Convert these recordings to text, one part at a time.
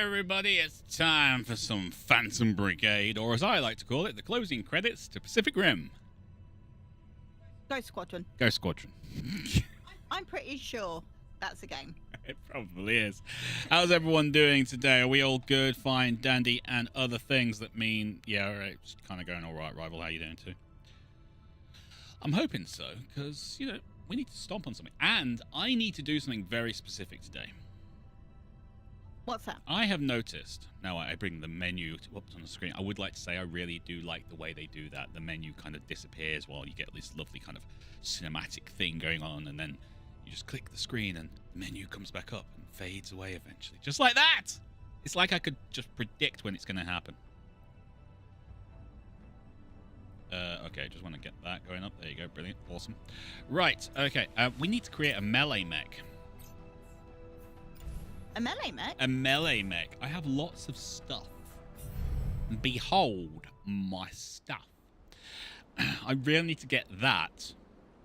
everybody, it's time for some Phantom Brigade, or as I like to call it, the closing credits to Pacific Rim. Ghost Squadron. Ghost Squadron. I'm pretty sure that's a game. It probably is. How's everyone doing today? Are we all good, fine, dandy, and other things that mean, yeah, all right, just kind of going all right, Rival, how you doing too? I'm hoping so, because, you know, we need to stomp on something, and I need to do something very specific today. What's that? I have noticed, now I bring the menu up on the screen, I would like to say I really do like the way they do that. The menu kind of disappears while you get this lovely kind of cinematic thing going on, and then you just click the screen and the menu comes back up and fades away eventually. Just like that! It's like I could just predict when it's going to happen. Okay, just want to get that going up. There you go, brilliant, awesome. Right, okay, we need to create a melee mech. A melee mech? A melee mech. I have lots of stuff. Behold my stuff. I really need to get that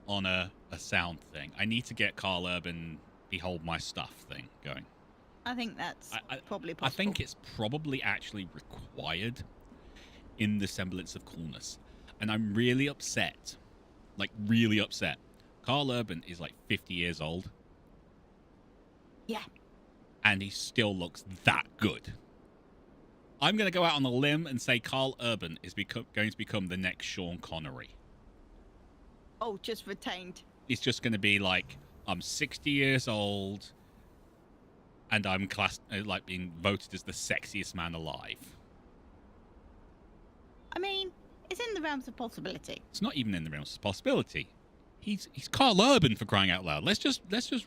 on a sound thing. I need to get Carl Urban Behold My Stuff thing going. I think that's probably possible. I think it's probably actually required in the semblance of coolness. And I'm really upset. Like, really upset. Carl Urban is like 50 years old. Yeah. And he still looks that good. I'm going to go out on a limb and say Carl Urban is going to become the next Sean Connery. Oh, just retained. It's just going to be like, I'm 60 years old, and I'm like being voted as the sexiest man alive. I mean, it's in the realms of possibility. It's not even in the realms of possibility. He's Carl Urban, for crying out loud. Let's just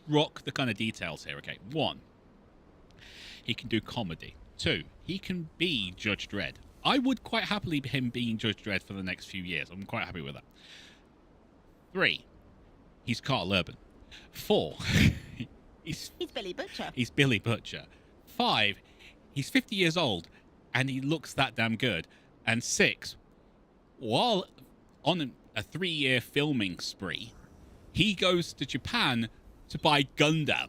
rock the kind of details here. Okay, 1, he can do comedy. 2, he can be Judge Dredd. I would quite happily be him being Judge Dredd for the next few years. I'm quite happy with that. 3, he's Carl Urban. 4, he's Billy Butcher. He's Billy Butcher. 5, he's 50 years old, and he looks that damn good. And 6, while on a 3-year filming spree, he goes to Japan to buy Gundam.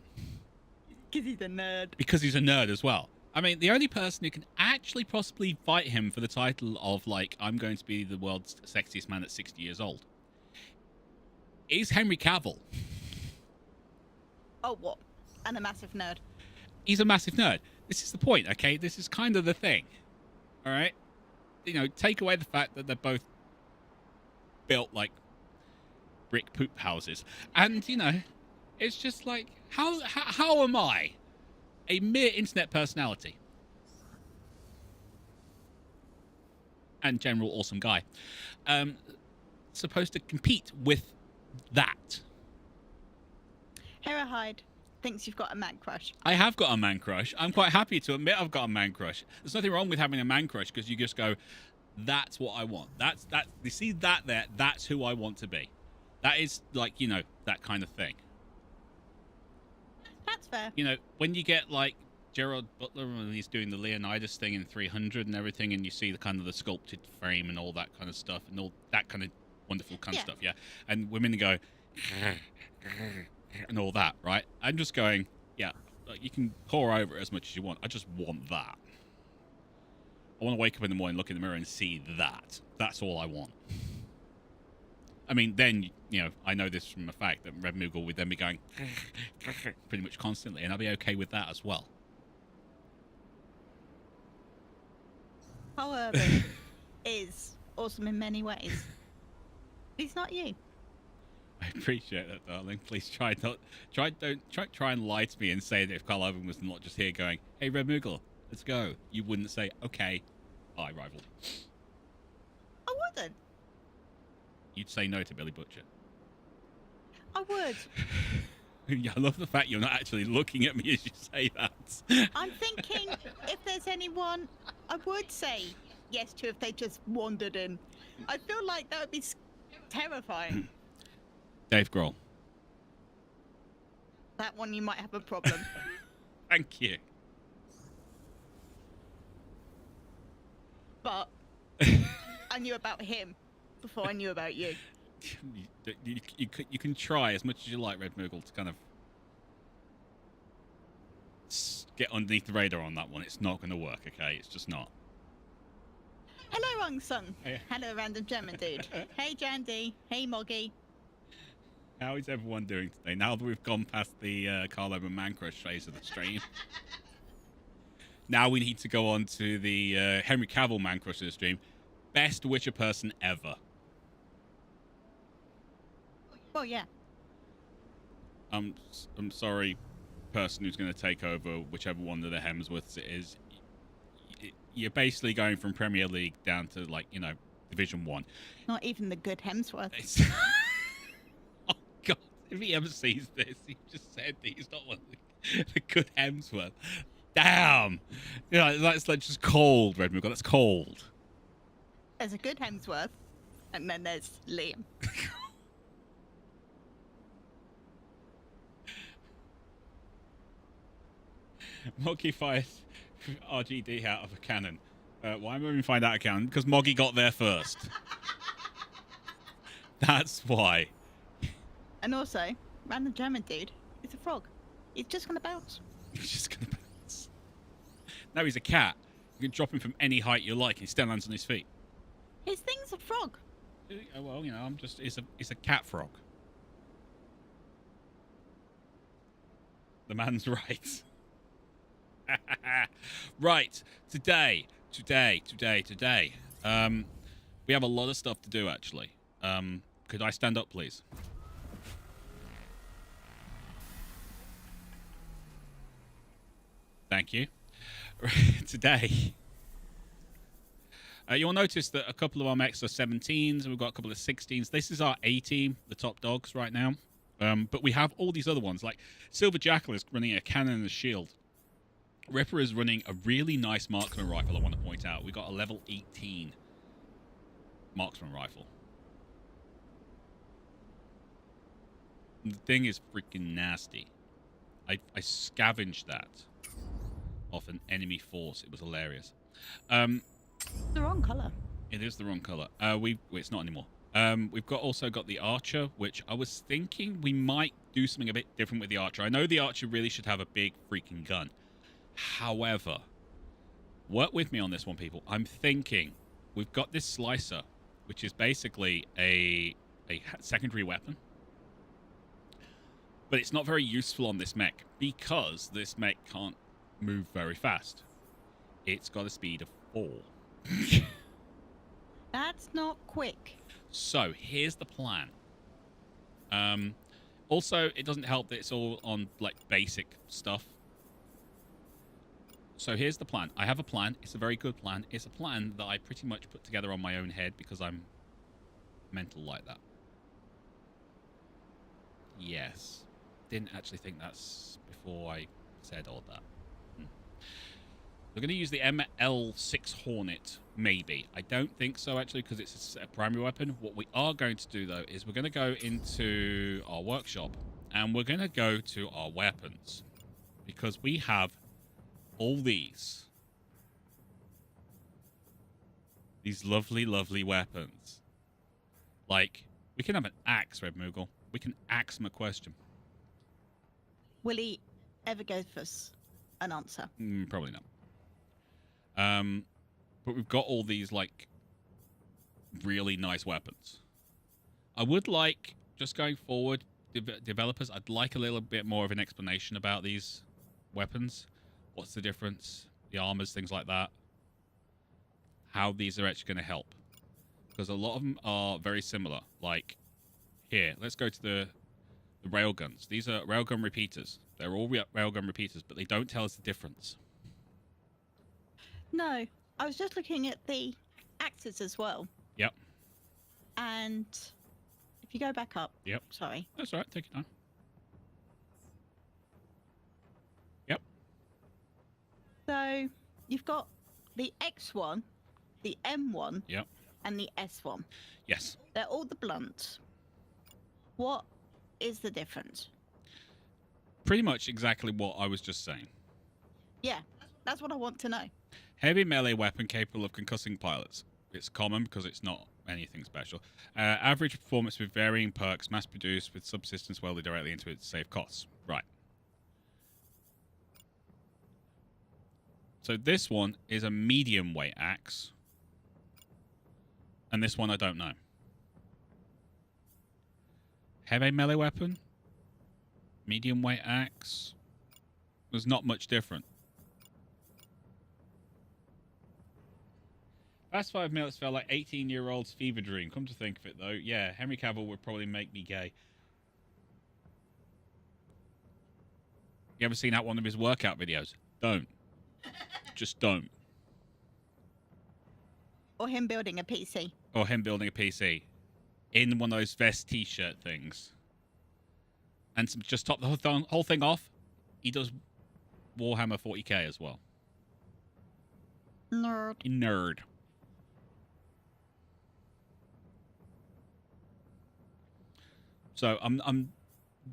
Because he's a nerd. Because he's a nerd as well. I mean, the only person who can actually possibly fight him for the title of, like, I'm going to be the world's sexiest man at 60 years old is Henry Cavill. Oh, what? And a massive nerd. He's a massive nerd. This is the point, okay? This is kind of the thing. All right? You know, take away the fact that they're both built like brick poop houses. And, you know, it's just like, how am I, a mere internet personality and general awesome guy, supposed to compete with that? Hera Hyde thinks you've got a man crush. I have got a man crush. I'm quite happy to admit I've got a man crush. There's nothing wrong with having a man crush, because you just go, that's what I want. That you see that there, that's who I want to be. That is, like, you know, that kind of thing. That's fair. You know, when you get like Gerard Butler when he's doing the Leonidas thing in 300 and everything, and you see the kind of the sculpted frame and all that kind of stuff and all that kind of wonderful kind of stuff, yeah. And women go and all that, right? I'm just going, yeah, like, you can pour over it as much as you want. I just want that. I want to wake up in the morning, look in the mirror, and see that. That's all I want. I mean, then, you know, I know this from a fact that Red Moogle would then be going pretty much constantly, and I'll be okay with that as well. Carl Urban is awesome in many ways. He's not you. I appreciate that, darling. Please try and lie to me and say that if Carl Urban was not just here going, hey, Red Moogle, let's go, you wouldn't say, okay, bye, rival. I wouldn't. You'd say no to Billy Butcher. I would. Yeah, I love the fact you're not actually looking at me as you say that. I'm thinking if there's anyone I would say yes to if they just wandered in. I feel like that would be terrifying. Dave Grohl. That one you might have a problem. Thank you. But I knew about him before I knew about you. You can try as much as you like, Red Moogle, to kind of get underneath the radar on that one. It's not going to work, okay? It's just not. Hello, Unsung. Hey. Hello, random German dude. Hey, Jandy. Hey, Moggy. How is everyone doing today? Now that we've gone past the Carl Urban Man Crush phase of the stream, now we need to go on to the Henry Cavill Man Crush of the stream. Best Witcher person ever. Well, yeah. I'm sorry, person who's going to take over whichever one of the Hemsworths it is. You're basically going from Premier League down to, like, you know, Division 1. Not even the good Hemsworth. Oh, God. If he ever sees this, he just said that he's not one of the good Hemsworth. Damn. You know, that's like just cold, Red Moogle. That's cold. There's a good Hemsworth, and then there's Liam. Moggy fires RGD out of a cannon. Why am I even find out a cannon? Because Moggy got there first. That's why. And also, random German dude is a frog. He's just gonna bounce. He's just gonna bounce. No, he's a cat. You can drop him from any height you like, and he still lands on his feet. His thing's a frog. Well, you know, it's a cat frog. The man's right. Right, today. We have a lot of stuff to do, actually. Could I stand up, please? Thank you. Today, you'll notice that a couple of our mechs are 17s, and we've got a couple of 16s. This is our A team, the top dogs right now. But we have all these other ones, like Silver Jackal is running a cannon and a shield. Ripper is running a really nice marksman rifle, I want to point out. We got a level 18 marksman rifle. And the thing is freaking nasty. I scavenged that off an enemy force. It was hilarious. The wrong colour. It is the wrong colour. It's not anymore. We've also got the Archer, which I was thinking we might do something a bit different with the Archer. I know the Archer really should have a big freaking gun. However, work with me on this one, people. I'm thinking we've got this slicer, which is basically a secondary weapon. But it's not very useful on this mech because this mech can't move very fast. It's got a speed of 4. That's not quick. So, here's the plan. Also, it doesn't help that it's all on, like, basic stuff. So here's the plan. I have a plan. It's a very good plan. It's a plan that I pretty much put together on my own head because I'm mental like that. Yes. Didn't actually think that's before I said all that. We're going to use the ML6 Hornet, maybe. I don't think so, actually, because it's a primary weapon. What we are going to do, though, is we're going to go into our workshop, and we're going to go to our weapons. Because we have all these lovely, lovely weapons. Like, we can have an axe, Red Moogle. We can axe him a question. Will he ever give us an answer? Probably not. But we've got all these, like, really nice weapons. I would like, just going forward, developers, I'd like a little bit more of an explanation about these weapons. What's the difference? The armors, things like that. How these are actually going to help. Because a lot of them are very similar. Like, here, let's go to the railguns. These are railgun repeaters. They're all railgun repeaters, but they don't tell us the difference. No, I was just looking at the axes as well. Yep. And if you go back up. Yep. Sorry. That's all right. Take your time. Yep. So you've got the X1, the M1, yep, and the S1. Yes. They're all the blunts. What is the difference? Pretty much exactly what I was just saying. Yeah, that's what I want to know. Heavy melee weapon capable of concussing pilots. It's common because it's not anything special. Average performance with varying perks, mass-produced with subsistence welded directly into it to save costs. Right. So this one is a medium weight axe. And this one I don't know. Heavy melee weapon. Medium weight axe. There's not much different. Past 5 minutes felt like 18-year-old's fever dream. Come to think of it, though, yeah, Henry Cavill would probably make me gay. You ever seen out one of his workout videos? Don't. Just don't. Or him building a PC. Or him building a PC. In one of those vest t-shirt things. And just top the whole thing off, he does Warhammer 40k as well. Nerd. Nerd. So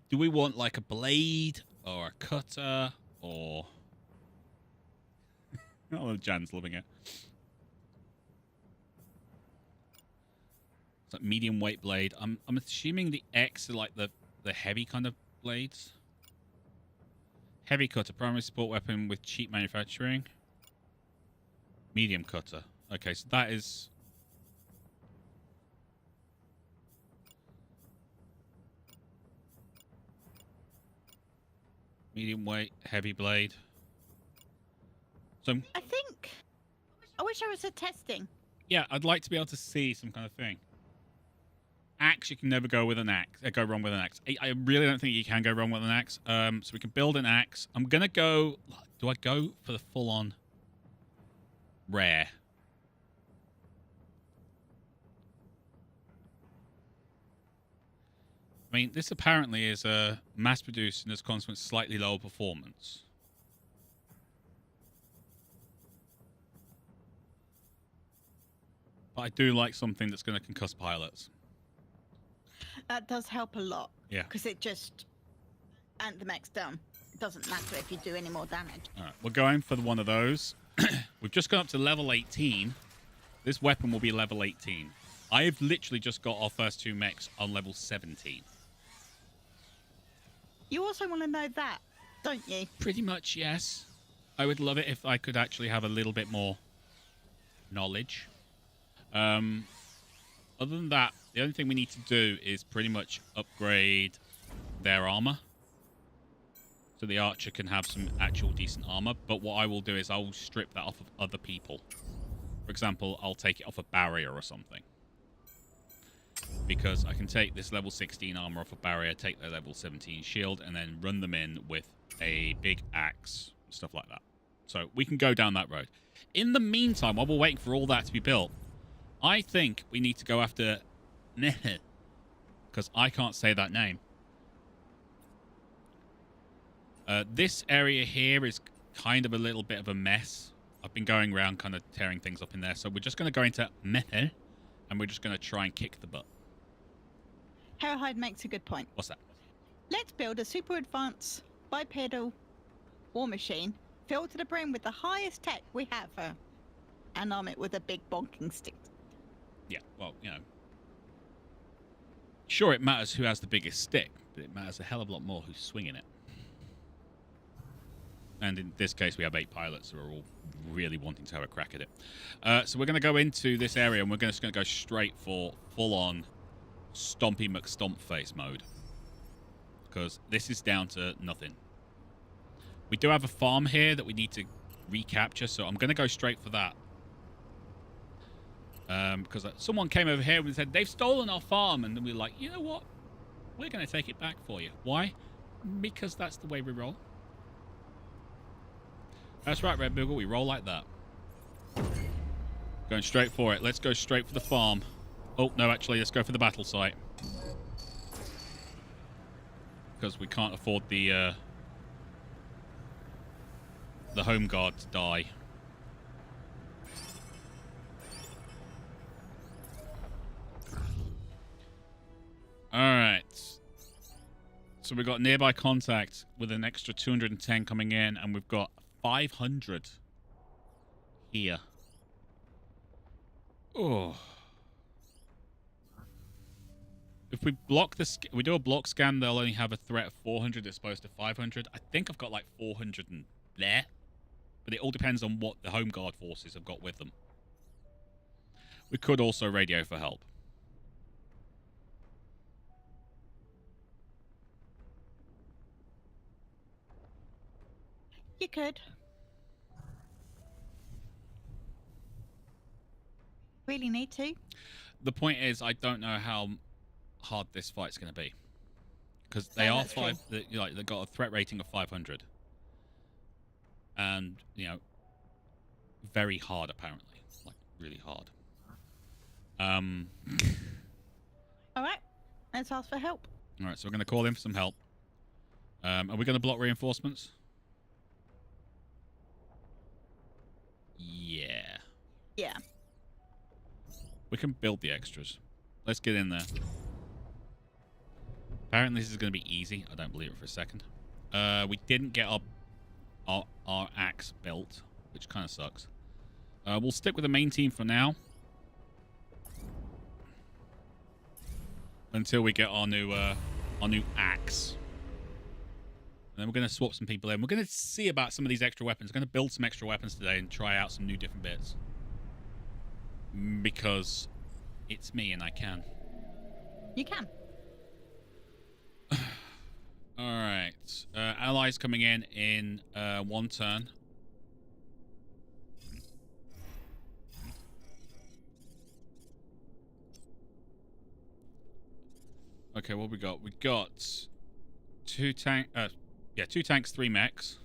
do we want like a blade or a cutter or oh, Jan's loving it. It's like medium weight blade. I'm assuming the X are like the heavy kind of blades. Heavy cutter, primary support weapon with cheap manufacturing. Medium cutter. Okay, so that is medium weight, heavy blade. So I wish I was at testing. Yeah, I'd like to be able to see some kind of thing. Axe, you can never go with an axe. Go wrong with an axe. I really don't think you can go wrong with an axe. So we can build an axe. I'm gonna go. Do I go for the full-on rare? I mean, this apparently is mass-produced and as consequence slightly lower performance. But I do like something that's going to concuss pilots. That does help a lot. Yeah. Because it just... And the mech's done. It doesn't matter if you do any more damage. All right, we're going for one of those. We've just gone up to level 18. This weapon will be level 18. I've literally just got our first 2 mechs on level 17. You also want to know that, don't you? Pretty much, yes. I would love it if I could actually have a little bit more knowledge. Other than that, the only thing we need to do is pretty much upgrade their armor. So the archer can have some actual decent armor. But what I will do is I will strip that off of other people. For example, I'll take it off a barrier or something. Because I can take this level 16 armor off a barrier, take their level 17 shield, and then run them in with a big axe, stuff like that. So we can go down that road. In the meantime, while we're waiting for all that to be built, I think we need to go after Mech, because I can't say that name. This area here is kind of a little bit of a mess. I've been going around kind of tearing things up in there. So we're just going to go into Mech, and we're just going to try and kick the butt. Harrowhide makes a good point. What's that? Let's build a super advanced bipedal war machine filled to the brim with the highest tech we have and arm it with a big bonking stick. Yeah, well, you know. Sure, it matters who has the biggest stick, but it matters a hell of a lot more who's swinging it. And in this case, we have 8 pilots who are all really wanting to have a crack at it. So we're going to go into this area, and we're just going to go straight for full-on Stompy McStompface mode. Because this is down to nothing. We do have a farm here that we need to recapture, so I'm going to go straight for that. Because someone came over here and said, they've stolen our farm. And then we were like, you know what? We're going to take it back for you. Why? Because that's the way we roll. That's right, Red Boogle. We roll like that. Going straight for it. Let's go straight for the farm. Oh, no, actually, let's go for the battle site. Because we can't afford the home guard to die. Alright. So we've got nearby contact with an extra 210 coming in, and we've got 500 here. Oh. If we block we do a block scan, they'll only have a threat of 400 as opposed to 500. I think I've got like 400 and there. But it all depends on what the Home Guard forces have got with them. We could also radio for help. You could. Really need to? The point is, I don't know how hard this fight's going to be. Because they No, are that's true. they've got a threat rating of 500. And, you know, very hard, apparently. Like, really hard. Alright, let's ask for help. Alright, so we're going to call in for some help. Are we going to block reinforcements? Yeah. Yeah. We can build the extras. Let's get in there. Apparently this is going to be easy. I don't believe it for a second. We didn't get our axe built, which kind of sucks. We'll stick with the main team for now. Until we get our new axe. And then we're going to swap some people in. We're going to see about some of these extra weapons. We're going to build some extra weapons today and try out some new different bits. Because it's me and I can. You can. Alright. Allies coming in 1 turn. Okay, what we got? We got 2 tanks, 3 mechs.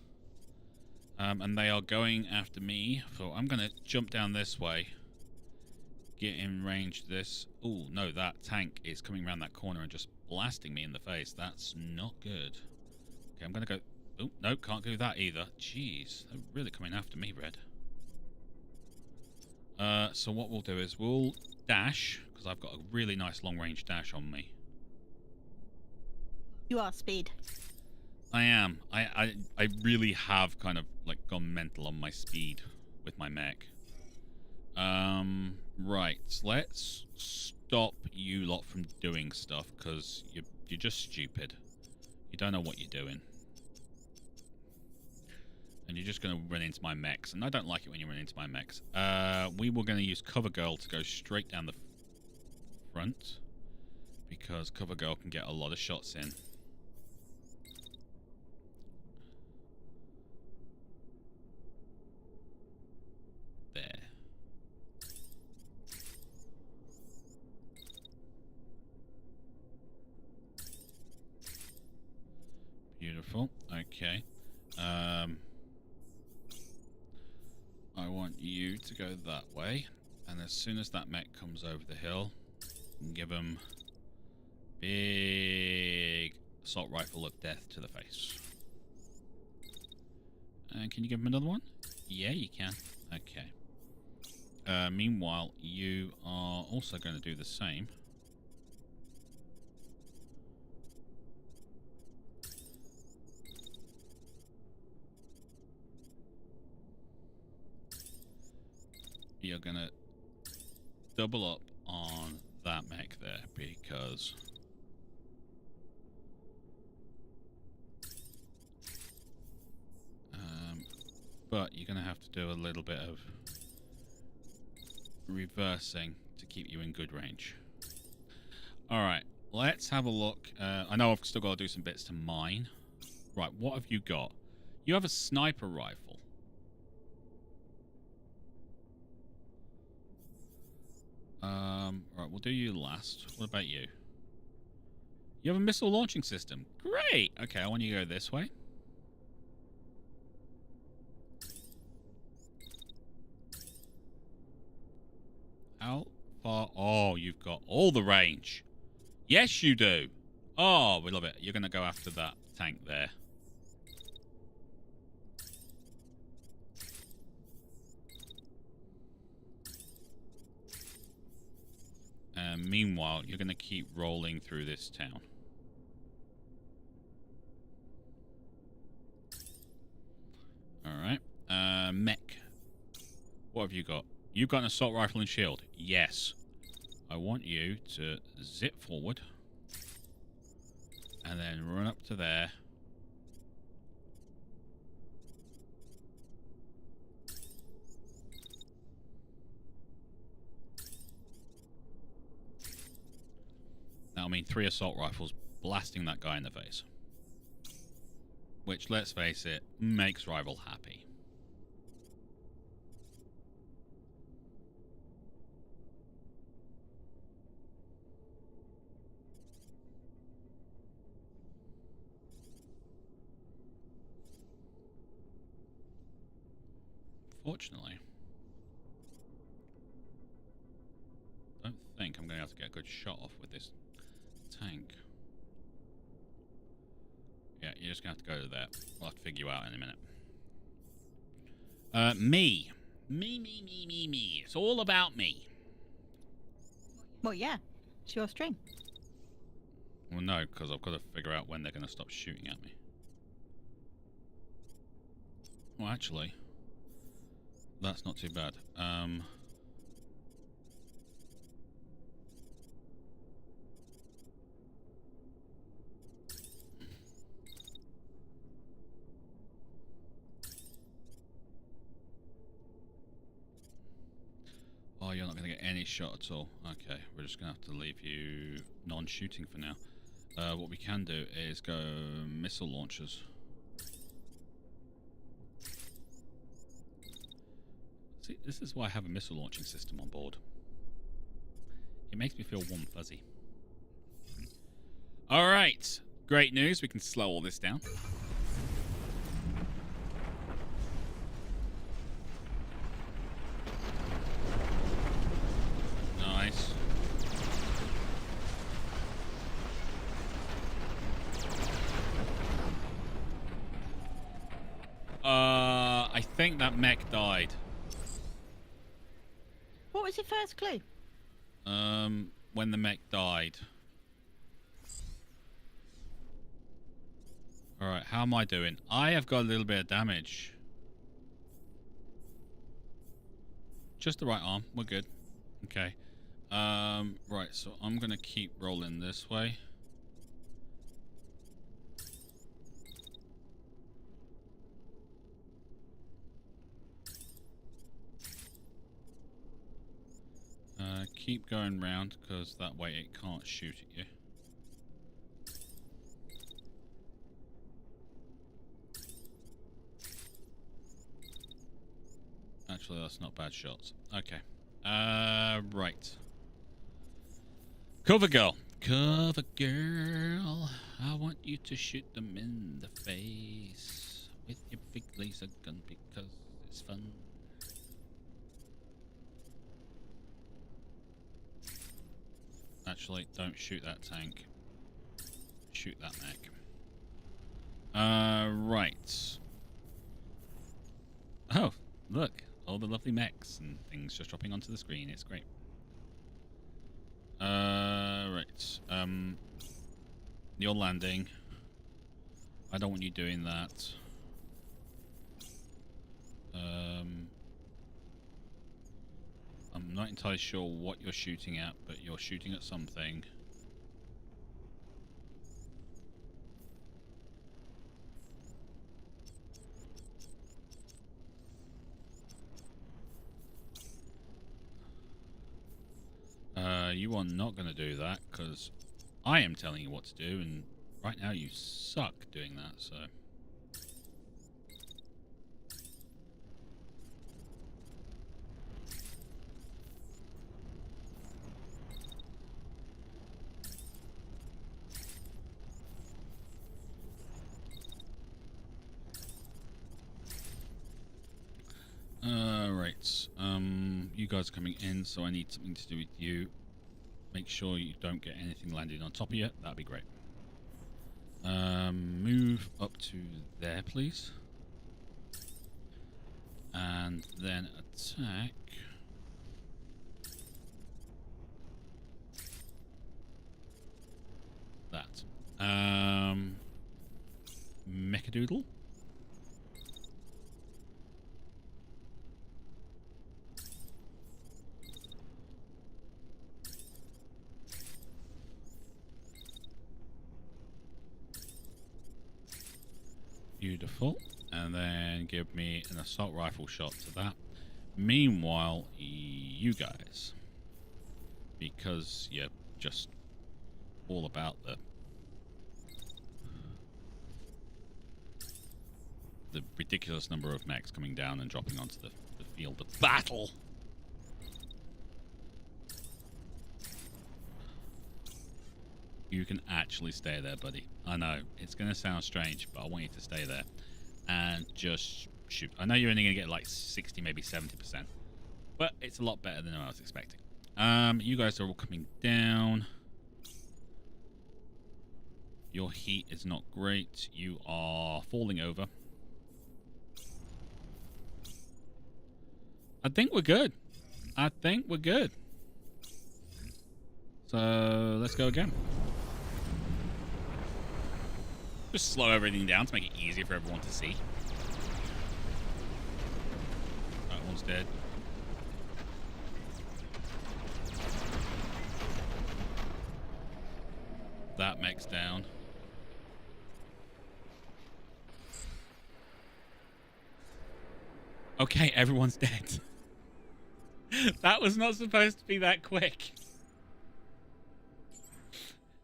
And they are going after me. So I'm going to jump down this way. Get in range of this. Oh, no, that tank is coming around that corner and just blasting me in the face. That's not good. Okay, I'm going to go... Oh, no, can't do that either. Jeez, they're really coming after me, Red. So what we'll do is we'll dash, because I've got a really nice long-range dash on me. You are speed. I am. I really have kind of, like, gone mental on my speed with my mech. Right, let's stop you lot from doing stuff, because you're just stupid. You don't know what you're doing. And you're just going to run into my mechs, and I don't like it when you run into my mechs. We were going to use Cover Girl to go straight down the front, because Cover Girl can get a lot of shots in. There. Beautiful. Okay. I want you to go that way, and as soon as that mech comes over the hill, give him big assault rifle of death to the face. And can you give him another one? Yeah, you can. Okay. Meanwhile, you are also going to do the same. You're going to double up on that mech there, because but you're going to have to do a little bit of reversing to keep you in good range. Alright, let's have a look. I know I've still got to do some bits to mine. Right, what have you got? You have a sniper rifle. Right, we'll do you last. What about you? You have a missile launching system. Great! Okay, I want you to go this way. How far? Oh, you've got all the range. Yes, you do. Oh, we love it. You're going to go after that tank there. Meanwhile, you're going to keep rolling through this town. Alright. Mech. What have you got? You've got an assault rifle and shield. Yes. I want you to zip forward. And then run up to there. That'll mean 3 assault rifles blasting that guy in the face. Which, let's face it, makes rival happy. Fortunately, I don't think I'm going to have to get a good shot off with this tank. Yeah, you're just going to have to go to there. We'll have to figure you out in a minute. Me. Me. It's all about me. Well, yeah. It's your stream. Well, no, because I've got to figure out when they're going to stop shooting at me. Well, actually, that's not too bad. Oh, you're not going to get any shot at all. Okay, we're just going to have to leave you non-shooting for now. What we can do is go missile launchers. See, this is why I have a missile launching system on board. It makes me feel warm and fuzzy. Alright, great news. We can slow all this down. Nice. I think that mech died. What was your first clue? When the mech died. Alright, how am I doing? I have got a little bit of damage. Just the right arm. We're good. Okay. Right, so I'm going to keep rolling this way. Keep going round, because that way it can't shoot at you. Actually, that's not bad shots. Okay. Right. Cover girl. Cover girl. I want you to shoot them in the face with your big laser gun because it's fun. Actually, don't shoot that tank. Shoot that mech. Right. Oh, look. All the lovely mechs and things just dropping onto the screen. It's great. Right. You're landing. I don't want you doing that. I'm not entirely sure what you're shooting at, but you're shooting at something. You are not going to do that, because I am telling you what to do, and right now you suck doing that, so... Right. You guys are coming in, so I need something to do with you. Make sure you don't get anything landing on top of you. That'd be great. Move up to there, please. And then attack. That. Mechadoodle. Beautiful. And then give me an assault rifle shot to that. Meanwhile, you guys, because you're just all about the ridiculous number of mechs coming down and dropping onto the field of battle. You can actually stay there, buddy. I know, it's going to sound strange, but I want you to stay there and just shoot. I know you're only going to get like 60, maybe 70%, but it's a lot better than I was expecting. You guys are all coming down. Your heat is not great. You are falling over. I think we're good. I think we're good. So let's go again. Just slow everything down to make it easier for everyone to see. That one's dead. That mech's down. Okay, everyone's dead. That was not supposed to be that quick.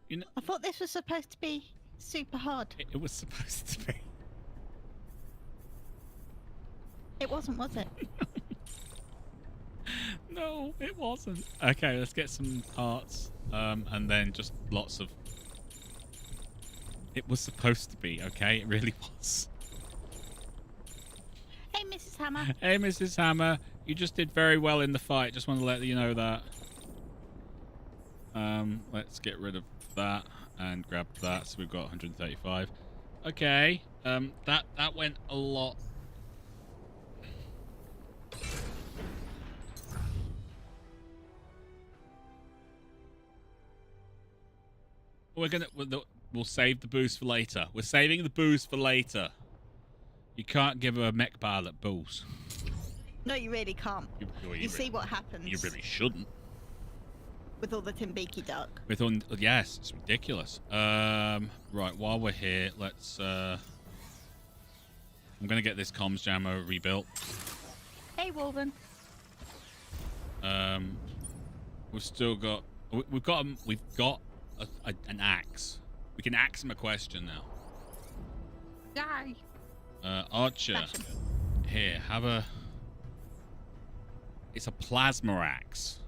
You know, I thought this was supposed to be super hard. it was supposed to be. It wasn't, was it? No, it wasn't. Okay, let's get some parts. And then just lots of... It was supposed to be, okay? It really was. Hey, Mrs. Hammer. Hey, Mrs. Hammer. You just did very well in the fight. Just want to let you know that. Let's get rid of that and grab that. So we've got 135. Okay. That went a lot. We'll save the boost for later. We're saving the boost for later. You can't give a mech pilot boost. No, you really can't. You see what happens. You really shouldn't. With all the Timbiki duck. Yes, it's ridiculous. Right, while we're here, let's... I'm going to get this comms jammer rebuilt. Hey, Wolven. We've still got... We've got an axe. We can axe him a question now. Die. Archer. Here, have a... It's a plasma axe.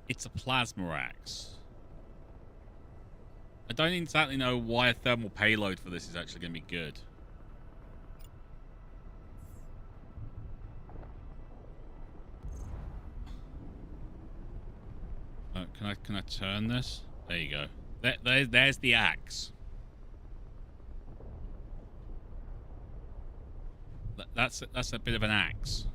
It's a plasma axe. I don't exactly know why a thermal payload for this is actually going to be good. Can I turn this? There you go. There's the axe. That's a bit of an axe.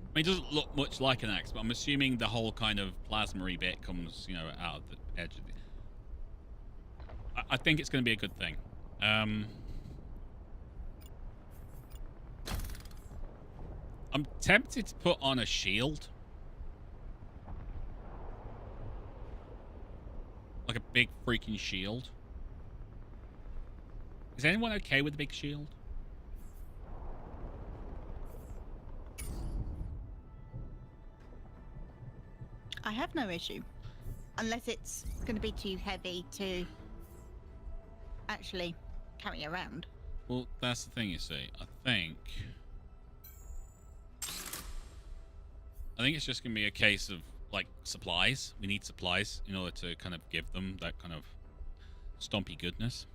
I mean, it doesn't look much like an axe, but I'm assuming the whole kind of plasma-y bit comes, you know, out of the edge of the... I think it's going to be a good thing. I'm tempted to put on a shield. Like a big freaking shield. Is anyone okay with a big shield? I have no issue. Unless it's going to be too heavy to actually carry around. Well, that's the thing, you see. I think it's just going to be a case of, like, supplies. We need supplies in order to kind of give them that kind of stompy goodness.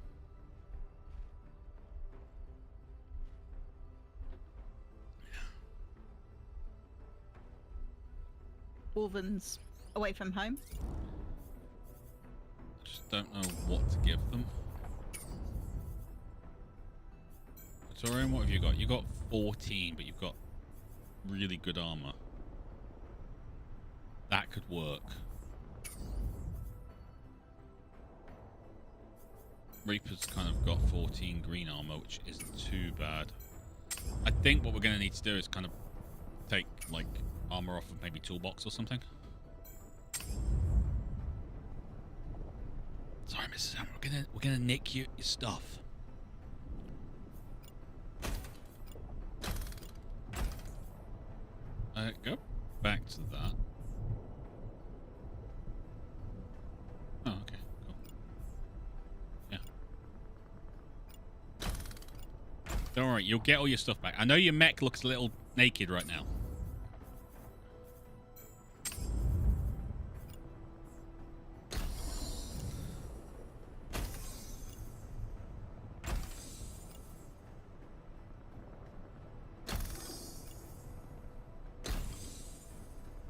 Wolven's away from home. I just don't know what to give them. Victorian, what have you got? You got 14, but you've got really good armor. That could work. Reaper's kind of got 14 green armor, which isn't too bad. I think what we're going to need to do is kind of take, like, armor off of maybe toolbox or something. Sorry, Mrs. Hammer. We're gonna nick your stuff. Go back to that. Oh, okay, cool. Yeah. Don't worry, you'll get all your stuff back. I know your mech looks a little naked right now.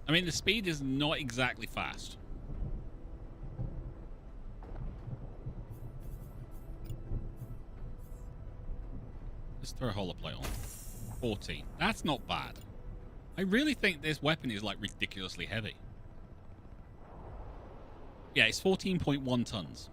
I mean, the speed is not exactly fast. Let's throw a holoplate on. 14. That's not bad. I really think this weapon is, like, ridiculously heavy. Yeah, it's 14.1 tons.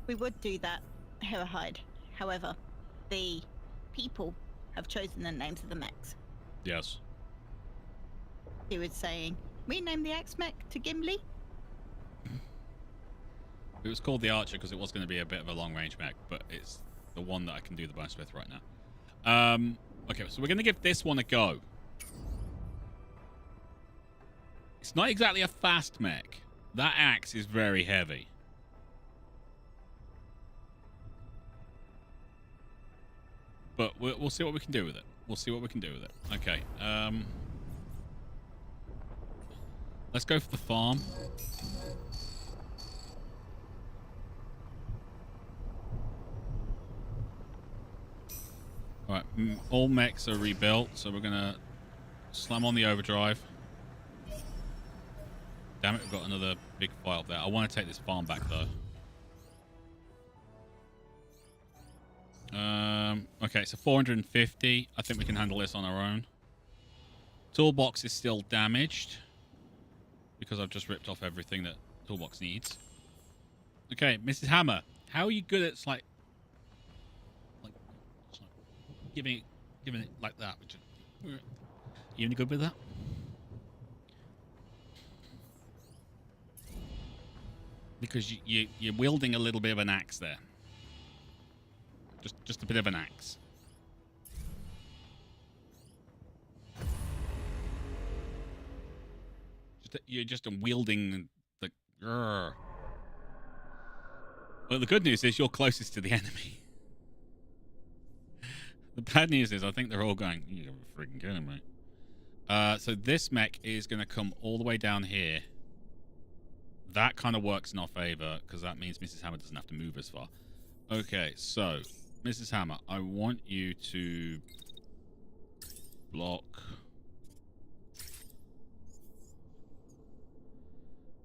We would do that, Herahide. However, the people have chosen the names of the mechs. Yes. He was saying, we named the axe mech to Gimli. It was called the Archer because it was going to be a bit of a long-range mech, but it's the one that I can do the most with right now. Okay, so we're going to give this one a go. It's not exactly a fast mech. That axe is very heavy. But we'll see what we can do with it. We'll see what we can do with it. Okay. Let's go for the farm. Alright, all mechs are rebuilt, so we're going to slam on the overdrive. Damn it, we've got another big fight up there. I want to take this farm back, though. Okay, so 450. I think we can handle this on our own. Toolbox is still damaged because I've just ripped off everything that Toolbox needs. Okay, Mrs. Hammer, how are you good at like giving it like that? You any good with that? Because you're wielding a little bit of an axe there. Just a bit of an axe. You're just wielding the... Well, the good news is you're closest to the enemy. The bad news is I think they're all going, you're freaking kidding me. So this mech is going to come all the way down here. That kind of works in our favor because that means Mrs. Hammer doesn't have to move as far. Okay, so... Mrs. Hammer, I want you to block.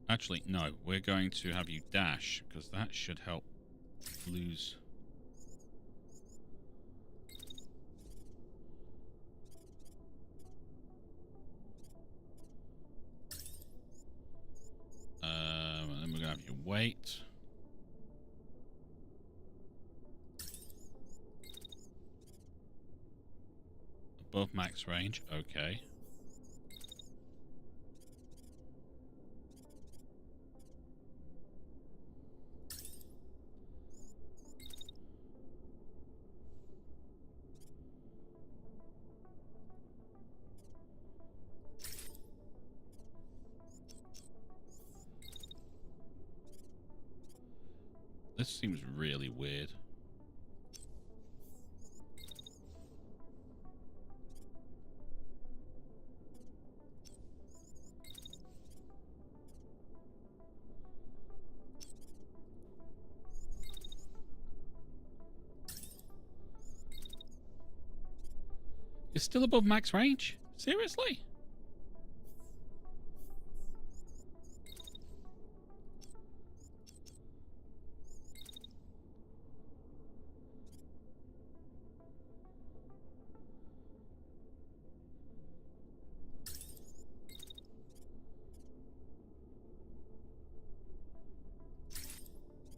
Actually, no. We're going to have you dash because that should help lose. And then we're going to have you wait. Above max range, okay. This seems really weird. You're still above max range? Seriously?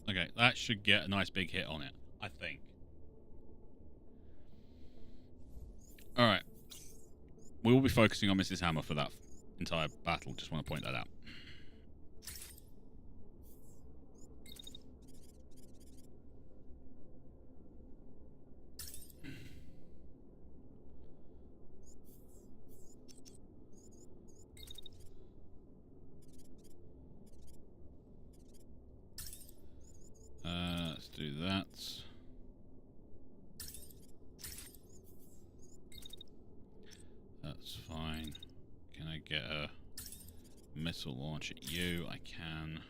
Okay, that should get a nice big hit on it, I think. We will be focusing on Mrs. Hammer for that entire battle. Just want to point that out. Let's do that. That's fine. Can I get a missile launch at you? I can.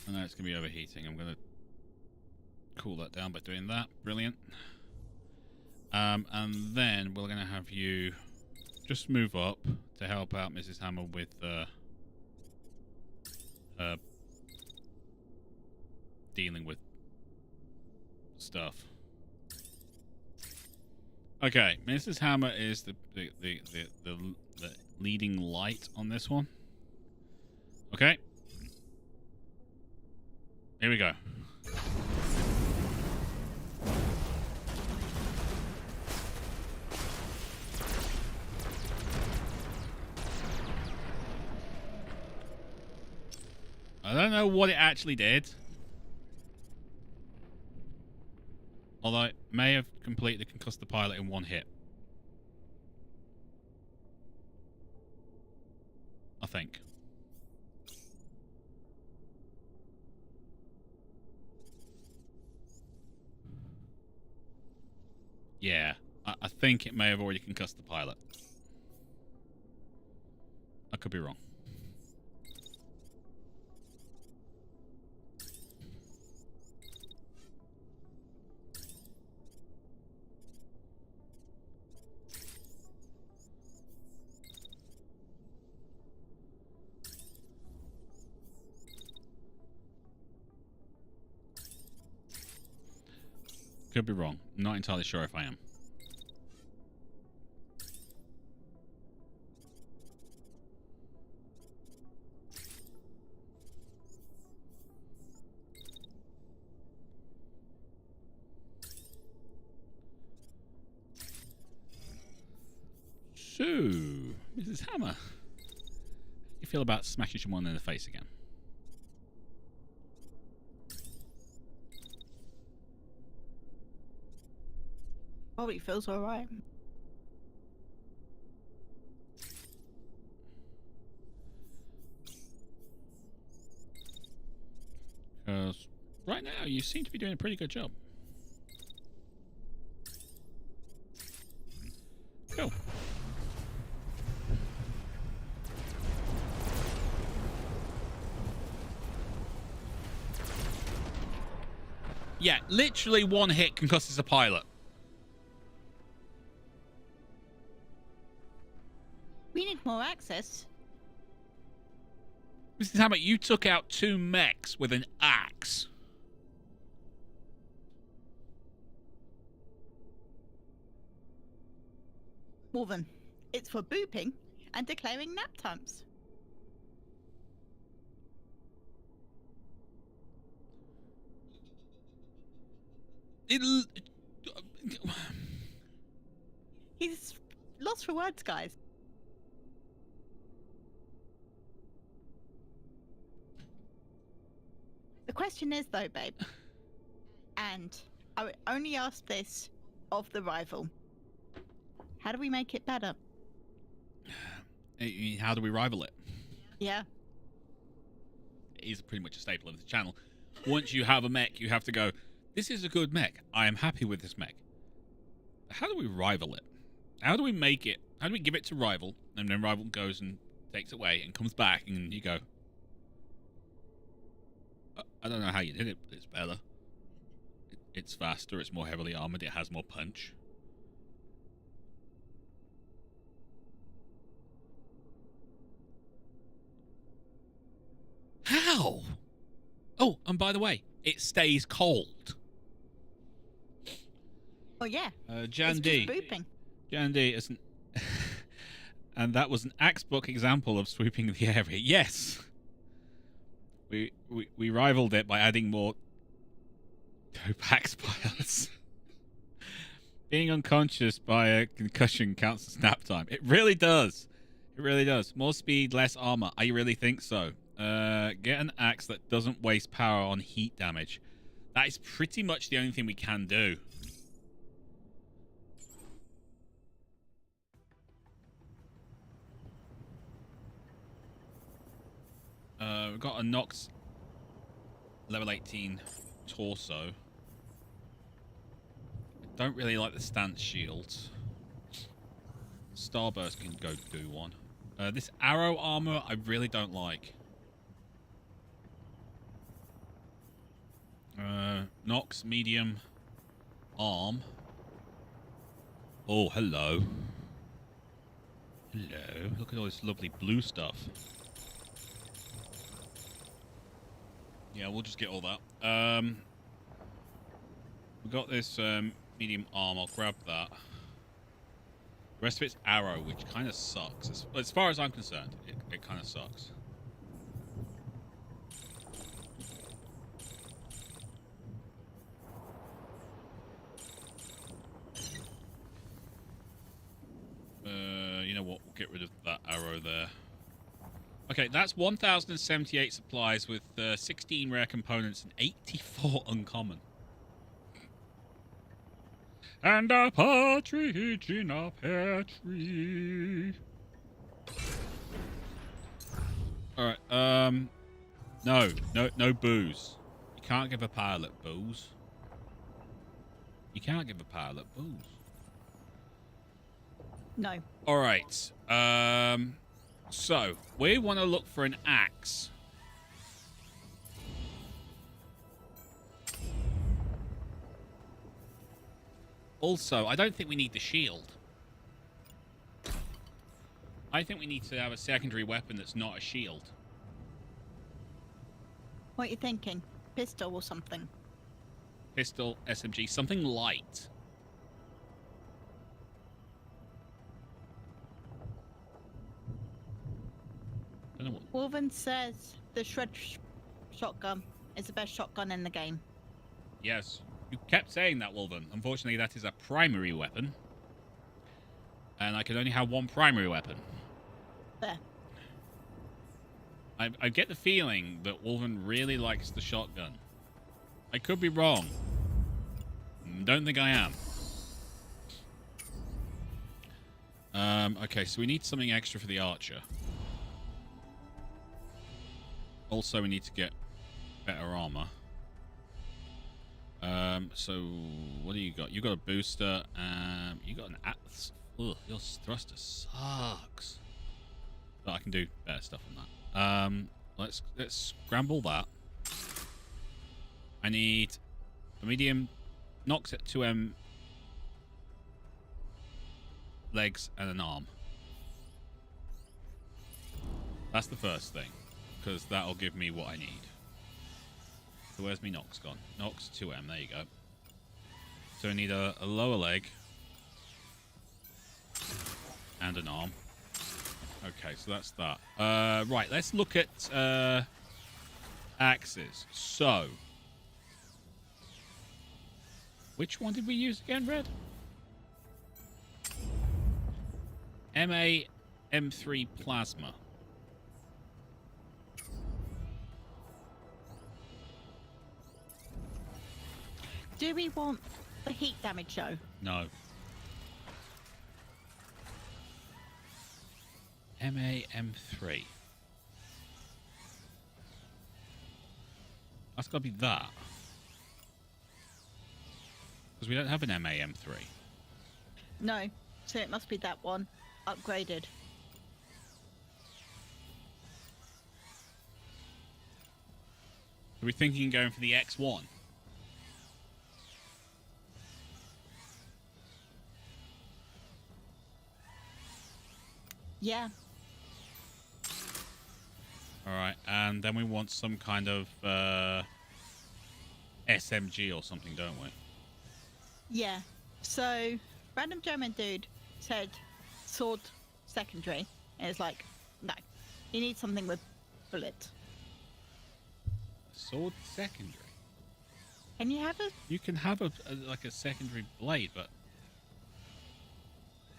I know it's going to be overheating. I'm going to cool that down by doing that. Brilliant. And then we're going to have you just move up to help out Mrs. Hammer with dealing with stuff. Okay, Mrs. Hammer is the leading light on this one. Okay. Here we go. I don't know what it actually did. Although it may have completely concussed the pilot in one hit. I think. Yeah, I think it may have already concussed the pilot. I could be wrong. Could be wrong. Not entirely sure if I am. So, Mrs. Hammer, how do you feel about smashing someone in the face again? Probably feels alright. Because right now you seem to be doing a pretty good job. Cool. Yeah, literally one hit concusses a pilot. We need more access. Mrs. Hammer, you took out 2 mechs with an axe. Morven, it's for booping and declaring nap times. He's lost for words, guys. The question is, though, babe, and I would only ask this of the rival. How do we make it better? How do we rival it? Yeah. It is pretty much a staple of the channel. Once you have a mech, you have to go, this is a good mech. I am happy with this mech. How do we rival it? How do we make it? How do we give it to rival? And then rival goes and takes it away and comes back and you go, I don't know how you did it, but it's better. It's faster, it's more heavily armored, it has more punch. How? Oh, and by the way, it stays cold. Oh Oh yeah, Jan it's D. just booping. Jan D is an and that was an axe book example of sweeping the area. Yes. We rivaled it by adding more dope axe pilots. Being unconscious by a concussion counts as snap time. It really does. It really does. More speed, less armor. I really think so. Get an axe that doesn't waste power on heat damage. That is pretty much the only thing we can do. We've got a Nox level 18 torso. Don't really like the stance shields. Starburst can go do one. This arrow armor I really don't like. Nox medium arm. Oh, hello. Hello. Look at all this lovely blue stuff. Yeah, we'll just get all that. We've got this medium arm. I'll grab that. The rest of it's arrow, which kind of sucks. As far as I'm concerned, it kind of sucks. You know what? We'll get rid of that arrow there. Okay, that's 1,078 supplies with 16 rare components and 84 uncommon. And a partridge in a pear tree. Alright, no booze. You can't give a pilot booze. You can't give a pilot booze. No. Alright, so, we want to look for an axe. Also, I don't think we need the shield. I think we need to have a secondary weapon that's not a shield. What are you thinking? Pistol or something? Pistol, SMG, something light. Don't know what. Wolven says the shred shotgun is the best shotgun in the game. Yes. You kept saying that, Wolven. Unfortunately, that is a primary weapon. And I can only have one primary weapon. There. I get the feeling that Wolven really likes the shotgun. I could be wrong. Don't think I am. Okay, so we need something extra for the archer. Also, we need to get better armor. So what do you got? You got a booster. You got an axe. Ugh, your thruster sucks. But I can do better stuff than that. Let's scramble that. I need a medium Nox at 2M legs and an arm. That's the first thing, because that'll give me what I need. So where's me Nox gone? Nox 2M, there you go. So I need a lower leg and an arm. Okay, so that's that. Right, let's look at axes. So, which one did we use again, Red? M3 Plasma. Do we want the heat damage though? No. M3. That's got to be that. Because we don't have an M3. No, so it must be that one, upgraded. Are we thinking going for the X1? Yeah. Alright, and then we want some kind of SMG or something, don't we? Yeah. So, random German dude said sword secondary. And it's like, no. You need something with bullet. Sword secondary. Can you have a... You can have like a secondary blade, but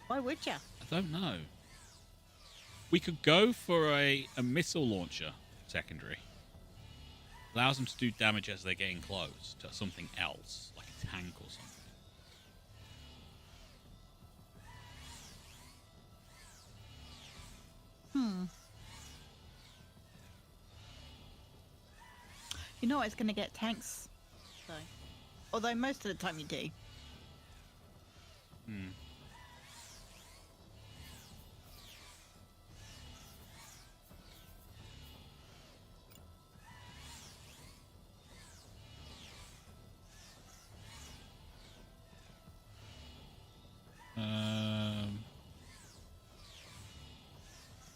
Why would you? I don't know. We could go for a missile launcher secondary. Allows them to do damage as they're getting close to something else, like a tank or something. You're not always going to get tanks, though. Although most of the time you do. Hmm.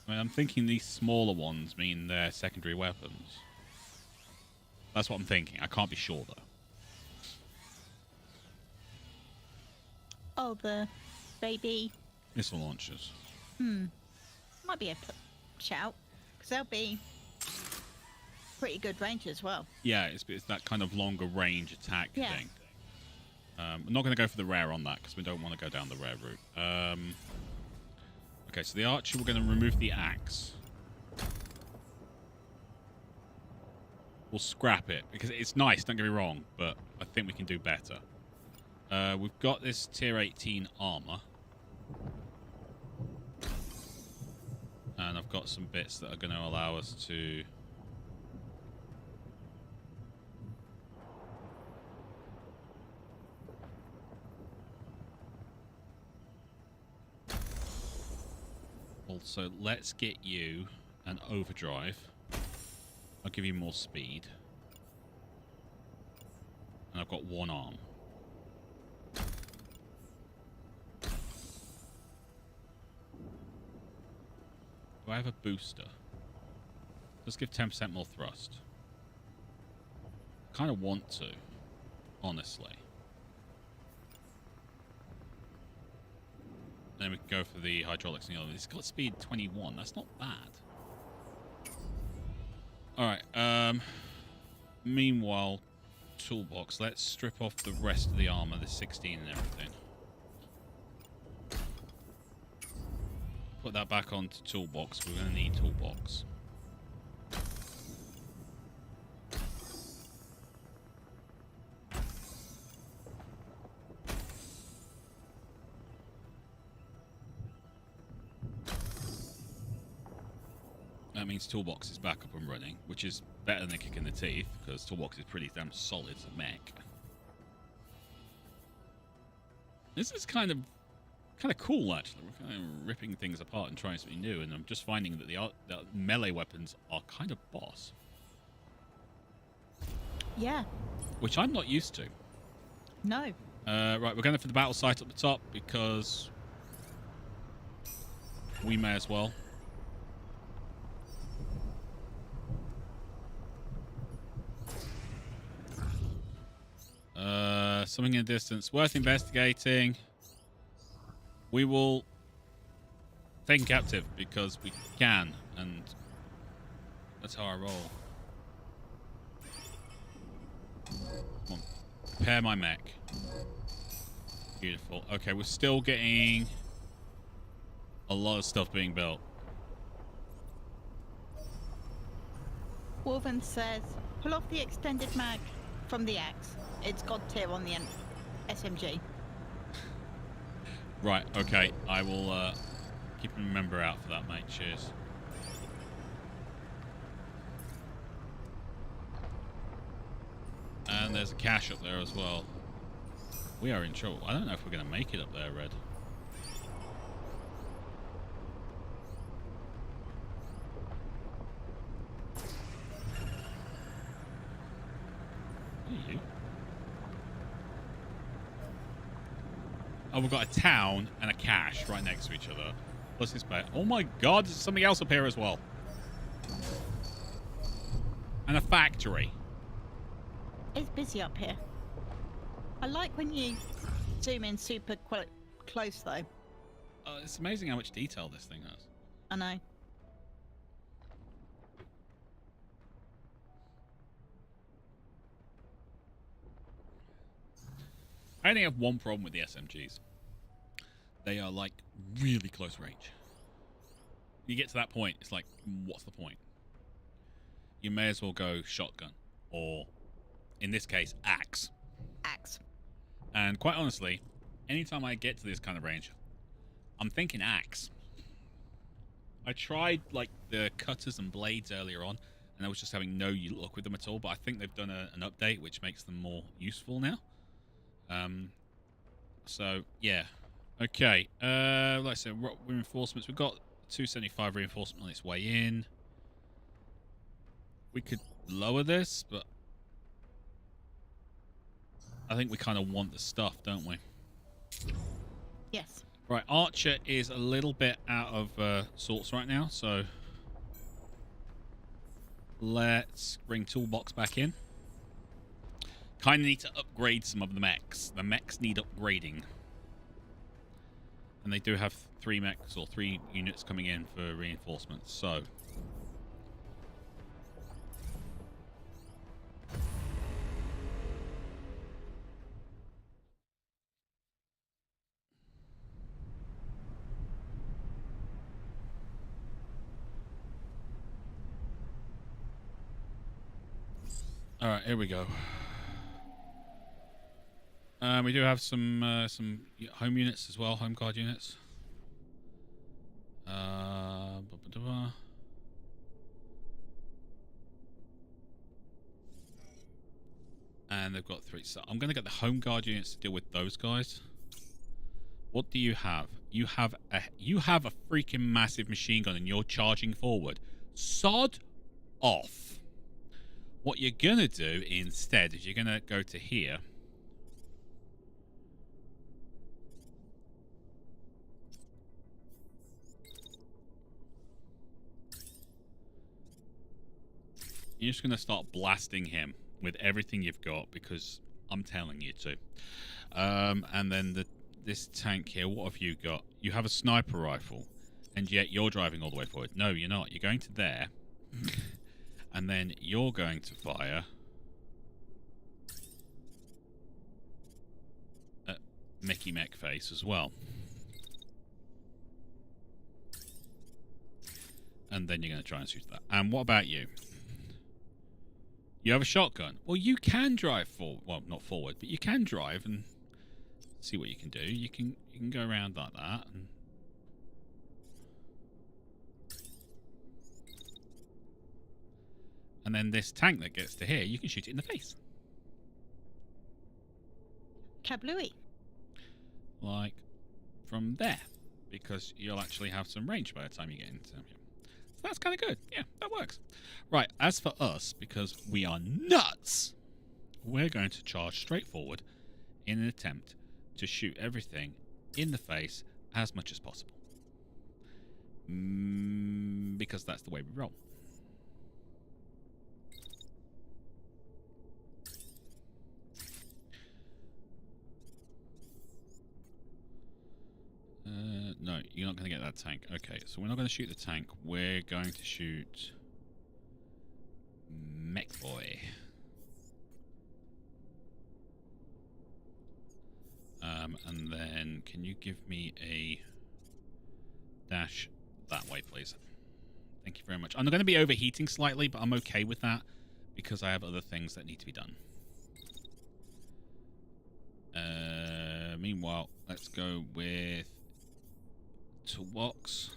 I mean, I'm thinking these smaller ones mean they're secondary weapons. That's what I'm thinking. I can't be sure, though. Oh, the baby... Missile launchers. Might be a shout. Because they'll be pretty good range as well. Yeah, it's that kind of longer range attack Yeah. thing. I'm not going to go for the rare on that because we don't want to go down the rare route. Okay, so the archer, we're going to remove the axe. We'll scrap it because it's nice, don't get me wrong, but I think we can do better. We've got this tier 18 armor. And I've got some bits that are going to allow us to... Also, let's get you an overdrive. I'll give you more speed. And I've got one arm. Do I have a booster? Let's give 10% more thrust. Kind of want to, honestly. Then we can go for the hydraulics and the other. It's got speed 21. That's not bad. Alright, meanwhile, toolbox. Let's strip off the rest of the armor, the 16 and everything. Put that back onto toolbox. We're going to need toolbox. That means toolbox is back up and running, which is better than a kick in the teeth, because toolbox is pretty damn solid as a mech. This is kind of cool, actually. We're kind of ripping things apart and trying something new, and I'm just finding that the melee weapons are kind of boss. Yeah. Which I'm not used to. No. Right, we're going for the battle site up the top, because we may as well. Something in the distance. Worth investigating. We will take him captive because we can, and that's how I roll. Come on. Prepare my mech. Beautiful. Okay, we're still getting a lot of stuff being built. Wolven says, pull off the extended mag from the axe. It's god tier on the SMG. Right, okay. I will keep a member out for that, mate. Cheers. And there's a cache up there as well. We are in trouble. I don't know if we're going to make it up there, Red. Who are you? Oh, we've got a town and a cache right next to each other. What's this bit? Oh my god, there's something else up here as well. And a factory. It's busy up here. I like when you zoom in super close though. It's amazing how much detail this thing has. I know. I only have one problem with the SMGs. They are like really close range. You get to that point, it's like, what's the point? You may as well go shotgun, or in this case, axe. Axe. And quite honestly, anytime I get to this kind of range, I'm thinking axe. I tried like the cutters and blades earlier on, and I was just having no luck with them at all. But I think they've done an update which makes them more useful now. So yeah, okay. Like I said, reinforcements. We've got 275 reinforcement on its way in. We could lower this, but I think we kind of want the stuff, don't we? Yes. Right, Archer is a little bit out of sorts right now, so let's bring Toolbox back in. Kind of need to upgrade some of the mechs. The mechs need upgrading. And they do have 3 mechs or 3 units coming in for reinforcements, so... Alright, here we go. We do have some home units as well, home guard units. And they've got 3. So I'm going to get the home guard units to deal with those guys. What do you have? You have a freaking massive machine gun and you're charging forward. Sod off. What you're going to do instead is you're going to go to here. You're just going to start blasting him with everything you've got because I'm telling you to. And then this tank here, what have you got? You have a sniper rifle, and yet you're driving all the way forward. No, you're not. You're going to there, and then you're going to fire at Mickey Mech face as well. And then you're going to try and shoot that. And what about you? You have a shotgun. Well, you can drive forward. Well, not forward, but you can drive and see what you can do. You can go around like that. And then this tank that gets to here, you can shoot it in the face. Kablooey. Like from there. Because you'll actually have some range by the time you get into here. So that's kind of good. Yeah, that works. Right, as for us, because we are nuts, we're going to charge straight forward in an attempt to shoot everything in the face as much as possible. Because that's the way we roll. No, you're not going to get that tank. Okay, so we're not going to shoot the tank. We're going to shoot Mech Boy. And then can you give me a dash that way, please? Thank you very much. I'm going to be overheating slightly, but I'm okay with that because I have other things that need to be done. Meanwhile, let's go with Toolbox.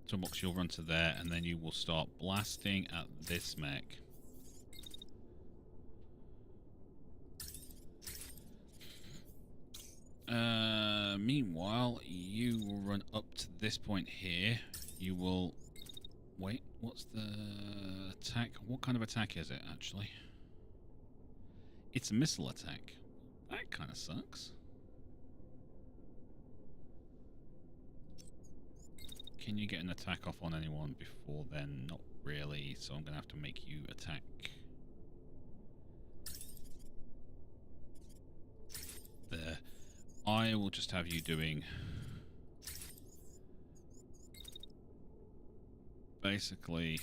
Toolbox, you'll run to there, and then you will start blasting at this mech. Meanwhile, you will run up to this point here. You will... Wait, what's the attack? What kind of attack is it, actually? It's a missile attack. That kind of sucks. Can you get an attack off on anyone before then? Not really, so I'm going to have to make you attack I will just have you doing basically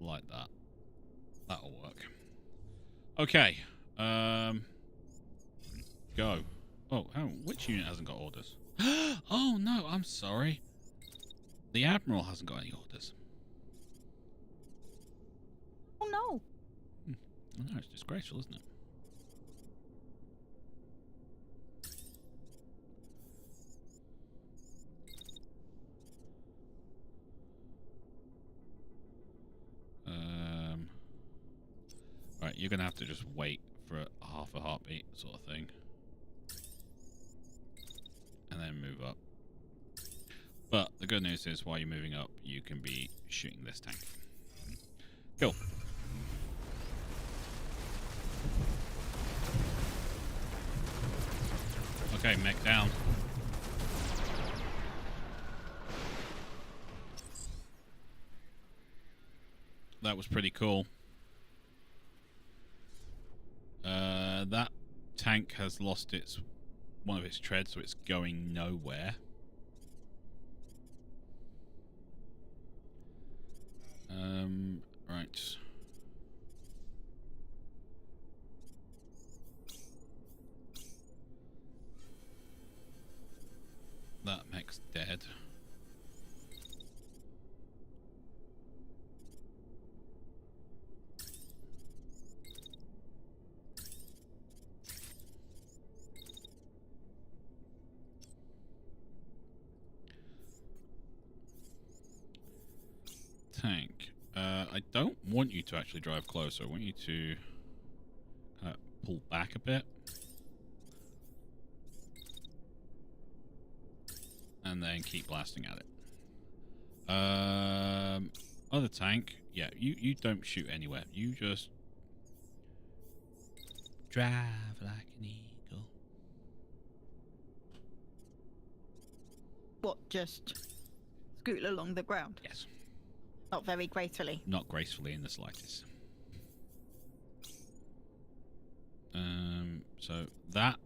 like that. That'll work. Okay. Go. Oh, which unit hasn't got orders? Oh no, I'm sorry. The Admiral hasn't got any orders. Oh no. Oh, no, it's disgraceful, isn't it? Right, you're gonna have to just wait for half a heartbeat sort of thing. And then move up. But the good news is, while you're moving up, you can be shooting this tank. Cool. Okay, mech down. That was pretty cool. That tank has lost one of its treads, so it's going nowhere. Right. That mech's dead. Tank. I don't want you to actually drive closer. I want you to pull back a bit. And then keep blasting at it. Other tank. Yeah, you don't shoot anywhere. You just drive like an eagle. What, just scoot along the ground? Yes. Not very gracefully. Not gracefully in the slightest. So that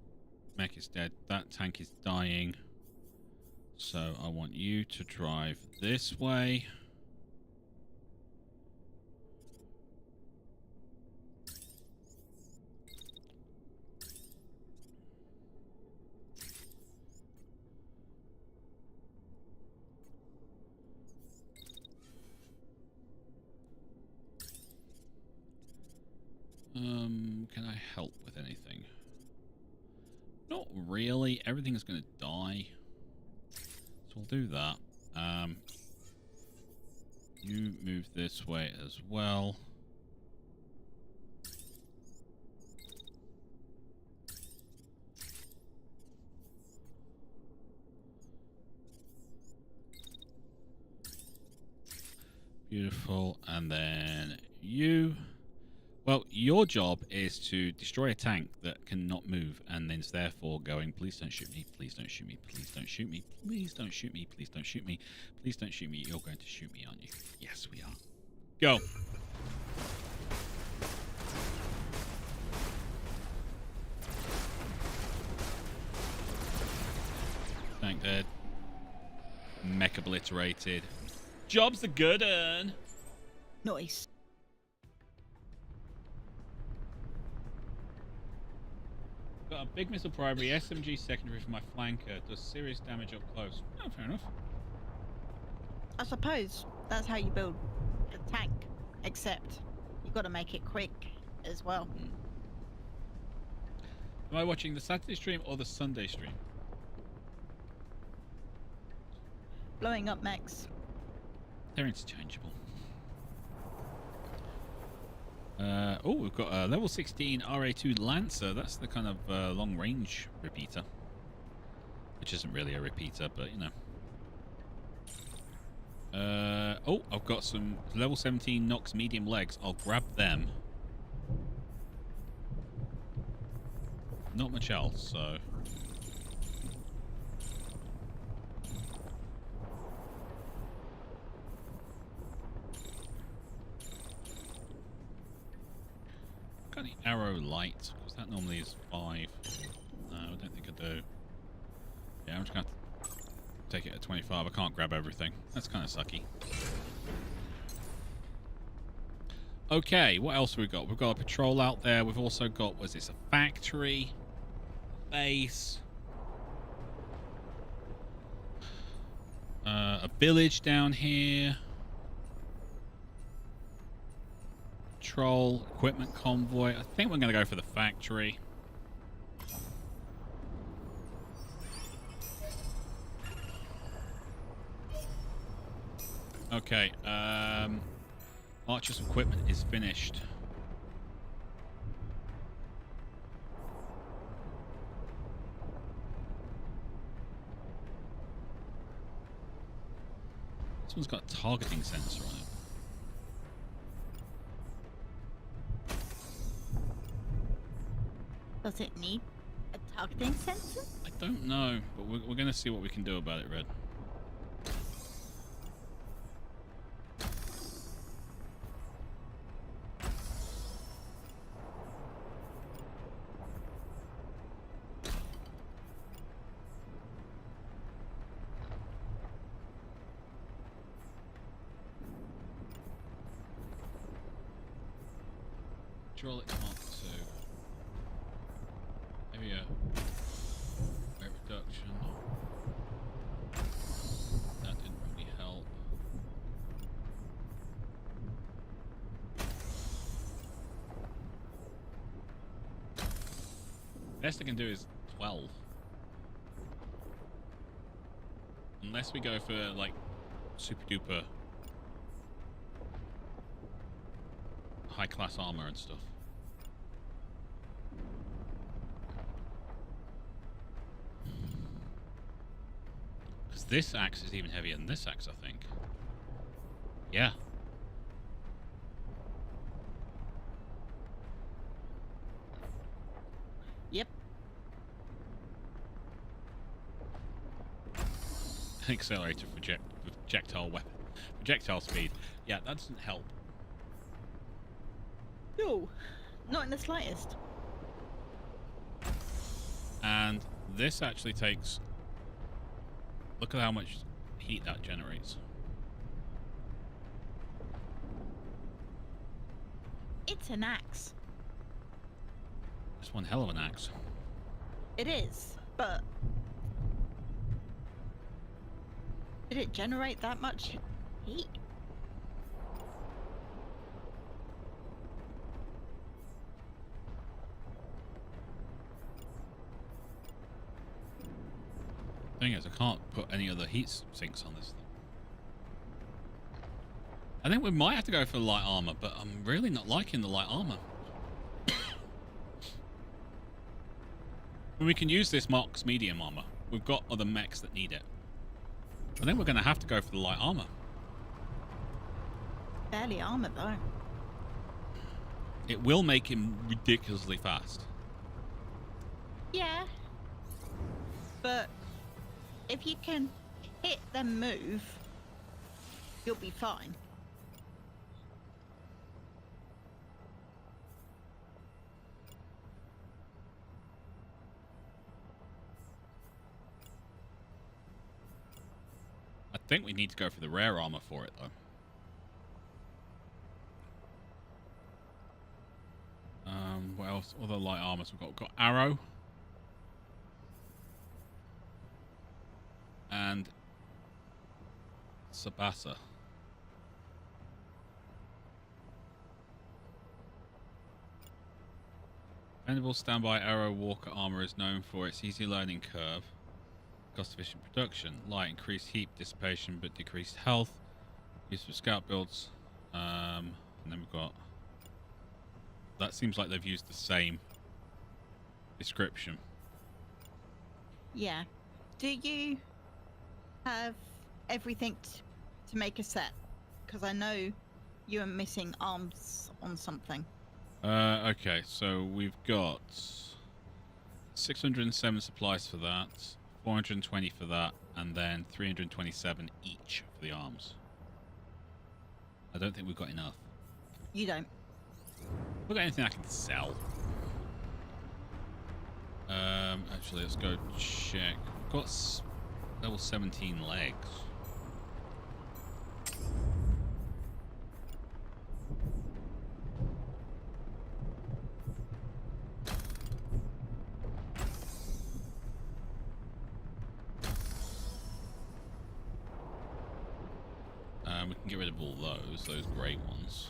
mech is dead. That tank is dying. So I want you to drive this way. Can I help with anything? Not really. Everything is going to die. So we'll do that. You move this way as well. Beautiful. And then you... Well, your job is to destroy a tank that cannot move, and then is therefore going, please don't shoot me, please don't shoot me, please don't shoot me, please don't shoot me, please don't shoot me, please don't shoot me. You're going to shoot me, aren't you? Yes, we are. Go. Tank dead. Mech obliterated. Job's a good un. Nice. Got a big missile primary, SMG secondary for my flanker. Does serious damage up close. Oh, fair enough. I suppose that's how you build a tank, except you've got to make it quick as well. Am I watching the Saturday stream or the Sunday stream? Blowing up mechs. They're interchangeable. Oh, we've got a level 16 RA2 Lancer. That's the kind of long-range repeater. Which isn't really a repeater, but you know. Oh, I've got some level 17 Nox medium legs. I'll grab them. Not much else, so... got any arrow light? Because that normally is 5. No, I don't think I do. Yeah, I'm just going to have to take it at 25. I can't grab everything. That's kind of sucky. Okay, what else have we got? We've got a patrol out there. We've also got, was this a factory? Base? A village down here. Patrol, equipment convoy. I think we're going to go for the factory. Okay, Archer's equipment is finished. This one's got a targeting sensor on it. Does it need a targeting sensor? I don't know, but we're going to see what we can do about it, Red. Hydraulic Mark 2. Maybe a weight reduction. That didn't really help. Best I can do is 12. Unless we go for like super duper high class armor and stuff. Because this axe is even heavier than this axe, I think. Yeah. Yep. Accelerator projectile weapon. Projectile speed. Yeah, that doesn't help. No, not in the slightest. And this actually takes... Look at how much heat that generates. It's an axe. It's one hell of an axe. It is, but did it generate that much heat? Thing is, I can't put any other heat sinks on this thing. I think we might have to go for light armor, but I'm really not liking the light armor. We can use this Mock's medium armor. We've got other mechs that need it. I think we're going to have to go for the light armor. Barely armored though. It will make him ridiculously fast. Yeah, but if you can hit then move, you'll be fine. I think we need to go for the rare armor for it, though. What else? Other light armors we've got. We've got arrow. And Sabasa. Dependable standby arrow walker armor is known for its easy learning curve, cost-efficient production, light increased heat dissipation but decreased health, used for scout builds, and then we've got... That seems like they've used the same description. Yeah. Do you have everything to make a set? Because I know you are missing arms on something. Okay, so we've got 607 supplies for that, 420 for that, and then 327 each for the arms. I don't think we've got enough. You don't. Look at anything I can sell. Actually, let's go check. We've got level 17 legs. We can get rid of all those grey ones.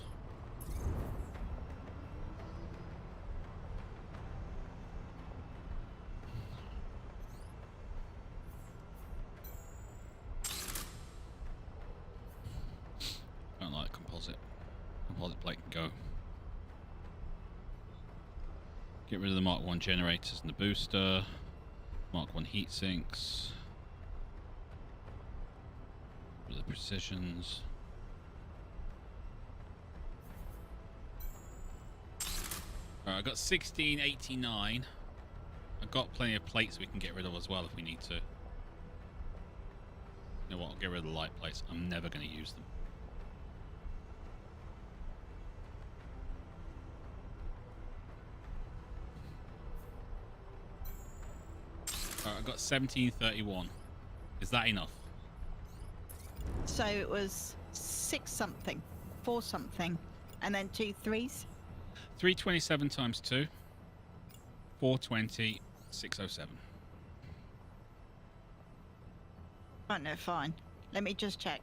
Don't like composite. Composite plate can go. Get rid of the Mark 1 generators and the booster. Mark 1 heat sinks. Rid of the precisions. Alright, I've got 1689. I've got plenty of plates we can get rid of as well if we need to. You know what, I'll get rid of the light plates. I'm never going to use them. Alright, I've got 1731. Is that enough? So it was 6 something, 4 something, and then 2 3s. 327 times 2. 420, 607. Oh no, fine. Let me just check.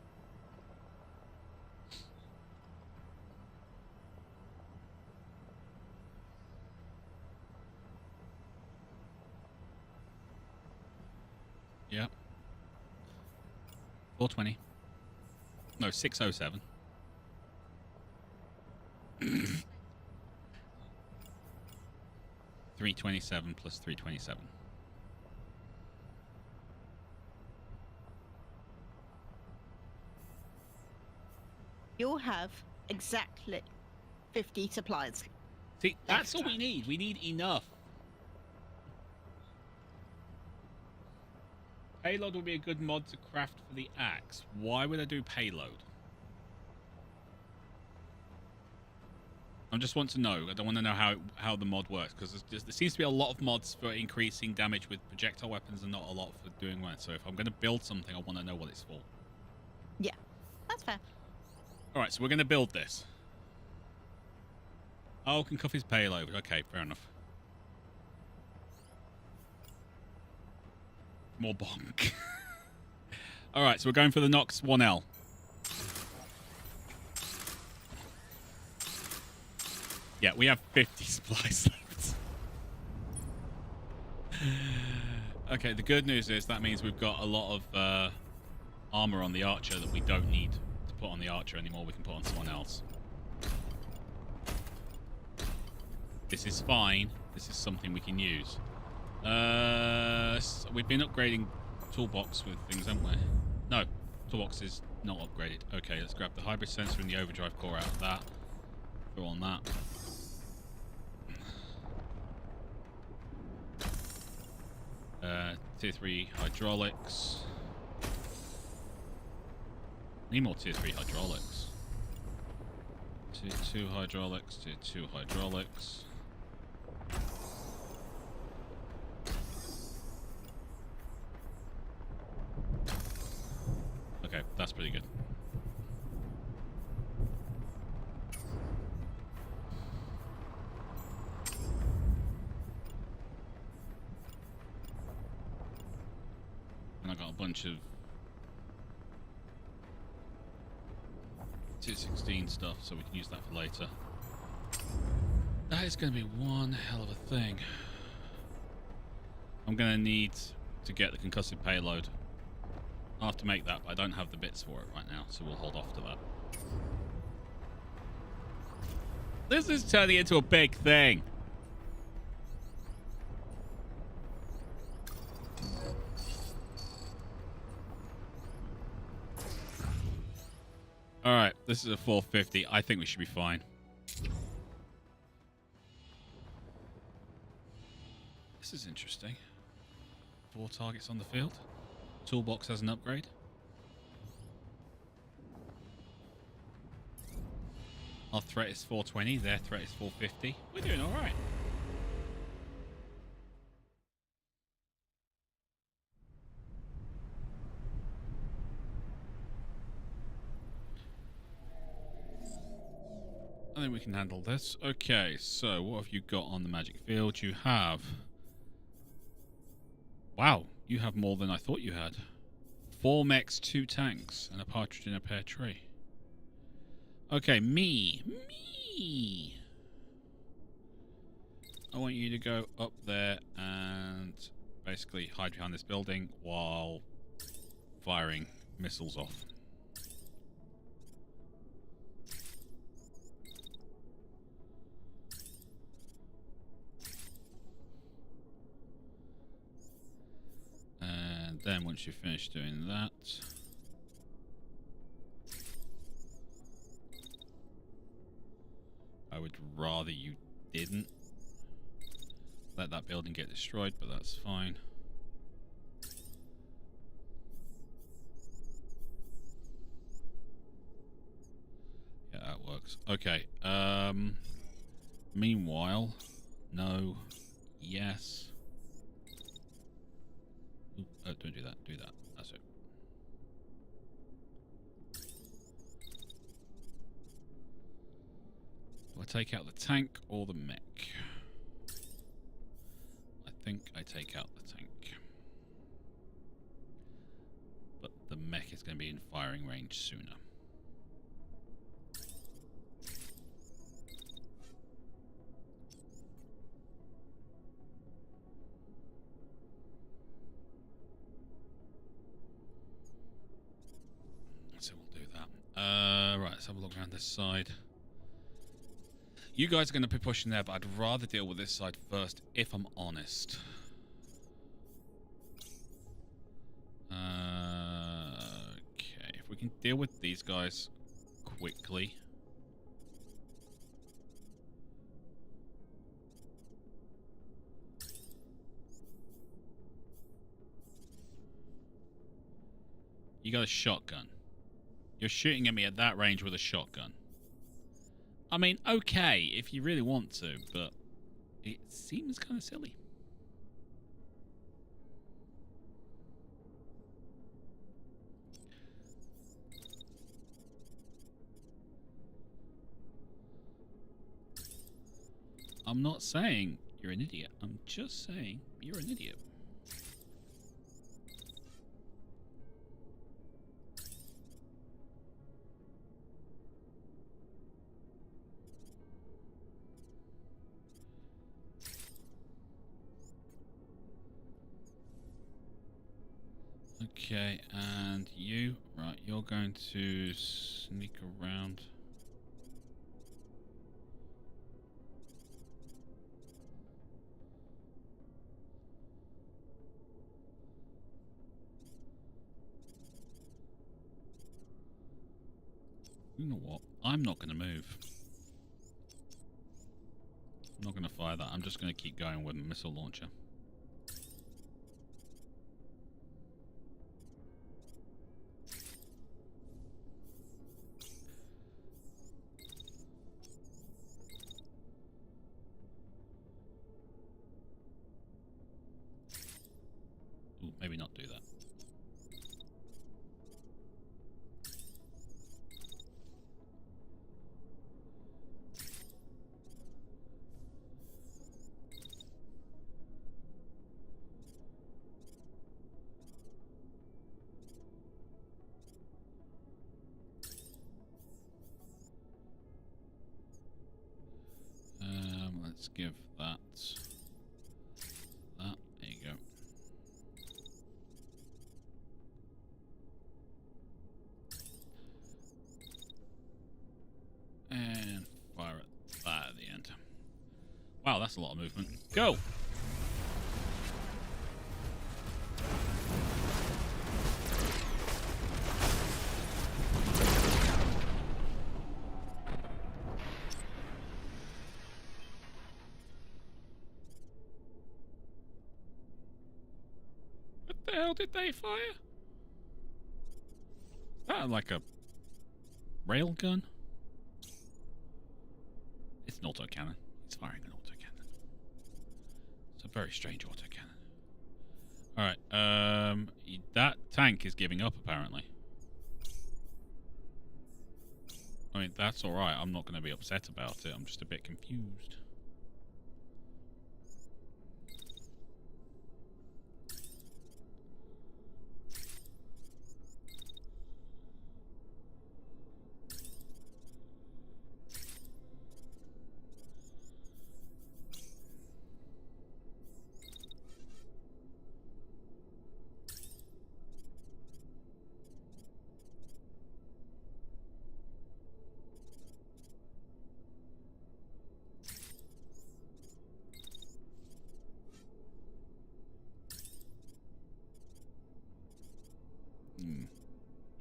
Yep. 420. No, 607. 327 plus 327. You'll have exactly 50 supplies. See, that's all we need. We need enough. Payload would be a good mod to craft for the axe. Why would I do payload? I just want to know. I don't want to know how the mod works, because there seems to be a lot of mods for increasing damage with projectile weapons and not a lot for doing one. So if I'm going to build something, I want to know what it's for. Yeah, that's fair. All right, so we're going to build this. Oh, can cuff his payload. Okay, fair enough. More bonk. All right, so we're going for the Nox 1L. Yeah, we have 50 supplies left. Okay, the good news is that means we've got a lot of armor on the archer that we don't need to put on the archer anymore. We can put on someone else. This is fine. This is something we can use. So we've been upgrading toolbox with things, haven't we? No, toolbox is not upgraded. Okay, let's grab the hybrid sensor and the overdrive core out of that. Throw on that. Tier 3 hydraulics. Need more tier 3 hydraulics. Tier 2 hydraulics, tier 2 hydraulics. Okay, that's pretty good. And I got a bunch of 216 stuff, so we can use that for later. That is going to be one hell of a thing. I'm going to need to get the concussive payload. I'll have to make that, but I don't have the bits for it right now, so we'll hold off to that. This is turning into a big thing. Alright, this is a 450. I think we should be fine. This is interesting. 4 targets on the field. Toolbox has an upgrade. Our threat is 420. Their threat is 450. We're doing all right. I think we can handle this. Okay, so what have you got on the magic field? You have... Wow, you have more than I thought you had. 4 mechs, 2 tanks, and a partridge in a pear tree. Okay, me. I want you to go up there and basically hide behind this building while firing missiles off. And then once you finish doing that, I would rather you didn't let that building get destroyed, but that's fine. Yeah, that works. Okay. Meanwhile, no, yes. Ooh, don't do that. Do that. That's it. Do I take out the tank or the mech? I think I take out the tank. But the mech is going to be in firing range sooner. So we'll do that. Right, let's have a look around this side. You guys are going to be pushing there, but I'd rather deal with this side first, if I'm honest. Okay, if we can deal with these guys quickly. You got a shotgun. You're shooting at me at that range with a shotgun. I mean, okay, if you really want to, but it seems kind of silly. I'm not saying you're an idiot. I'm just saying you're an idiot. Okay, and you, right, you're going to sneak around. You know what? I'm not going to move. I'm not going to fire that. I'm just going to keep going with a missile launcher. Ooh, maybe not do that. Let's give that. There you go. And fire it that at the end. Wow, that's a lot of movement. Go! What the hell did they fire? Is that like a railgun? It's an autocannon. It's firing an autocannon. It's a very strange autocannon. Alright, that tank is giving up, apparently. I mean, that's alright. I'm not going to be upset about it. I'm just a bit confused.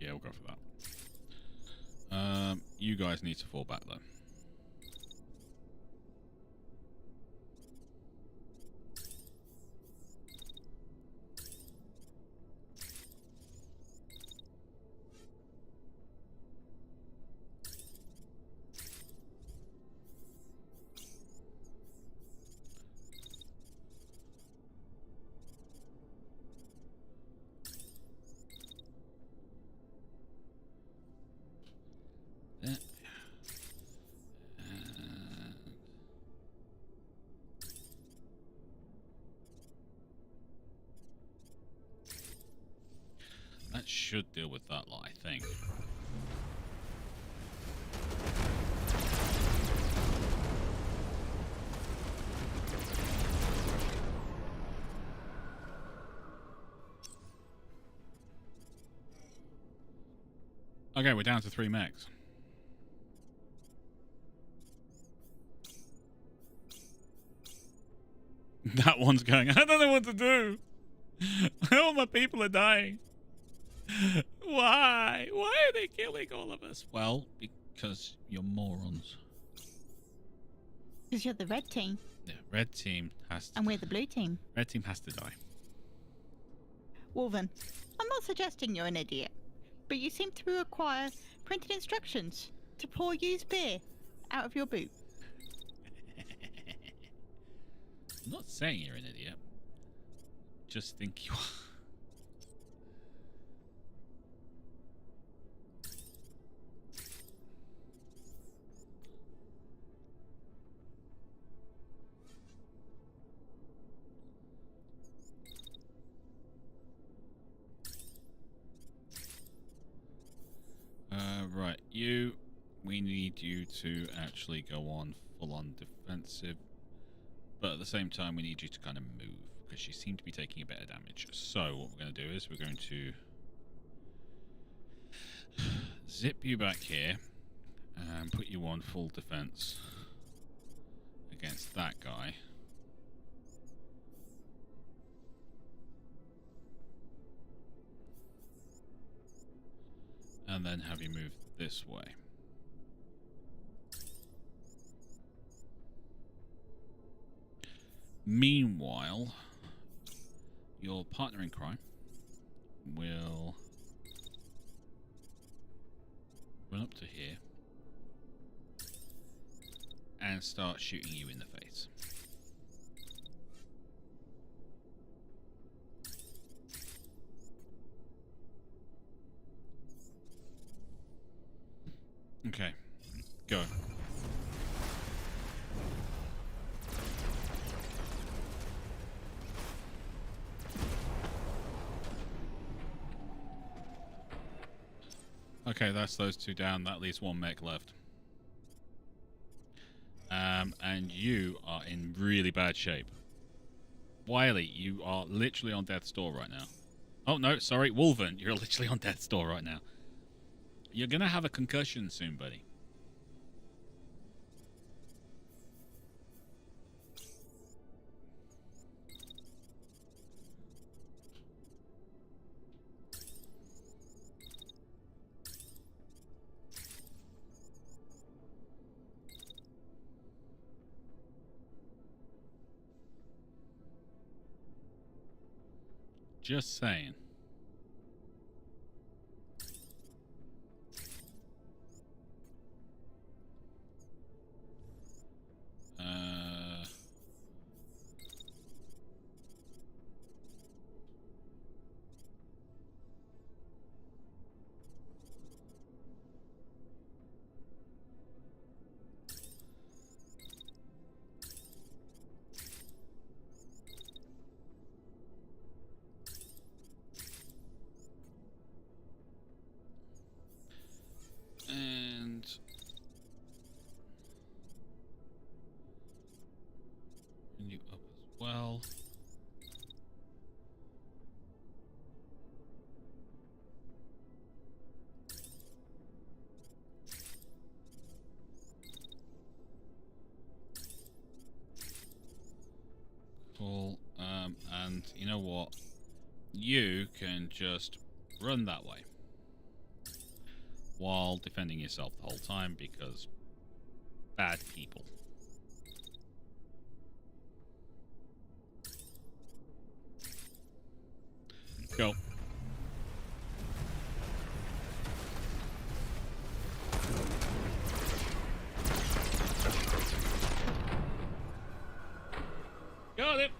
Yeah, we'll go for that. You guys need to fall back, though. That should deal with that lot, I think. Okay, we're down to 3 mechs. That one's going, I don't know what to do. All my people are dying. Why? Why are they killing all of us? Well, because you're morons. Because you're the red team. Yeah, red team has to... And we're the blue team. Red team has to die. Wolven, I'm not suggesting you're an idiot, but you seem to require printed instructions to pour used beer out of your boot. I'm not saying you're an idiot. Just think you are. Right, we need you to actually go on full-on defensive, but at the same time we need you to kind of move, because you seem to be taking a bit of damage. So what we're going to do is we're going to zip you back here and put you on full defense against that guy. And then have you move this way. Meanwhile, your partner in crime will run up to here and start shooting you in the face. Okay, go. Okay, that's those two down. That leaves one mech left. And you are in really bad shape. Wiley, you are literally on death's door right now. Oh, no, sorry, Wolven, you're literally on death's door right now. You're going to have a concussion soon, buddy. Just saying. you can just run that way while defending yourself the whole time because bad people. Go. Got it.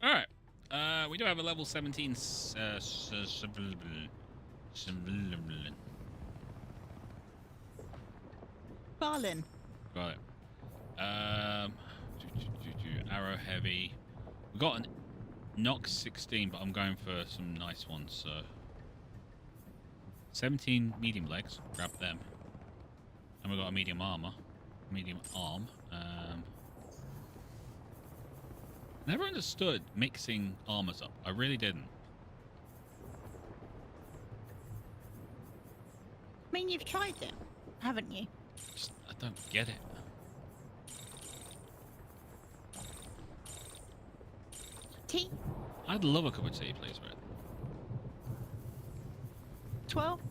All right. We do have a level 17 Barlin. Got it. Arrow heavy. We got an Nox 16, but I'm going for some nice ones. So 17 medium legs. Grab them. And we got a medium armor, medium arm. Never understood mixing armors up. I really didn't. I mean, you've tried it, haven't you? Just, I don't get it. Tea? I'd love a cup of tea, please, Red. 12?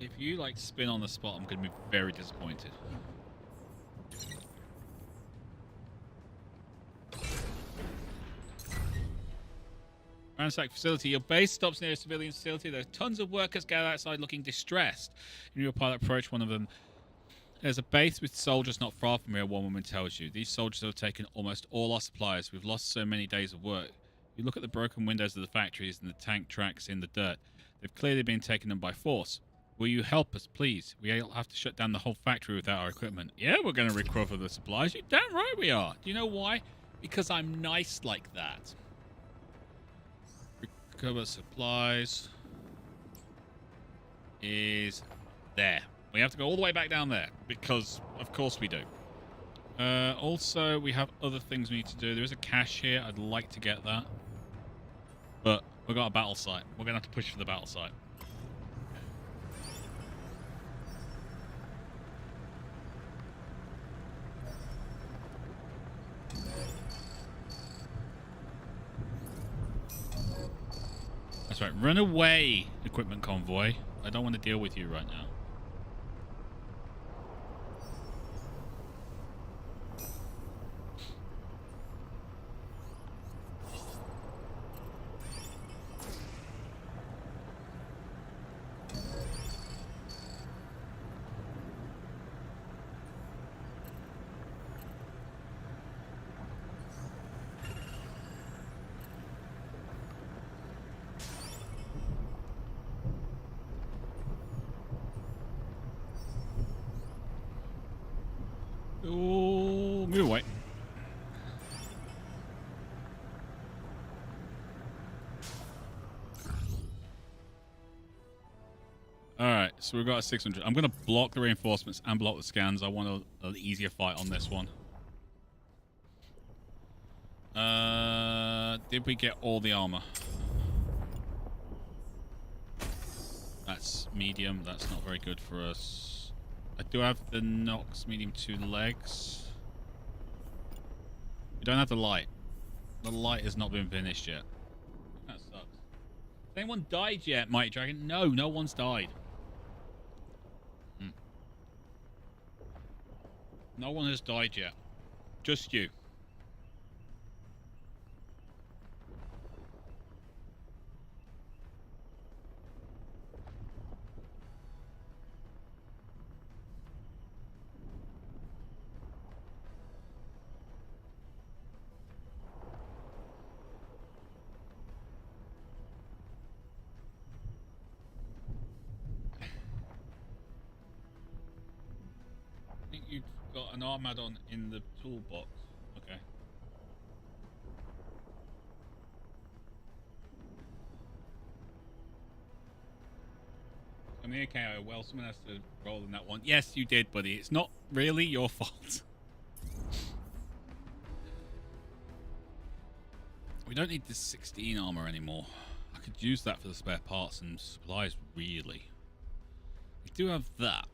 If you like spin on the spot, I'm going to be very disappointed. Ransack facility. Your base stops near a civilian facility. There are tons of workers gathered outside looking distressed. Your pilot approach one of them. There's a base with soldiers not far from here, one woman tells you. These soldiers have taken almost all our supplies. We've lost so many days of work. You look at the broken windows of the factories and the tank tracks in the dirt. They've clearly been taken them by force. Will you help us, please? We'll have to shut down the whole factory without our equipment. Yeah, we're going to recover the supplies. You're damn right we are. Do you know why? Because I'm nice like that. Recover supplies is there. We have to go all the way back down there because, of course, we do. Also, we have other things we need to do. There is a cache here. I'd like to get that. But we've got a battle site. We're going to have to push for the battle site. That's right. Run away, equipment convoy. I don't want to deal with you right now. Oh, move away. Alright, so we've got a 600. I'm going to block the reinforcements and block the scans. I want an easier fight on this one. Did we get all the armor? That's medium. That's not very good for us. I do have the Nox medium 2 legs. We don't have the light. The light has not been finished yet. That sucks. Has anyone died yet, Mighty Dragon? No, no one's died. No one has died yet. Just you. You've got an Armadon in the toolbox. Okay. On the AKO, well, someone has to roll in that one. Yes, you did, buddy. It's not really your fault. We don't need this 16 armor anymore. I could use that for the spare parts and supplies, really. We do have that.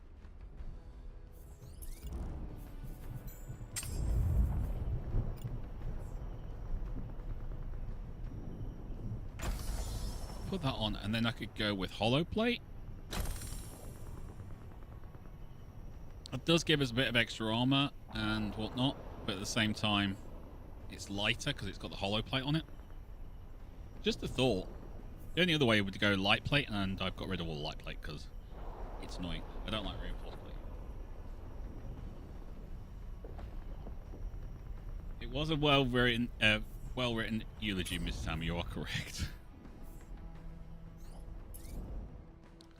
put that on, and then I could go with hollow plate. It does give us a bit of extra armor and whatnot, but at the same time, it's lighter because it's got the hollow plate on it. Just a thought. The only other way would go light plate, and I've got rid of all the light plate because it's annoying. I don't like reinforced plate. It was a well-written eulogy, Miss Sam. You are correct.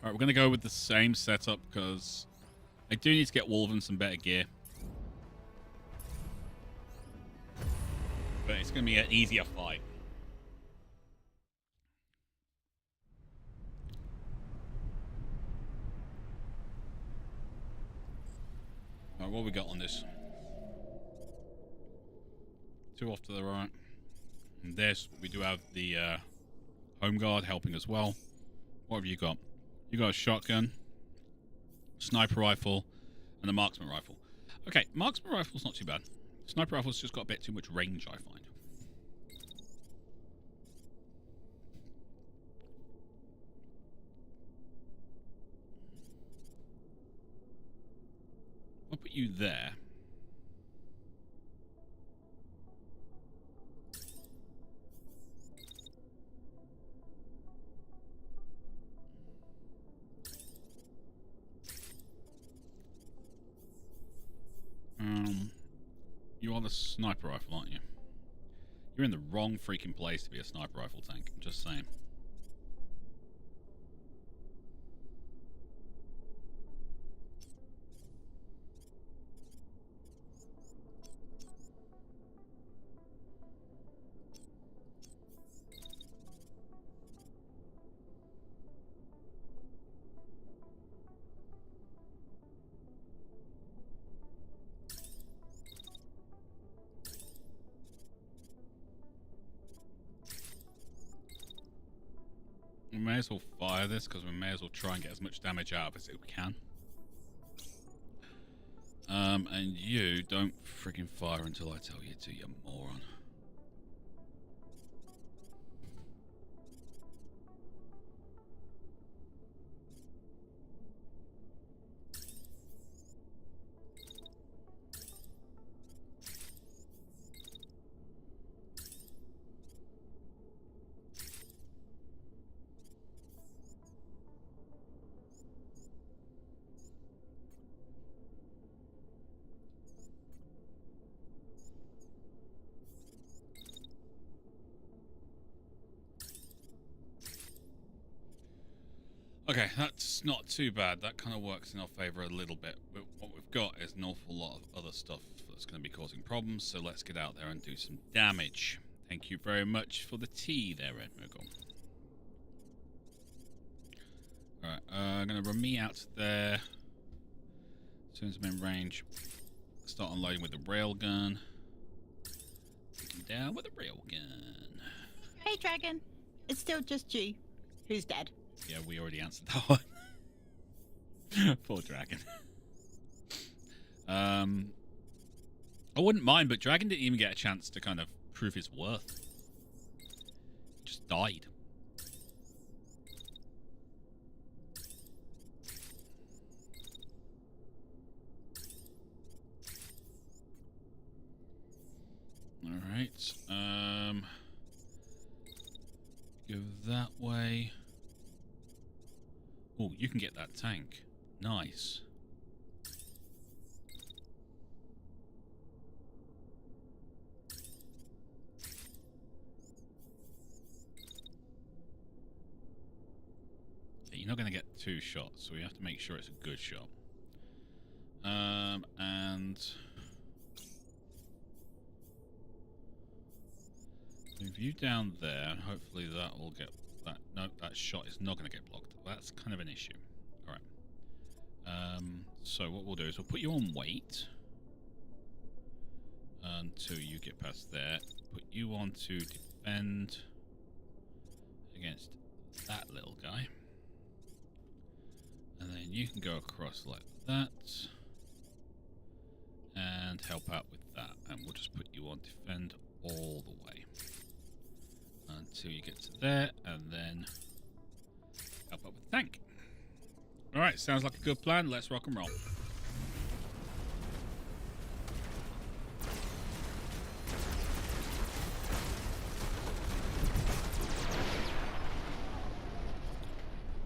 All right, we're going to go with the same setup because I do need to get Wolven some better gear. But it's going to be an easier fight. All right, what we got on this? 2 off to the right. And this, we do have the home guard helping as well. What have you got? You got a shotgun, sniper rifle, and a marksman rifle. Okay, marksman rifle's not too bad. Sniper rifle's just got a bit too much range, I find. I'll put you there. You are the sniper rifle, aren't you? You're in the wrong freaking place to be a sniper rifle tank. I'm just saying. We may as well fire this because we may as well try and get as much damage out of it as we can. And you don't freaking fire until I tell you to, you moron. Okay, that's not too bad. That kind of works in our favor a little bit. But what we've got is an awful lot of other stuff that's going to be causing problems. So let's get out there and do some damage. Thank you very much for the tea there, Red Moogle. Alright, I'm going to run me out there. As soon as I'm in range, start unloading with the railgun. Taking down with the railgun. Hey, Dragon. It's still just you who's dead. Yeah, we already answered that one. Poor Dragon. I wouldn't mind, but Dragon didn't even get a chance to kind of prove his worth. He just died. Alright. Go that way. Oh, you can get that tank. Nice. You're not going to get 2 shots, so we have to make sure it's a good shot. And move you down there, and hopefully that will get that. No, that shot is not going to get blocked. That's kind of an issue. All right. So what we'll do is we'll put you on wait until you get past there. Put you on to defend against that little guy. And then you can go across like that and help out with that. And we'll just put you on defend all the way until you get to there, and then start with the tank. Alright, sounds like a good plan. Let's rock and roll.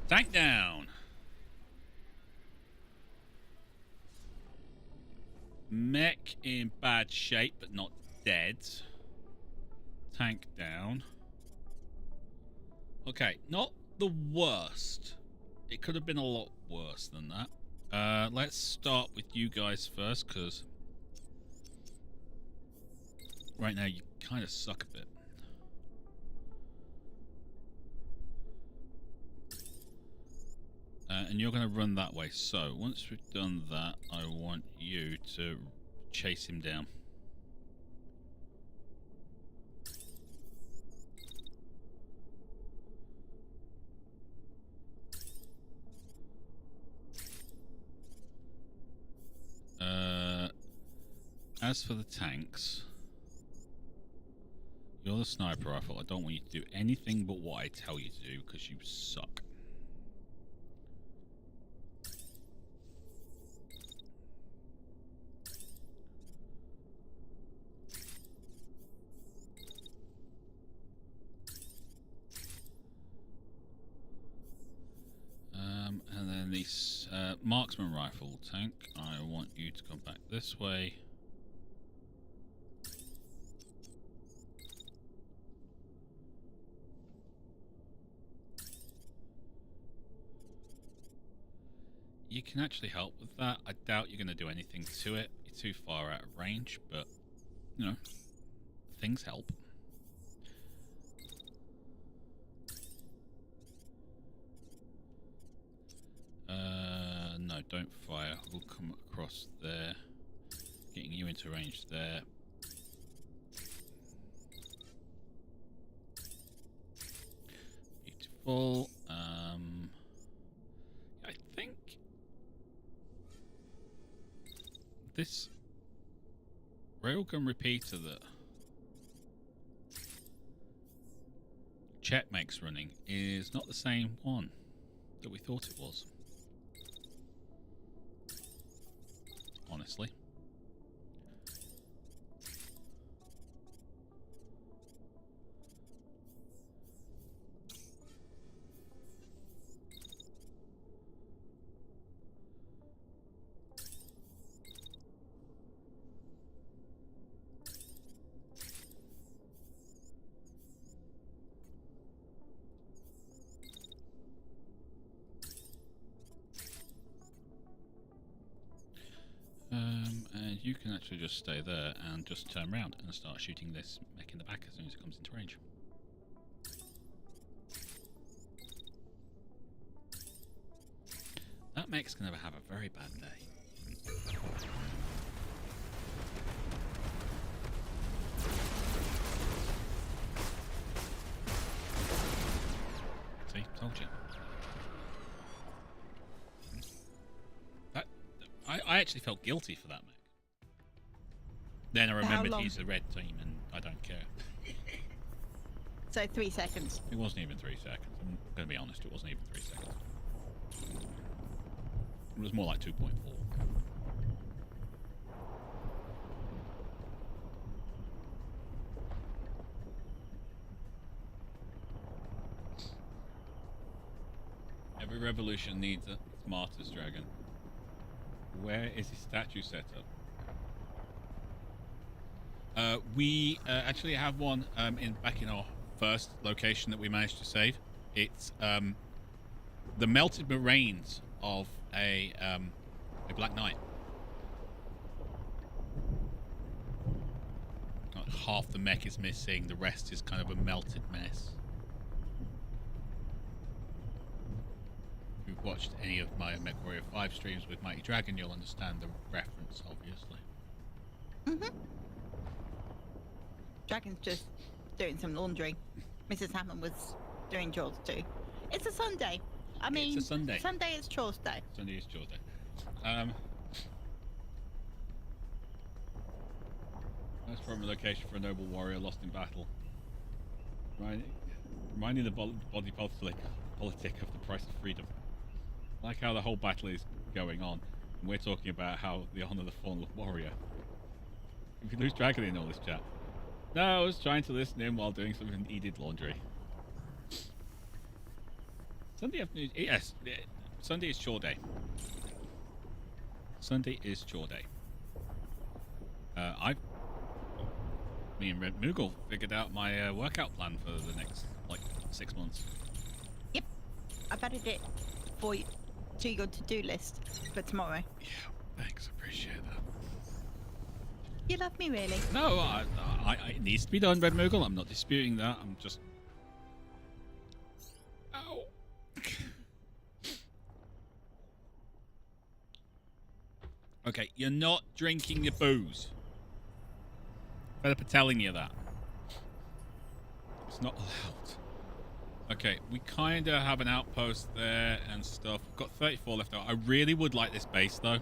Tank down. Mech in bad shape, but not dead. Tank down. Okay, not the worst. It could have been a lot worse than that. Let's start with you guys first, because right now you kind of suck a bit. And you're going to run that way. So once we've done that, I want you to chase him down. As for the tanks, you're the sniper rifle. I don't want you to do anything but what I tell you to do, because you suck. And then this marksman rifle tank, I want you to come back this way. You can actually help with that. I doubt you're going to do anything to it. You're too far out of range, but, you know, things help. No, don't fire. We'll come across there. Getting you into range there. Beautiful. I think this railgun repeater that Chet makes running is not the same one that we thought it was. Honestly. And you can actually just stay there and just turn around and start shooting this mech in the back as soon as it comes into range. That mech's going to have a very bad day. See, told you. I actually felt guilty for that mech. Then I remembered he's a red team and I don't care. So 3 seconds. It wasn't even 3 seconds. I'm going to be honest, it wasn't even 3 seconds. It was more like 2.4. Every revolution needs a smartest dragon. Where is his statue set up? We actually have one back in our first location that we managed to save. It's the melted moraines of a Black Knight. Like half the mech is missing, the rest is kind of a melted mess. If you've watched any of my MechWarrior 5 streams with Mighty Dragon, you'll understand the reference, obviously. Mm-hmm. Dragon's just doing some laundry. Mrs. Hammond was doing chores too. It's a Sunday. I mean, it's a Sunday. Sunday is chores day. Sunday is chores day. That's from a location for a noble warrior lost in battle. Right. Reminding the body politic of the price of freedom. Like how the whole battle is going on, and we're talking about how the honor the fallen warrior. If you lose track of in all this chat. No, I was trying to listen in while doing some needed laundry. Sunday afternoon. Yes, Sunday is chore day. Sunday is chore day. Me and Red Moogle figured out my workout plan for the next, like, 6 months. Yep. I've added it for you to your to-do list for tomorrow. Yeah, thanks. Appreciate that. You love me, really? No, it needs to be done, Red Moogle. I'm not disputing that. I'm just... Ow. Okay, you're not drinking your booze. Better for telling you that. It's not allowed. Okay, we kind of have an outpost there and stuff. We've got 34 left out. I really would like this base, though.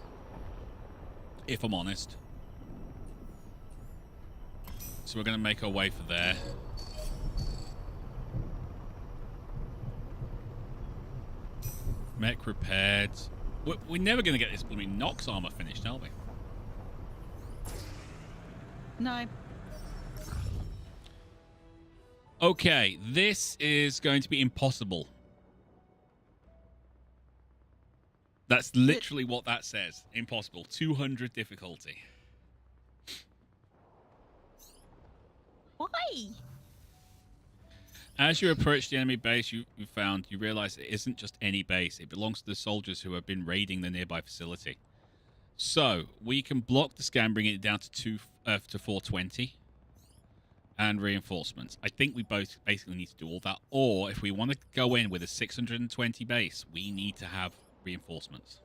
If I'm honest. So we're going to make our way for there. Mech repaired. We're never going to get this blooming Nox armor finished, are we? No. Okay, this is going to be impossible. That's literally what that says. Impossible. 200 difficulty. Why? As you approach the enemy base you realize it isn't just any base. It belongs to the soldiers who have been raiding the nearby facility. So, we can block the scan, bringing it down to 420. And reinforcements. I think we both basically need to do all that. Or, if we want to go in with a 620 base, we need to have reinforcements.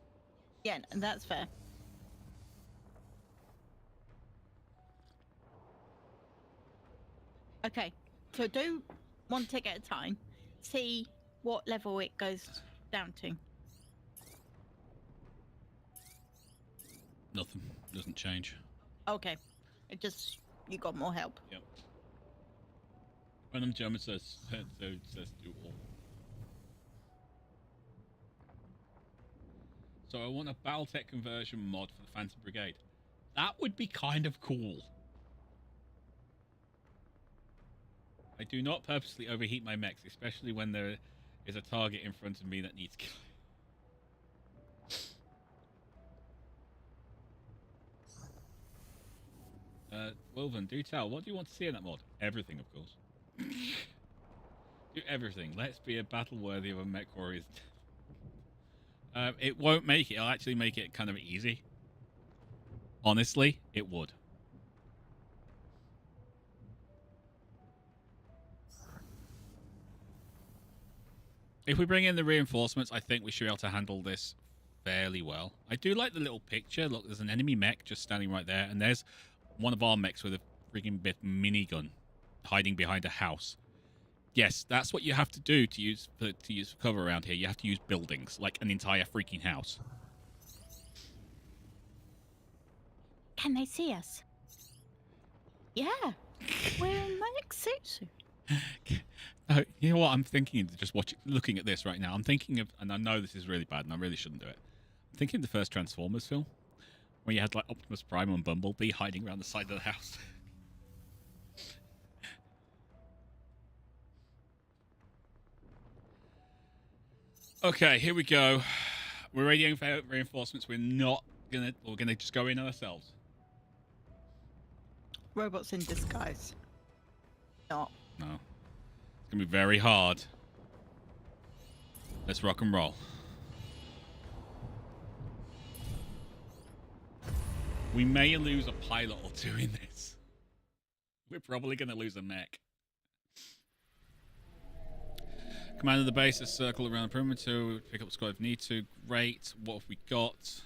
Yeah, and that's fair. Okay, so do one tick at a time. See what level it goes down to. Nothing. Doesn't change. Okay. It just... You got more help. Yep. Random German says do all. So I want a Battletech conversion mod for the Phantom Brigade. That would be kind of cool. I do not purposely overheat my mechs, especially when there is a target in front of me that needs killing. Wilven, do tell. What do you want to see in that mod? Everything, of course. Do everything. Let's be a battle worthy of a mech warrior's. It won't make it. It'll actually make it kind of easy. Honestly, it would. If we bring in the reinforcements, I think we should be able to handle this fairly well. I do like the little picture. Look, there's an enemy mech just standing right there, and there's one of our mechs with a freaking bit minigun hiding behind a house. Yes, that's what you have to do to use for cover around here. You have to use buildings, like an entire freaking house. Can they see us? Yeah. We're in mech suits. You know what? I'm thinking, just looking at this right now. I'm thinking of, and I know this is really bad, and I really shouldn't do it. I'm thinking of the first Transformers film, where you had like Optimus Prime and Bumblebee hiding around the side of the house. Okay, here we go. We're radioing for reinforcements. We're gonna just go in ourselves. Robots in disguise. Not. No. It's gonna be very hard. Let's rock and roll. We may lose a pilot or two in this. We're probably gonna lose a mech. Command of the base is circle around the perimeter. Pick up squad if need to. Great. What have we got?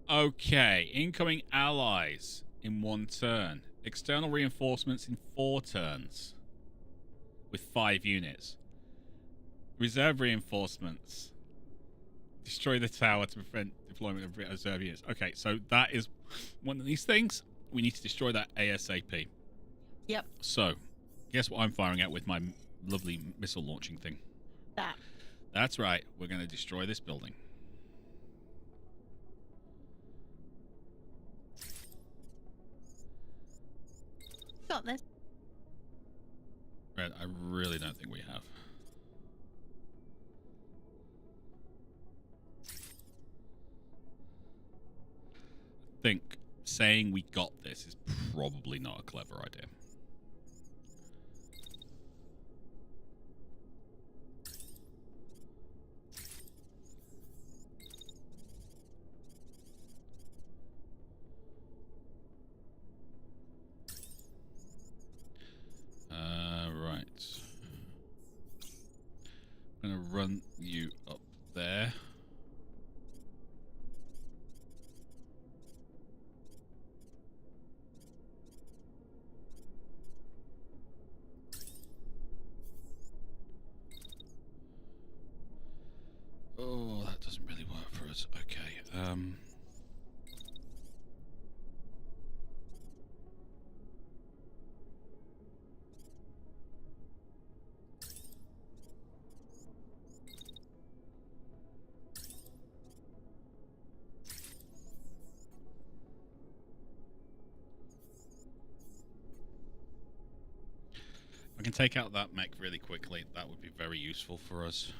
Okay. Incoming allies in 1 turn. External reinforcements in 4 turns. With 5 units. Reserve reinforcements. Destroy the tower to prevent deployment of reserve units. Okay, so that is one of these things. We need to destroy that ASAP. Yep. So, Guess what I'm firing at with my lovely missile launching thing? That. That's right. We're going to destroy this building. Got this. Red, I really don't think we have. I think saying we got this is probably not a clever idea. Right. I'm going to run you up there. Oh, that doesn't really work for us. Okay. I can take out that mech really quickly. That would be very useful for us.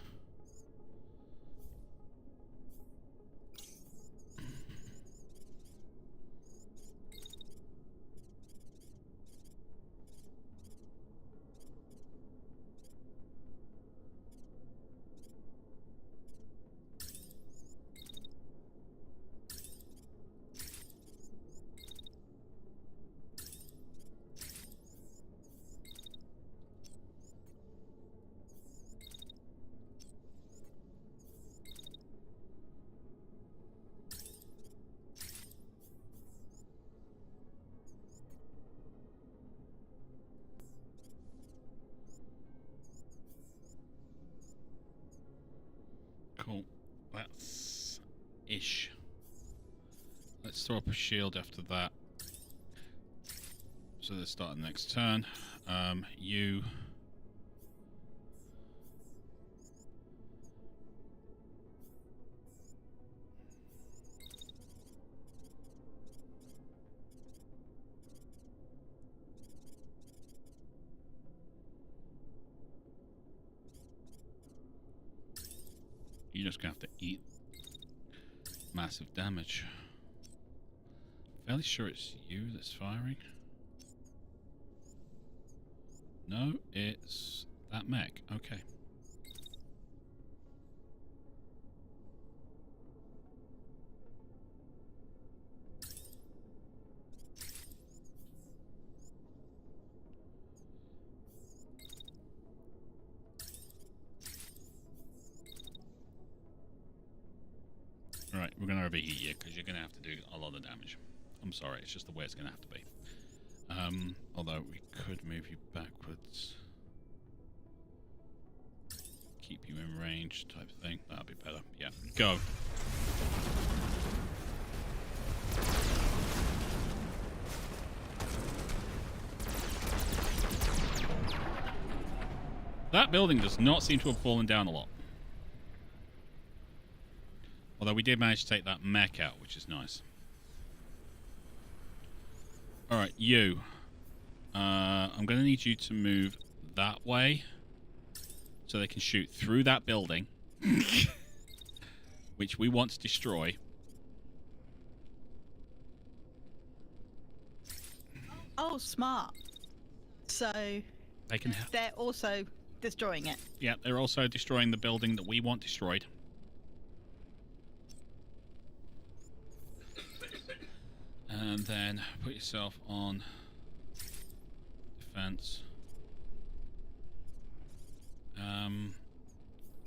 Cool. That's ish. Let's throw up a shield after that. So let's start the next turn. You. You're just gonna have to eat massive damage. Fairly sure it's you that's firing. No, it's that mech. Okay. Alright, we're going to overheat you because you're going to have to do a lot of damage. I'm sorry, it's just the way it's going to have to be. Although we could move you backwards. Keep you in range type thing. That'll be better. Yeah, go. That building does not seem to have fallen down a lot. Although we did manage to take that mech out, which is nice. Alright, you. I'm going to need you to move that way so they can shoot through that building, which we want to destroy. Oh, smart. So They can. they're also destroying it. Yeah, they're also destroying the building that we want destroyed. And then put yourself on defense.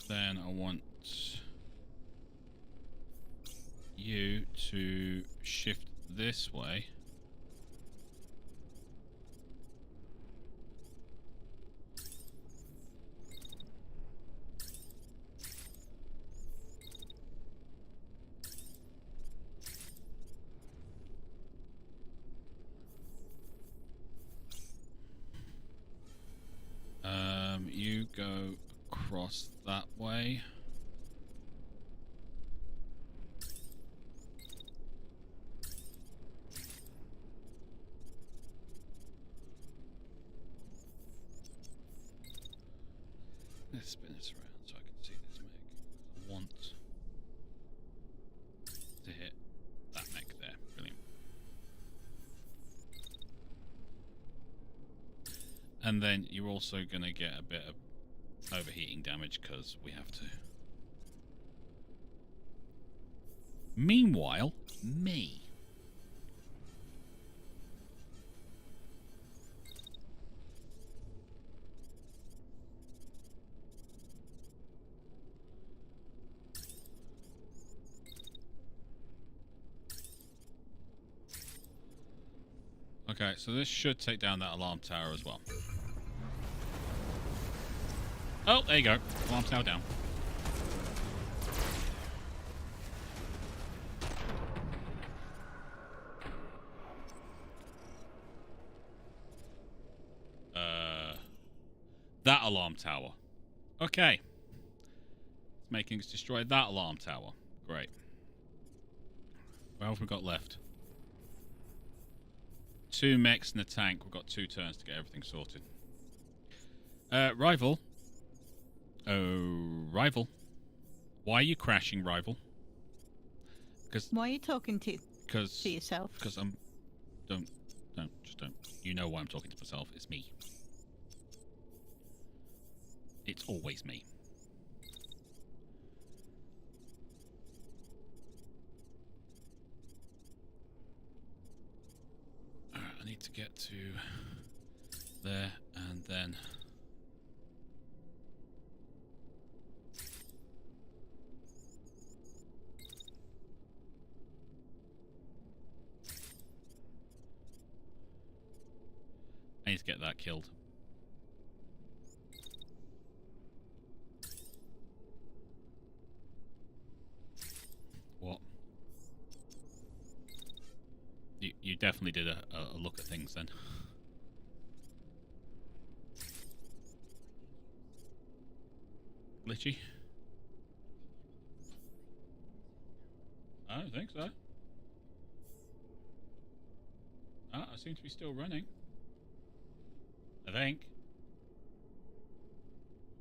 Then I want you to shift this way. you go across that way. Let's spin this around so I can see this mech. I want to hit that mech there. Brilliant. And then you're also going to get a bit of overheating damage because we have to. Meanwhile, me. Okay, so this should take down that alarm tower as well. Oh, there you go. Alarm tower down. That alarm tower. Okay. It's making us destroy that alarm tower. Great. What have we got left? 2 mechs and a tank. We've got 2 turns to get everything sorted. Rival. Oh, Rival. Why are you crashing, Rival? Why are you talking to yourself? Because I'm... Just don't. You know why I'm talking to myself. It's me. It's always me. Alright, I need to get to there and then... I need to get that killed. What? You definitely did a look at things then. Glitchy? I don't think so. Ah, I seem to be still running. I think.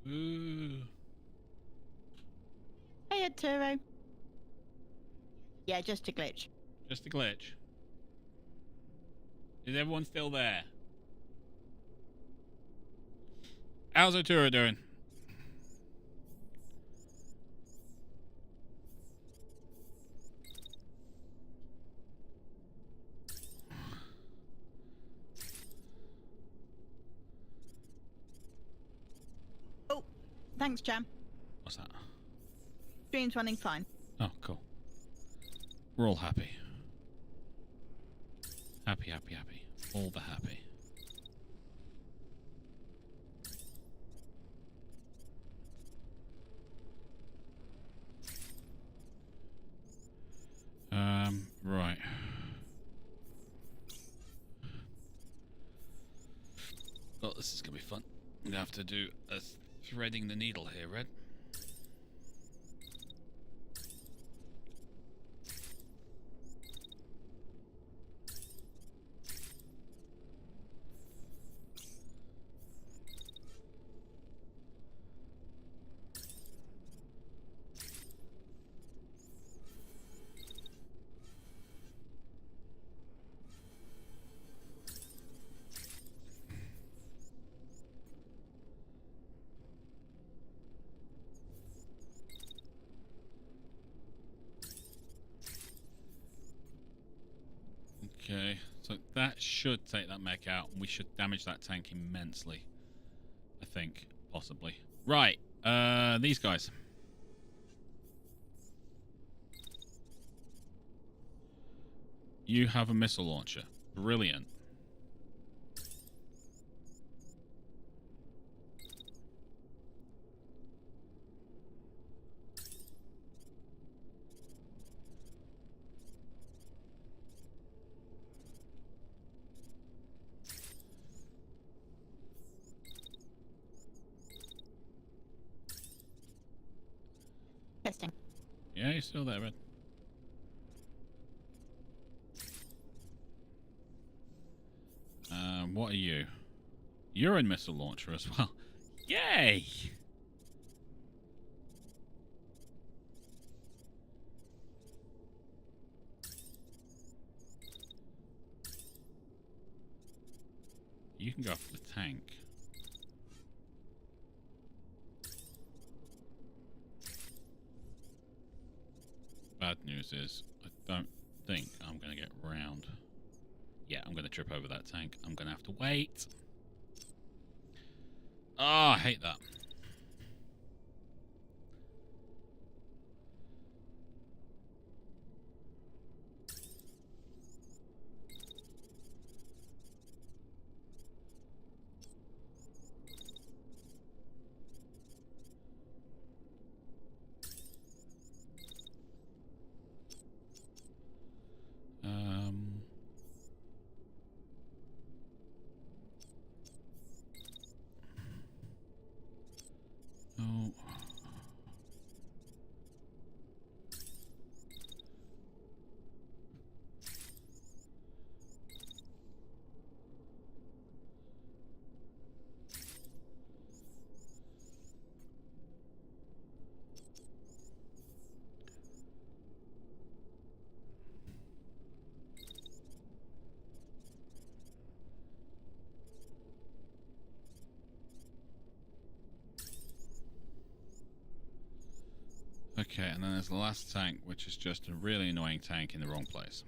Ooh. Hey, Arturo. Yeah, just a glitch. Just a glitch. Is everyone still there? How's Arturo doing? Oh, thanks, Jam. What's that? Stream's running fine. Oh, cool. We're all happy. Happy, happy, happy. All the happy. Right. Well, this is going to be fun. I'm going to have to do a threading the needle here, Red. Okay, so that should take that mech out, and we should damage that tank immensely. I think, possibly. Right, these guys. You have a missile launcher. Brilliant. Testing. Yeah, you're still there, Red. What are you? You're in missile launcher as well. Yay! You can go for the tank. Bad news is, I don't think I'm going to get round. Yeah, I'm going to trip over that tank. I'm going to have to wait. Oh, I hate that. Oh. Okay, and then there's the last tank, which is just a really annoying tank in the wrong place.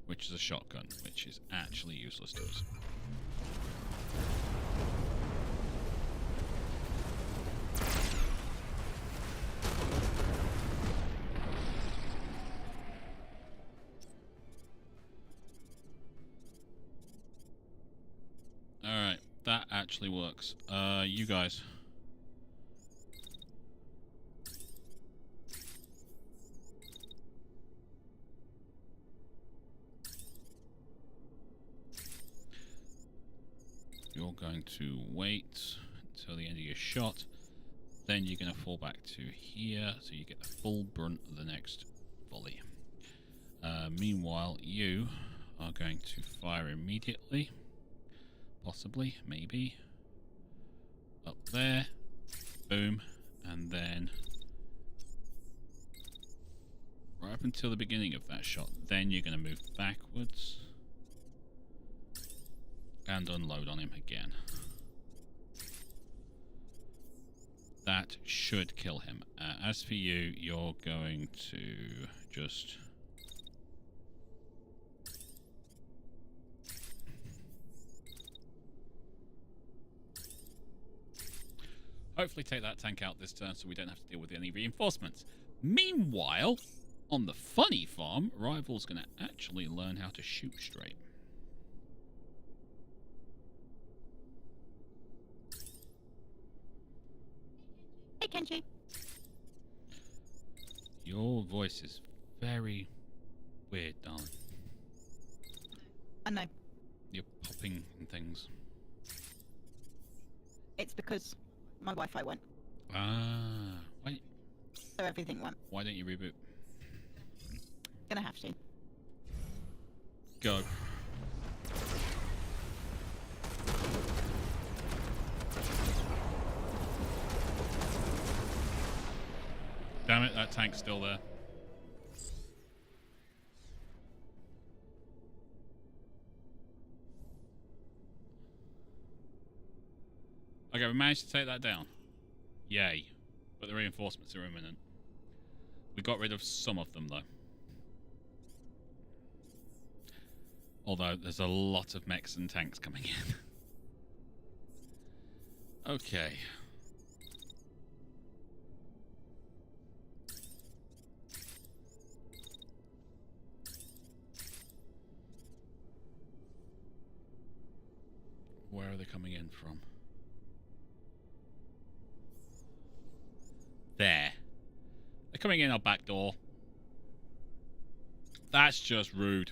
Which is a shotgun, which is actually useless to us. Alright, that actually works. You guys. You're going to wait until the end of your shot. Then you're going to fall back to here, so you get the full brunt of the next volley. Meanwhile, you are going to fire immediately. Possibly, maybe. Up there. Boom. And then right up until the beginning of that shot. Then you're going to move backwards and unload on him again. That should kill him. As for you, you're going to just... hopefully take that tank out this turn so we don't have to deal with any reinforcements. Meanwhile, on the funny farm, Rival's going to actually learn how to shoot straight. Hey, Kenji. Your voice is very weird, darling. I know. You're popping and things. It's because my Wi-Fi went, Ah, why so everything went. don't you reboot? Gonna have to. Go. Damn it, that tank's still there. Okay, we managed to take that down. Yay. But the reinforcements are imminent. We got rid of some of them, though. Although, there's a lot of mechs and tanks coming in. Okay. Where are they coming in from? There. They're coming in our back door. That's just rude.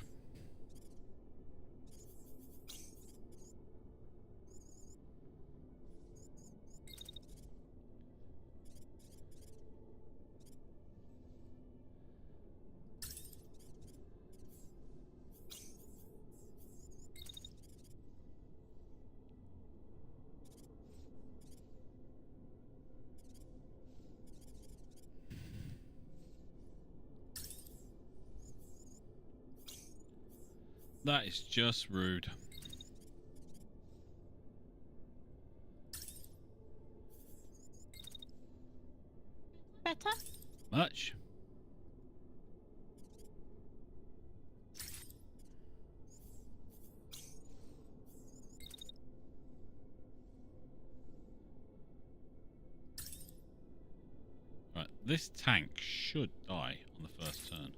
That is just rude. Better? Much. Right, this tank should die on the first turn.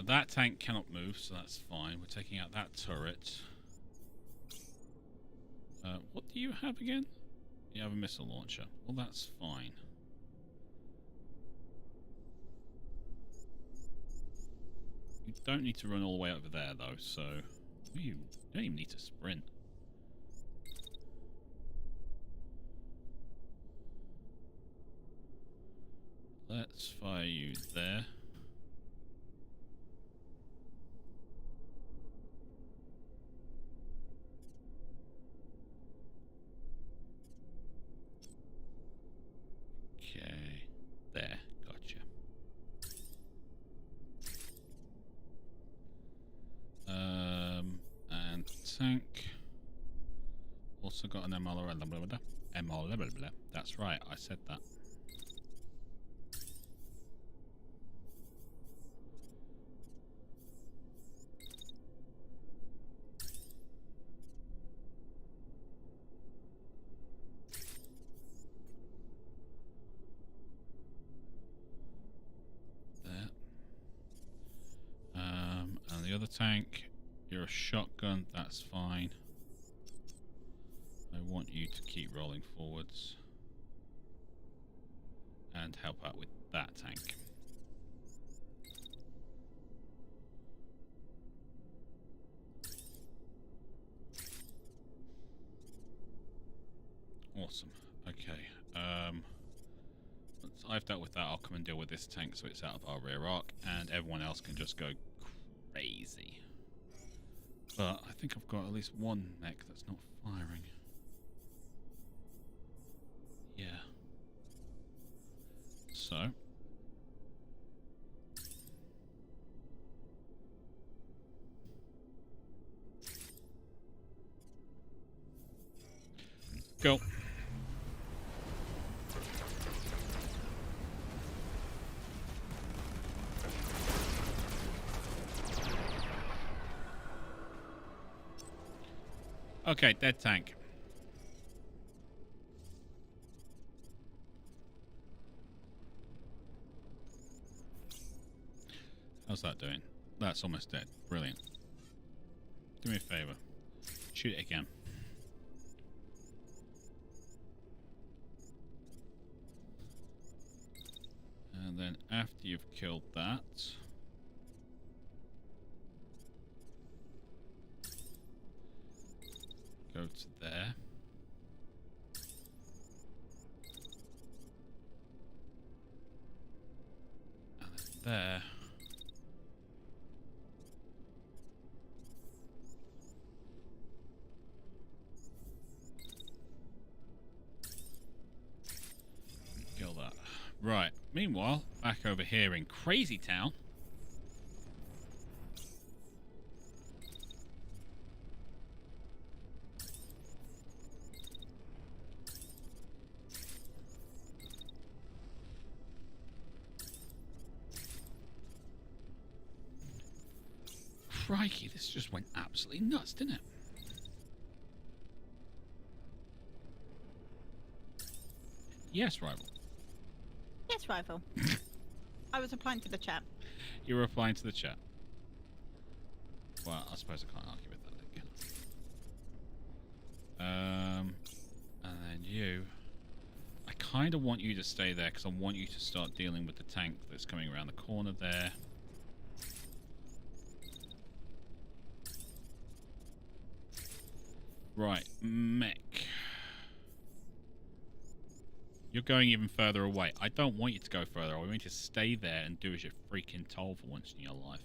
That tank cannot move, so that's fine. We're taking out that turret. What do you have again? You have a missile launcher. Well, that's fine. You don't need to run all the way over there, though, so you don't even need to sprint. Let's fire you there. Okay, there, gotcha. And tank. Also got an ML. That's right, I said that. And the other tank, you're a shotgun, that's fine. I want you to keep rolling forwards and help out with that tank. Awesome. Okay. Once I've dealt with that, I'll come and deal with this tank so it's out of our rear arc, and everyone else can just go crazy. But I think I've got at least one mech that's not firing. Yeah. So. Go. Okay, dead tank. How's that doing? That's almost dead. Brilliant. Do me a favor. Shoot it again. And then after you've killed that, go to there. And then there. Kill that. Right. Meanwhile, back over here in Crazy Town. Crikey, this just went absolutely nuts, didn't it? Yes, rival. Yes, rival. I was replying to the chat. You were replying to the chat. Well, I suppose I can't argue with that again. And then you. I kind of want you to stay there because I want you to start dealing with the tank that's coming around the corner there. Right, mech. You're going even further away. I don't want you to go further. I want you to stay there and do as you're freaking told for once in your life.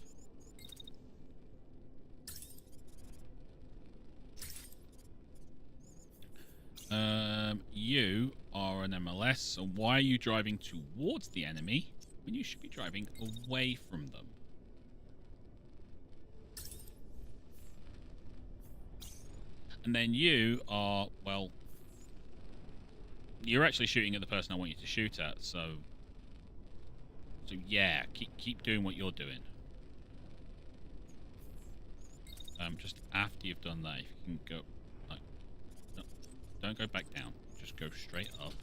You are an MLS, so why are you driving towards the enemy when you should be driving away from them? And then you are, well, you're actually shooting at the person I want you to shoot at, so yeah, keep doing what you're doing. Just after you've done that, if you can go, like, no, don't go back down, just go straight up.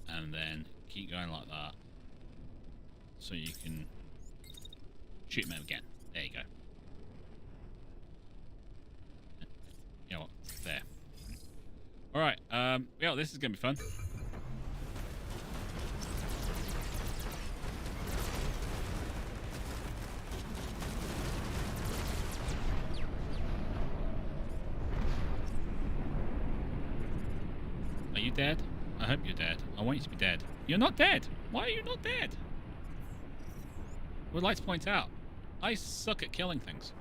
And then keep going like that, so you can shoot them again. There you go. You know what? There. Alright, yeah, this is gonna be fun. Are you dead? I hope you're dead. I want you to be dead. You're not dead! Why are you not dead? I would like to point out, I suck at killing things.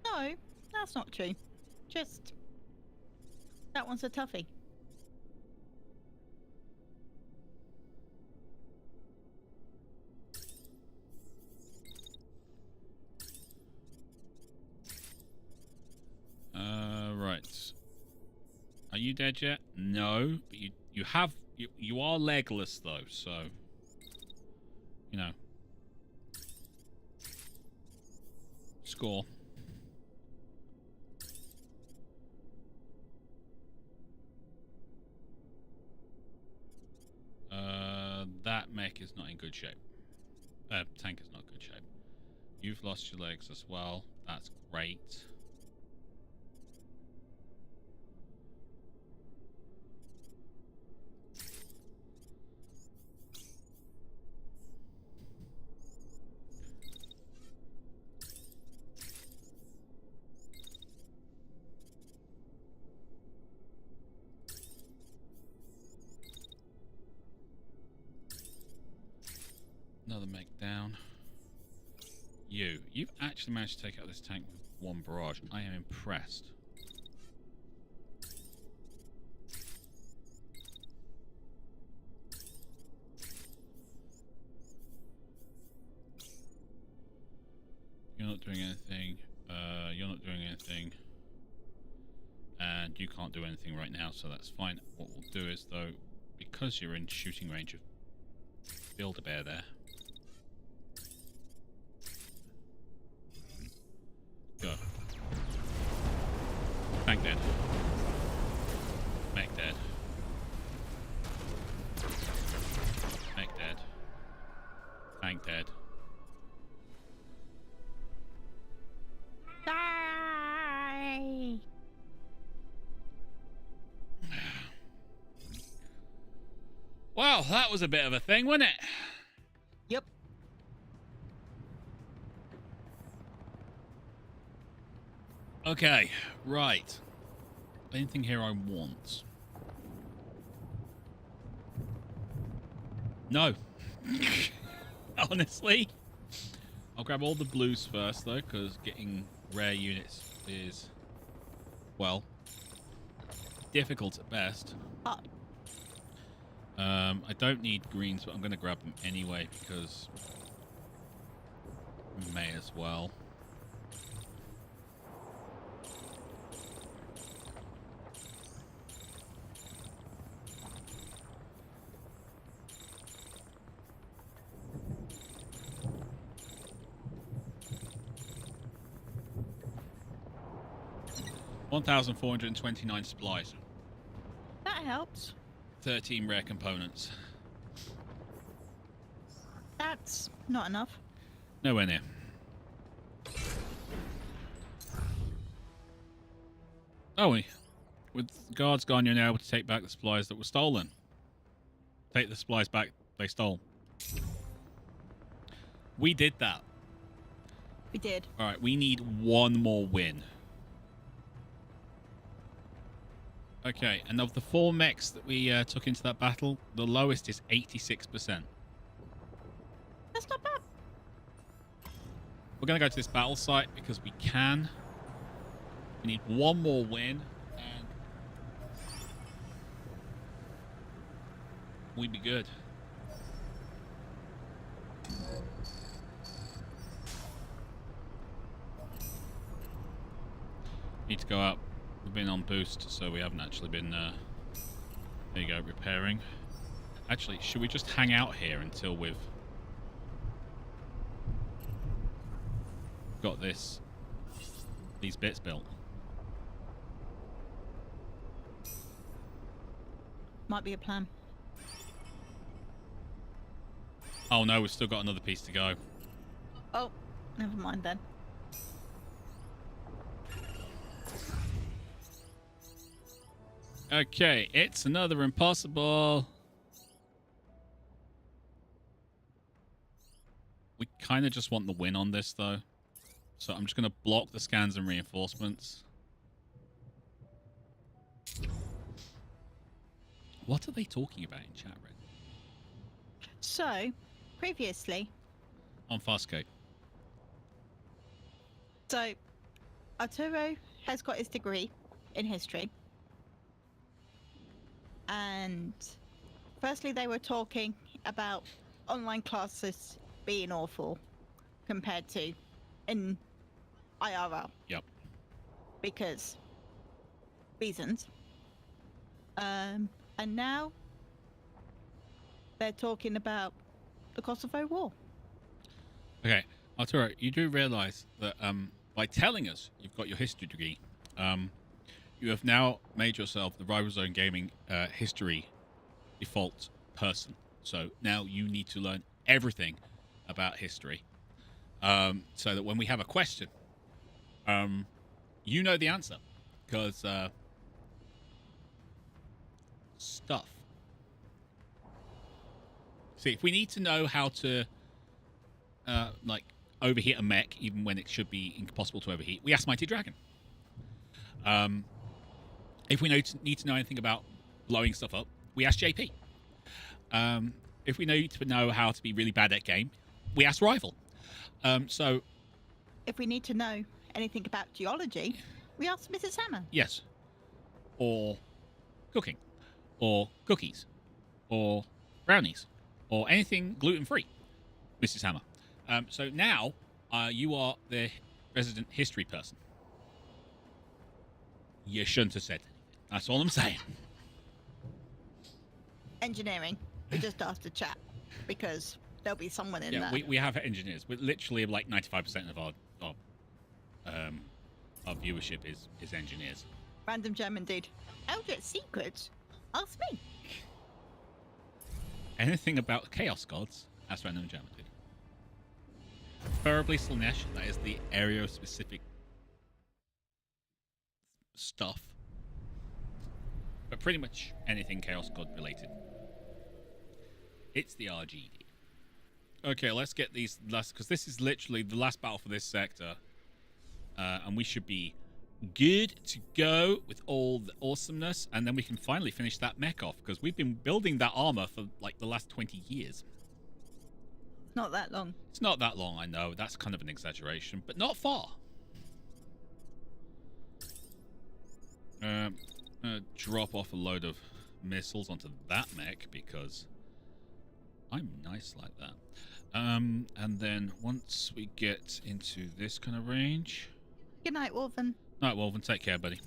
No, that's not true. Just that one's a toughie. Right. Are you dead yet? No, but you are legless though, so you know. Score. That mech is not in good shape. Tank is not in good shape. You've lost your legs as well. That's great. Another mech down. You've actually managed to take out this tank with one barrage. I am impressed. You're not doing anything. You're not doing anything. And you can't do anything right now, so that's fine. What we'll do is, though, because you're in shooting range of Build-A-Bear there. Go. Tank dead. Mech dead. Mech dead. Tank dead. Die! Well, that was a bit of a thing, wasn't it? Yep. Okay, right. Anything here I want? No. Honestly. I'll grab all the blues first, though, because getting rare units is, well, difficult at best. Hard. I don't need greens, but I'm going to grab them anyway, because may as well. $1,429 supplies. That helps. 13 rare components. That's not enough. Nowhere near. Oh, with guards gone, you're now able to take back the supplies that were stolen. Take the supplies back they stole. We did that. We did. Alright, we need one more win. Okay, and of the 4 mechs that we took into that battle, the lowest is 86%. That's not bad. We're going to go to this battle site because we can. We need one more win, and we'd be good. Need to go up. We've been on boost, so we haven't actually been, there you go, repairing. Actually, should we just hang out here until we've got these bits built? Might be a plan. Oh no, we've still got another piece to go. Oh, never mind then. Okay, it's another impossible. We kind of just want the win on this, though. So I'm just going to block the scans and reinforcements. What are they talking about in chat, Red? So, previously, On Farscape. so Arturo has got his degree in history. And firstly, they were talking about online classes being awful compared to in IRL. Yep. Because reasons. And now they're talking about the Kosovo War. Okay, Arturo, you do realise that by telling us you've got your history degree, you have now made yourself the Rival Zone Gaming history default person. So now you need to learn everything about history, so that when we have a question, you know the answer, because stuff. See, if we need to know how to like overheat a mech, even when it should be impossible to overheat, we ask Mighty Dragon. If we need to know anything about blowing stuff up, we ask JP. If we need to know how to be really bad at game, we ask Rival. So, If we need to know anything about geology, we ask Mrs. Hammer. yes. Or cooking. Or cookies. Or brownies. Or anything gluten-free, Mrs. Hammer. So now, you are the resident history person. You shouldn't have said anything. That's all I'm saying. Engineering. We just asked to chat because there'll be someone in there. We have engineers. We're literally like 95% of our viewership is engineers. Random German dude. Eldritch Secrets? Ask me. Anything about Chaos Gods? Ask Random German dude. Preferably Slanesh. That is the area-specific stuff. But pretty much anything Chaos God related. It's the RGD. Okay, let's get these last, because this is literally the last battle for this sector. And we should be good to go with all the awesomeness, and then we can finally finish that mech off, because we've been building that armor for like the last 20 years. Not that long. It's not that long, I know. That's kind of an exaggeration, but not far. Drop off a load of missiles onto that mech because I'm nice like that. And then once we get into this kind of range... Good night, Wolven. Night, Wolven. Take care, buddy.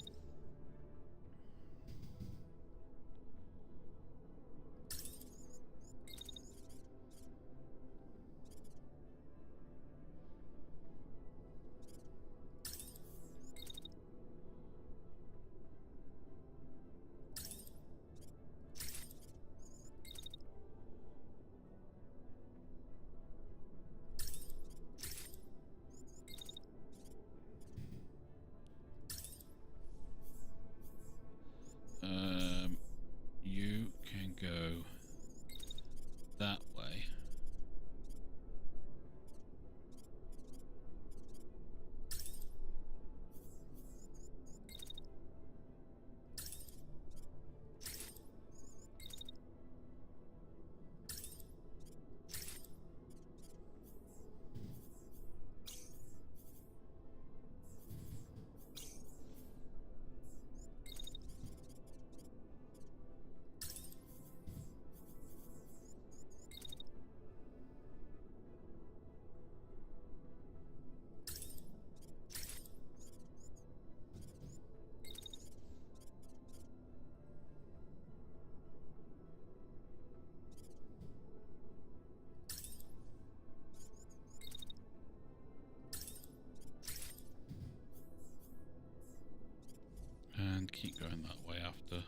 keep going that way after.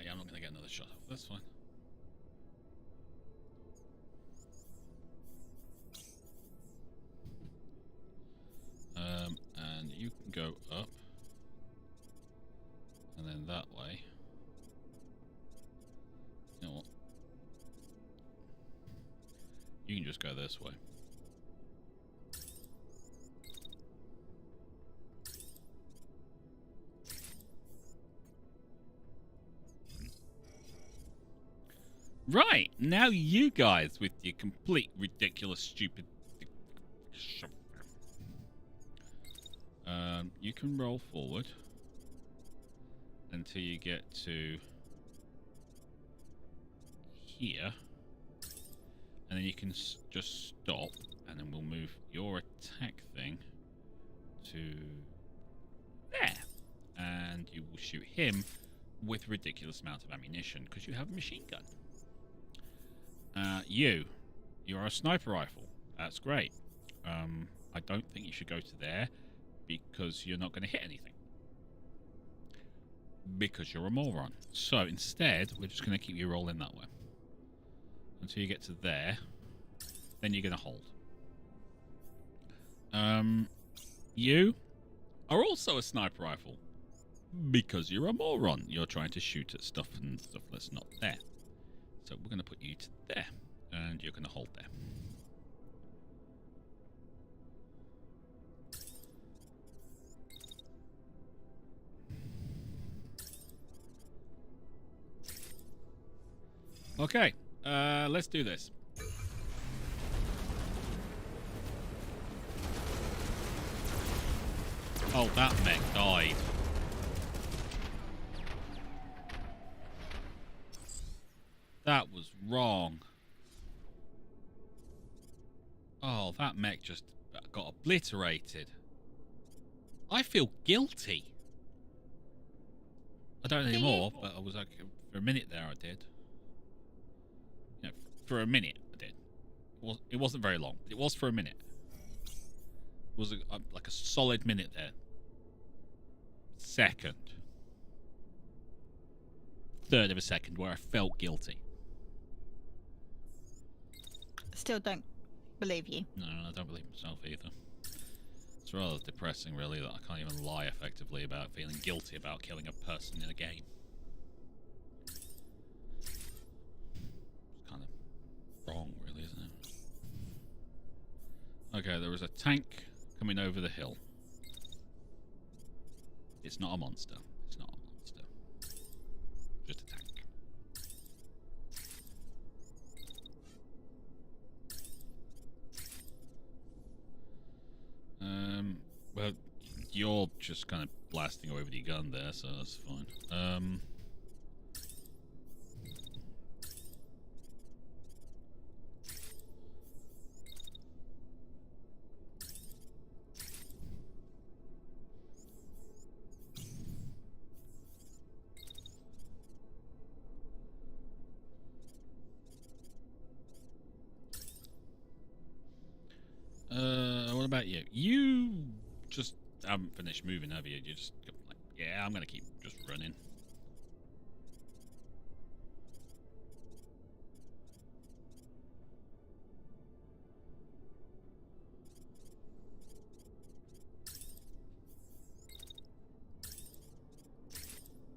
Yeah, I'm not going to get another shot. That's fine. And you can go up. And then that way. You know what? You can just go this way. Right, now you guys with your complete ridiculous stupid you can roll forward until you get to here, and then you can just stop, and then we'll move your attack thing to there, and you will shoot him with a ridiculous amount of ammunition because you have a machine gun. You are a sniper rifle. That's great. I don't think you should go to there because you're not going to hit anything. Because you're a moron. So instead, we're just going to keep you rolling that way. Until you get to there. Then you're going to hold. You are also a sniper rifle. Because you're a moron. You're trying to shoot at stuff and stuff that's not there. So we're going to put you to there. And you're going to hold there. Okay, let's do this. Oh, that mech died. That was wrong. Oh, that mech just got obliterated. I feel guilty. I don't anymore, but I was like, for a minute there I did. You know, for a minute I did. It wasn't very long. It was for a minute. It was like a solid minute there. Second. Third of a second where I felt guilty. Still don't believe you. No, I don't believe myself either. It's rather depressing, really, that I can't even lie effectively about feeling guilty about killing a person in a game. It's kind of wrong, really, isn't it? Okay, there is a tank coming over the hill. It's not a monster. It's not a monster. Just a tank. Well, you're just kind of blasting away with your gun there, so that's fine. What about you? You just haven't finished moving, have you? You just like, yeah, I'm gonna keep just running.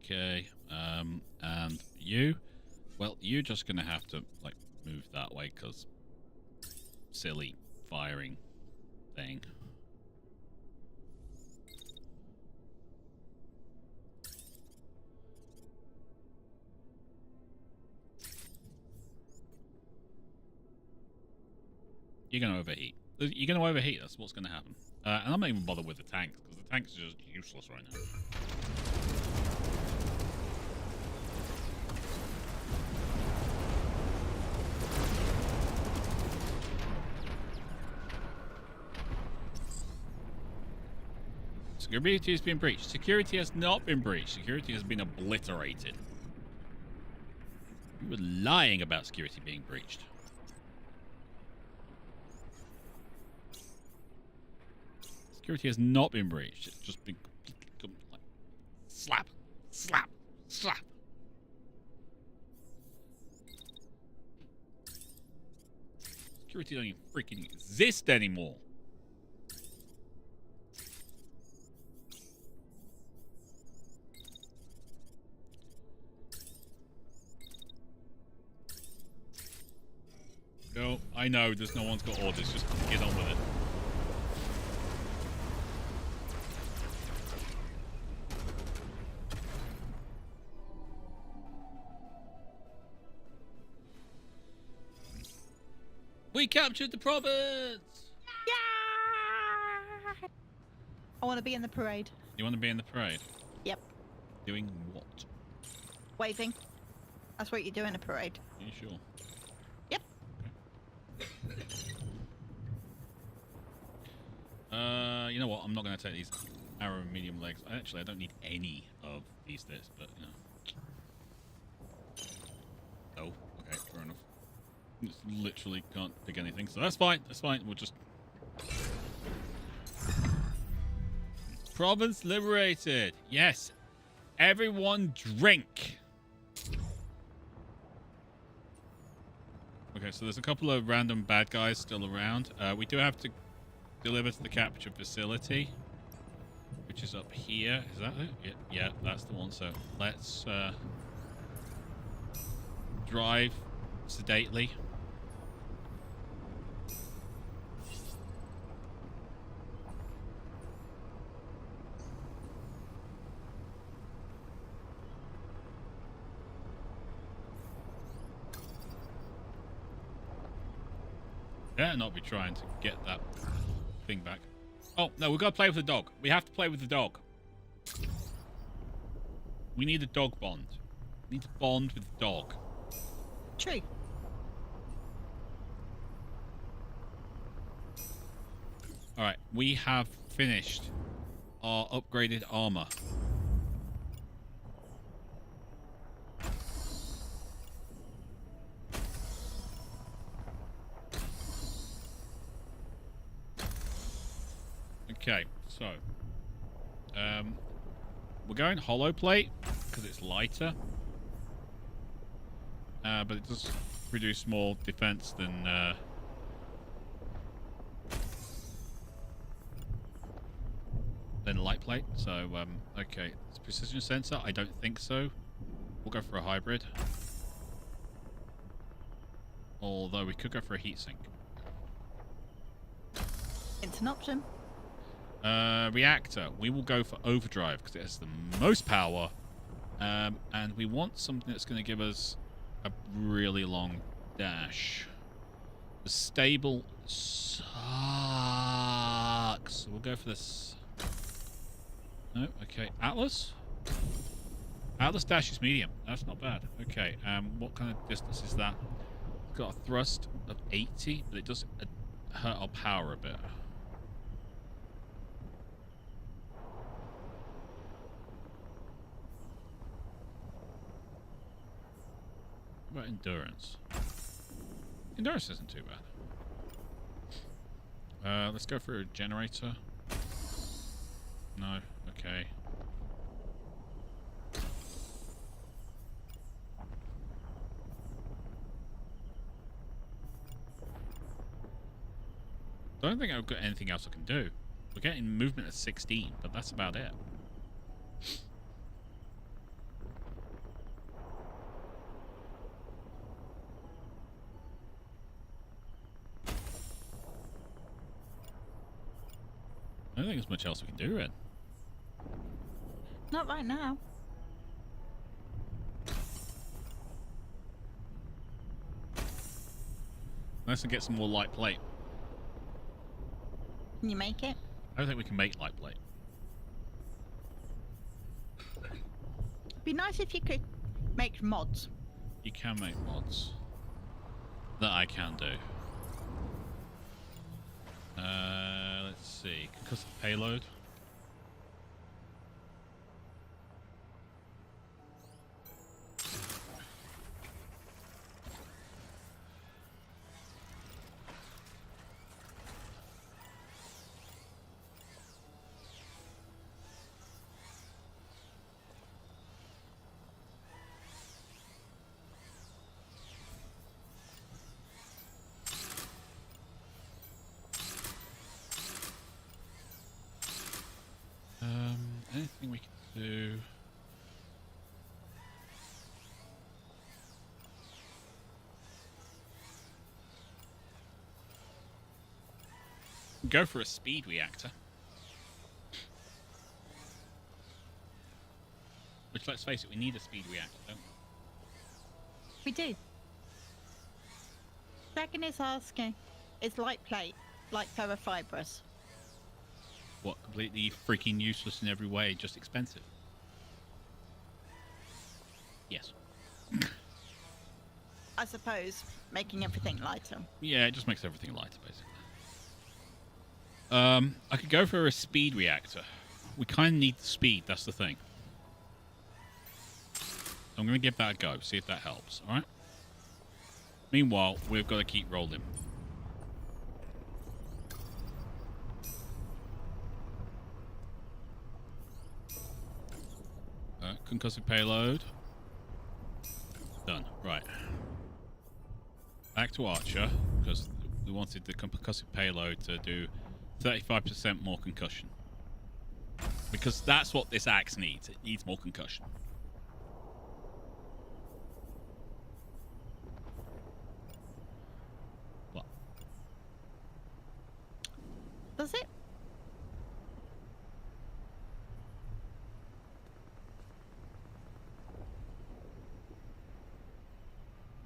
Okay, and you? Well, you're just gonna have to like move that way because silly firing thing. You're going to overheat. You're going to overheat. That's what's going to happen. And I'm not even bothered with the tanks, because the tanks are just useless right now. Security has been breached. Security has not been breached. Security has been obliterated. You were lying about security being breached. Security has not been breached. It's just been like slap, slap, slap. Security don't even freaking exist anymore. No, I know there's no one's got orders. Just get on with it. We captured the province! Yeah! I want to be in the parade. You want to be in the parade? Yep. Doing what? Waving. That's what you do in a parade. Are you sure? Yep. You know what? I'm not going to take these arrow medium legs. Actually, I don't need any of these this, but you know. Oh, okay, fair enough. Just literally can't pick anything, so that's fine. That's fine. We'll just province liberated. Yes, everyone drink. Okay, so there's a couple of random bad guys still around. We do have to deliver to the capture facility, which is up here. Is that it? Yeah, that's the one. So let's drive sedately. Yeah, not be trying to get that thing back. Oh, no, we've got to play with the dog. We have to play with the dog. We need a dog bond. We need to bond with the dog. True. Alright, we have finished our upgraded armor. Okay, so we're going hollow plate because it's lighter, but it does produce more defense than light plate. So okay, it's precision sensor. I don't think so. We'll go for a hybrid, although we could go for a heatsink. It's an option. Reactor. We will go for overdrive because it has the most power, and we want something that's going to give us a really long dash. The stable sucks. We'll go for this. No, okay. Atlas. Atlas dash is medium. That's not bad. Okay. What kind of distance is that? It's got a thrust of 80, but it does hurt our power a bit. What about endurance? Endurance isn't too bad. Let's go for a generator. No, okay. I don't think I've got anything else I can do. We're getting movement at 16, but that's about it. I don't think there's much else we can do, Red. Not right now. Unless I get some more light plate. Can you make it? I don't think we can make light plate. Be nice if you could make mods. You can make mods. That I can do. Let's see. Concussive payload. Go for a speed reactor. Which, let's face it, we need a speed reactor, don't we? We do. Dragon is asking, is light plate like ferrofibrous? What, completely freaking useless in every way, just expensive? Yes. I suppose making everything lighter. Yeah, it just makes everything lighter, basically. I could go for a speed reactor. We kind of need the speed, that's the thing. I'm going to give that a go, see if that helps, alright? Meanwhile, we've got to keep rolling. Concussive payload. Done. Right. Back to Archer, because we wanted the concussive payload to do 35% more concussion. Because that's what this axe needs. It needs more concussion. What? Does it?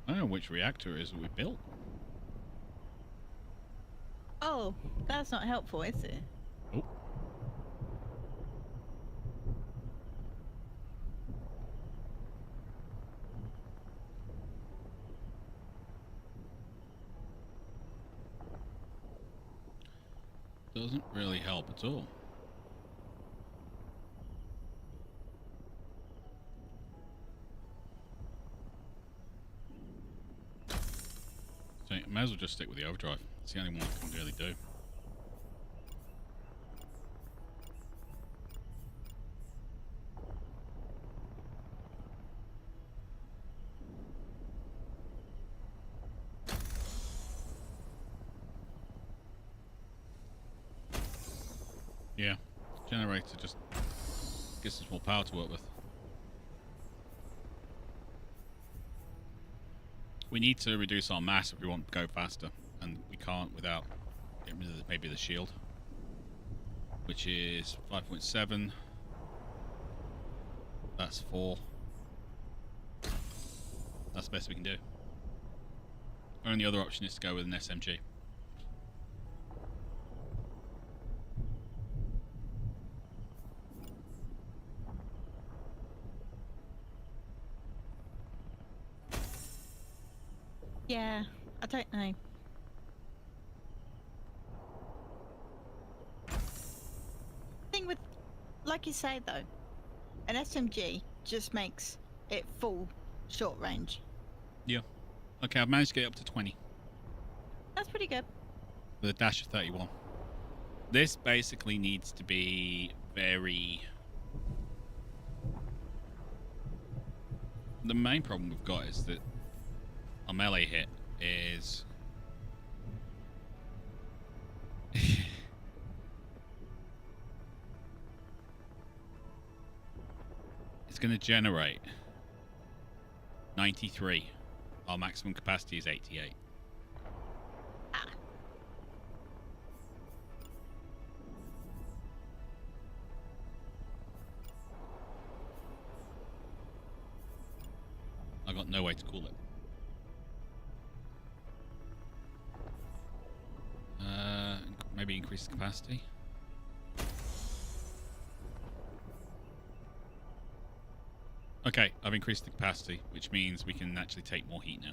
I don't know which reactor it is that we built. Oh, that's not helpful, is it? Oh. Doesn't really help at all. So I may as well just stick with the overdrive. It's the only one I can really do. Yeah, generator just gives us more power to work with. We need to reduce our mass if we want to go faster, and we can't without getting rid of maybe the shield, which is 5.7. That's 4. That's the best we can do. Only other option is to go with an SMG. Yeah, I don't know. Thing with, like you say though, an SMG just makes it full short range. Yeah. Okay, I've managed to get up to 20 That's pretty good. with a dash of 31. This basically needs to be very... The main problem we've got is that our melee hit is... it's going to generate 93. Our maximum capacity is 88. Ah. I got no way to cool it. Maybe increase the capacity. Okay, I've increased the capacity, which means we can actually take more heat now.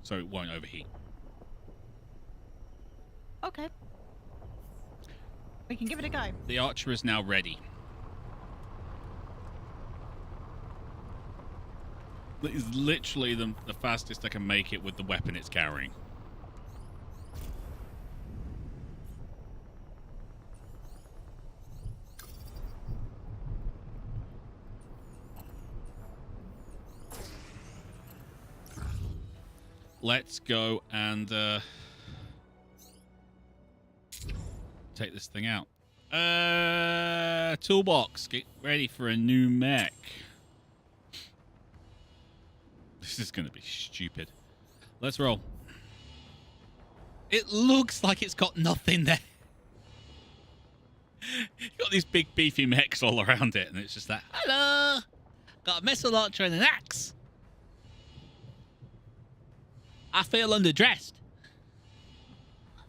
So it won't overheat. Okay. We can give it a go. The Archer is now ready. It is literally the fastest I can make it with the weapon it's carrying. Let's go and take this thing out. Toolbox, get ready for a new mech. This is going to be stupid. Let's roll. It looks like it's got nothing there. You've got these big beefy mechs all around it, and it's just like, hello! Got a missile launcher and an axe. I feel underdressed.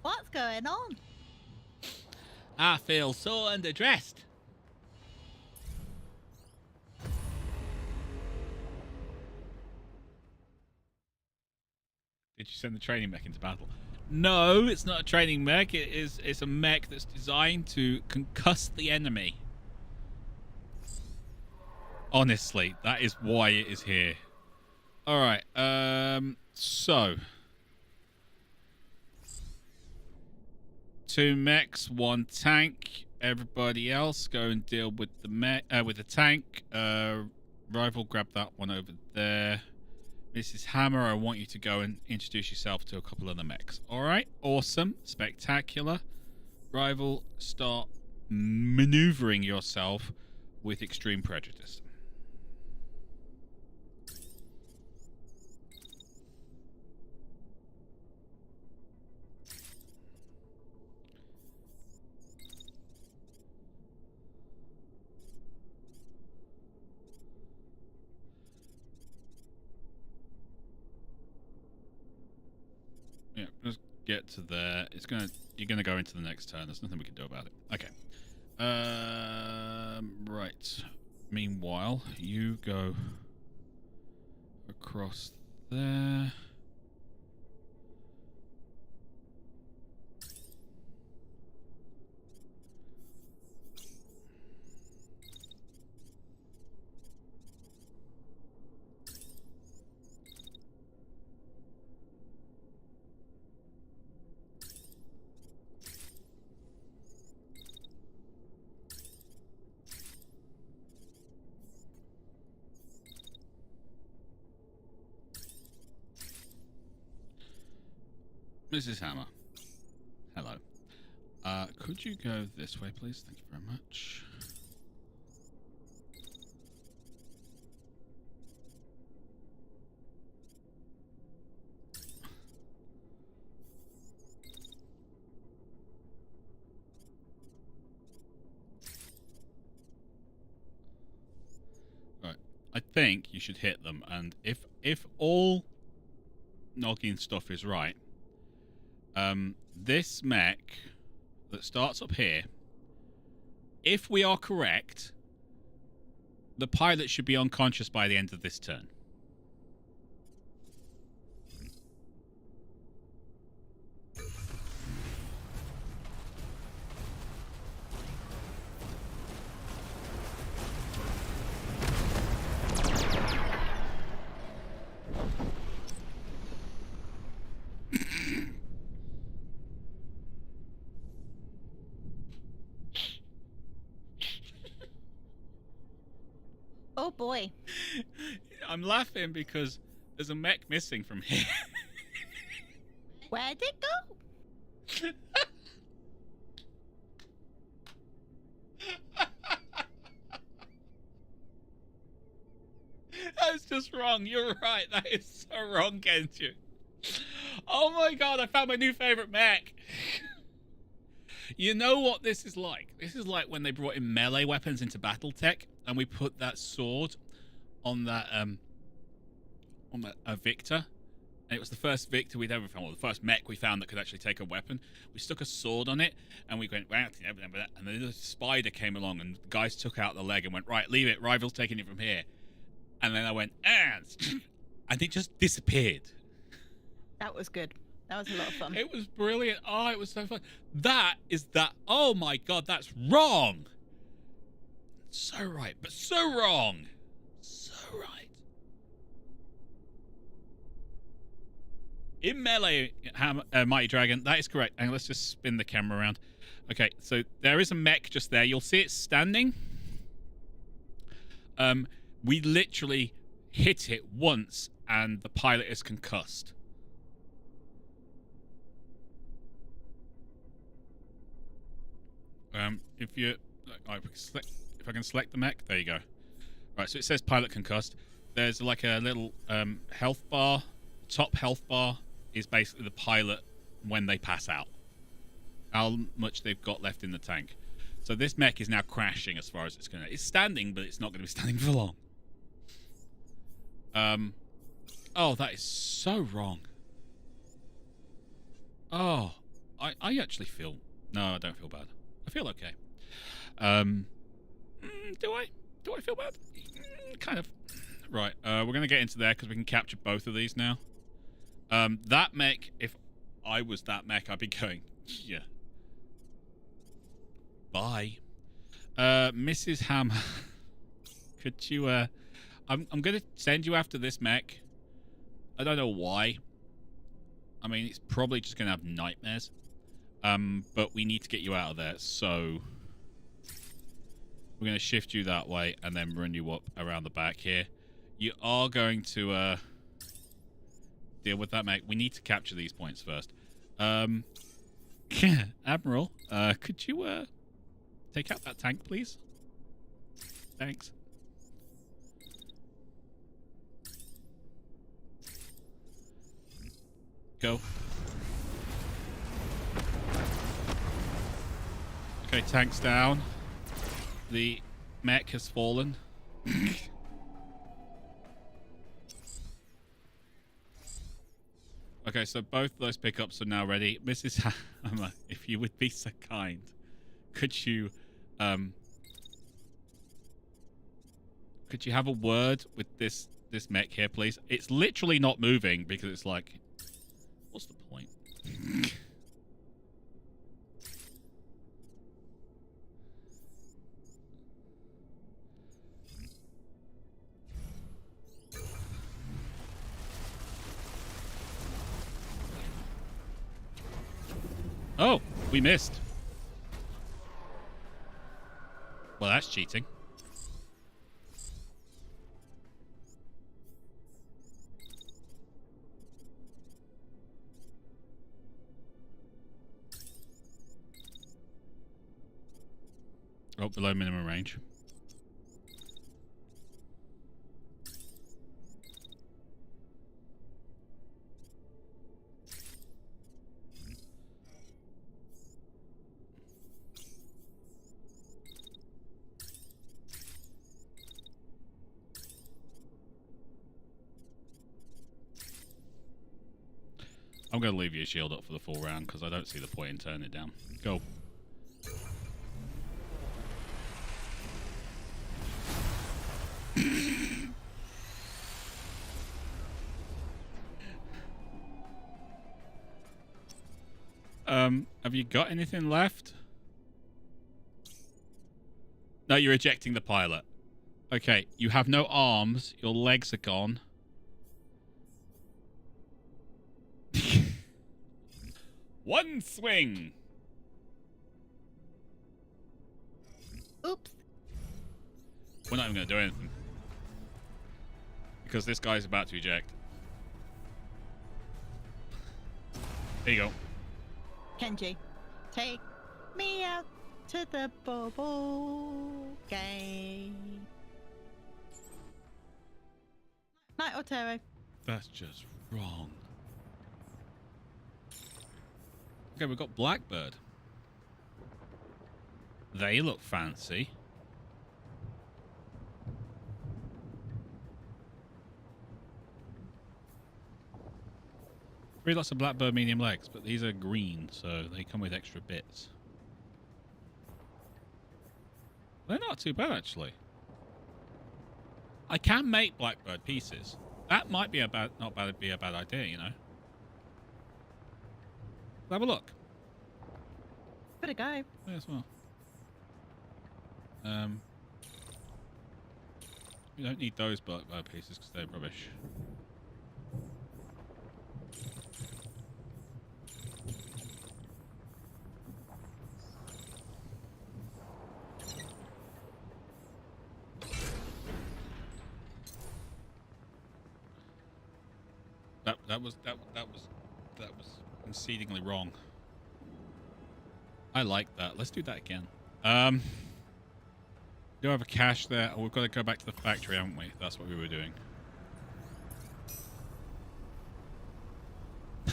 What's going on? I feel so underdressed. Did you send the training mech into battle? No, it's not a training mech. It's a mech that's designed to concuss the enemy. Honestly, that is why it is here. All right. So 2 mechs, 1 tank. Everybody else go and deal with the tank. Rival, grab that one over there. Mrs. Hammer, I want you to go and introduce yourself to a couple of the mechs. All right, awesome, spectacular. Rival, start maneuvering yourself with extreme prejudice. Yeah, just get to there. You're gonna go into the next turn. There's nothing we can do about it. Okay. Right. Meanwhile, you go across there. Mrs. Hammer. Hello. Could you go this way, please? Thank you very much. Right. I think you should hit them, and if all Noggin stuff is right, this mech that starts up here, if we are correct, the pilot should be unconscious by the end of this turn. Oh boy. I'm laughing because there's a mech missing from here. Where'd it go? That's just wrong. You're right. That is so wrong, Kenju. Oh my god, I found my new favorite mech. You know what this is like? This is like when they brought in melee weapons into BattleTech, and we put that sword on that Victor. And it was the first Victor we'd ever found, or the first mech we found that could actually take a weapon. We stuck a sword on it, and we went, wow, and then the spider came along, and the guys took out the leg and went, right, leave it, Rival's taking it from here. And then I went, and it just disappeared. That was good. That was a lot of fun. It was brilliant. Oh, it was so fun. That is that. Oh my god, that's wrong. So right, but so wrong. So right. In melee, Mighty Dragon, that is correct. And let's just spin the camera around. Okay, so there is a mech just there. You'll see it standing. We literally hit it once, and the pilot is concussed. If I can select the mech, there you go. Right, so it says pilot concussed. There's like a little health bar. Top health bar is basically the pilot when they pass out. How much they've got left in the tank. So this mech is now crashing as far as it's going to... It's standing, but it's not going to be standing for long. Oh, that is so wrong. Oh, I actually feel... No, I don't feel bad. I feel okay. Do I? Do I feel bad? Kind of. Right, we're going to get into there because we can capture both of these now. That mech, if I was that mech, I'd be going, yeah. Bye. Mrs. Hammer. Could you, I'm going to send you after this mech. I don't know why. I mean, it's probably just going to have nightmares. But we need to get you out of there, so... We're going to shift you that way and then run you up around the back here. You are going to deal with that, mate. We need to capture these points first. Admiral, could you take out that tank, please? Thanks. Go. Okay, tank's down. The mech has fallen. Okay, so both those pickups are now ready. Mrs. Hammer, if you would be so kind, could you have a word with this mech here, please? It's literally not moving because it's like, what's the point? Oh, we missed. Well, that's cheating. Oh, below minimum range. I'm going to leave your shield up for the full round because I don't see the point in turning it down. Go. Have you got anything left? No, you're ejecting the pilot. Okay, you have no arms. Your legs are gone. One swing. Oops. We're not even going to do anything. Because this guy's about to eject. There you go. Kenji, take me out to the bubble game. Night, Otero. That's just wrong. Okay, we've got Blackbird. They look fancy. Really lots of Blackbird medium legs, but these are green, so they come with extra bits. They're not too bad, actually. I can make Blackbird pieces. That might be be a bad idea, you know. Have a look. Better go. Yeah, as well. We don't need those Blackbird pieces because they're rubbish. That was exceedingly wrong. I like that. Let's do that again. Do I have a cache there? Oh, we've got to go back to the factory, haven't we? That's what we were doing.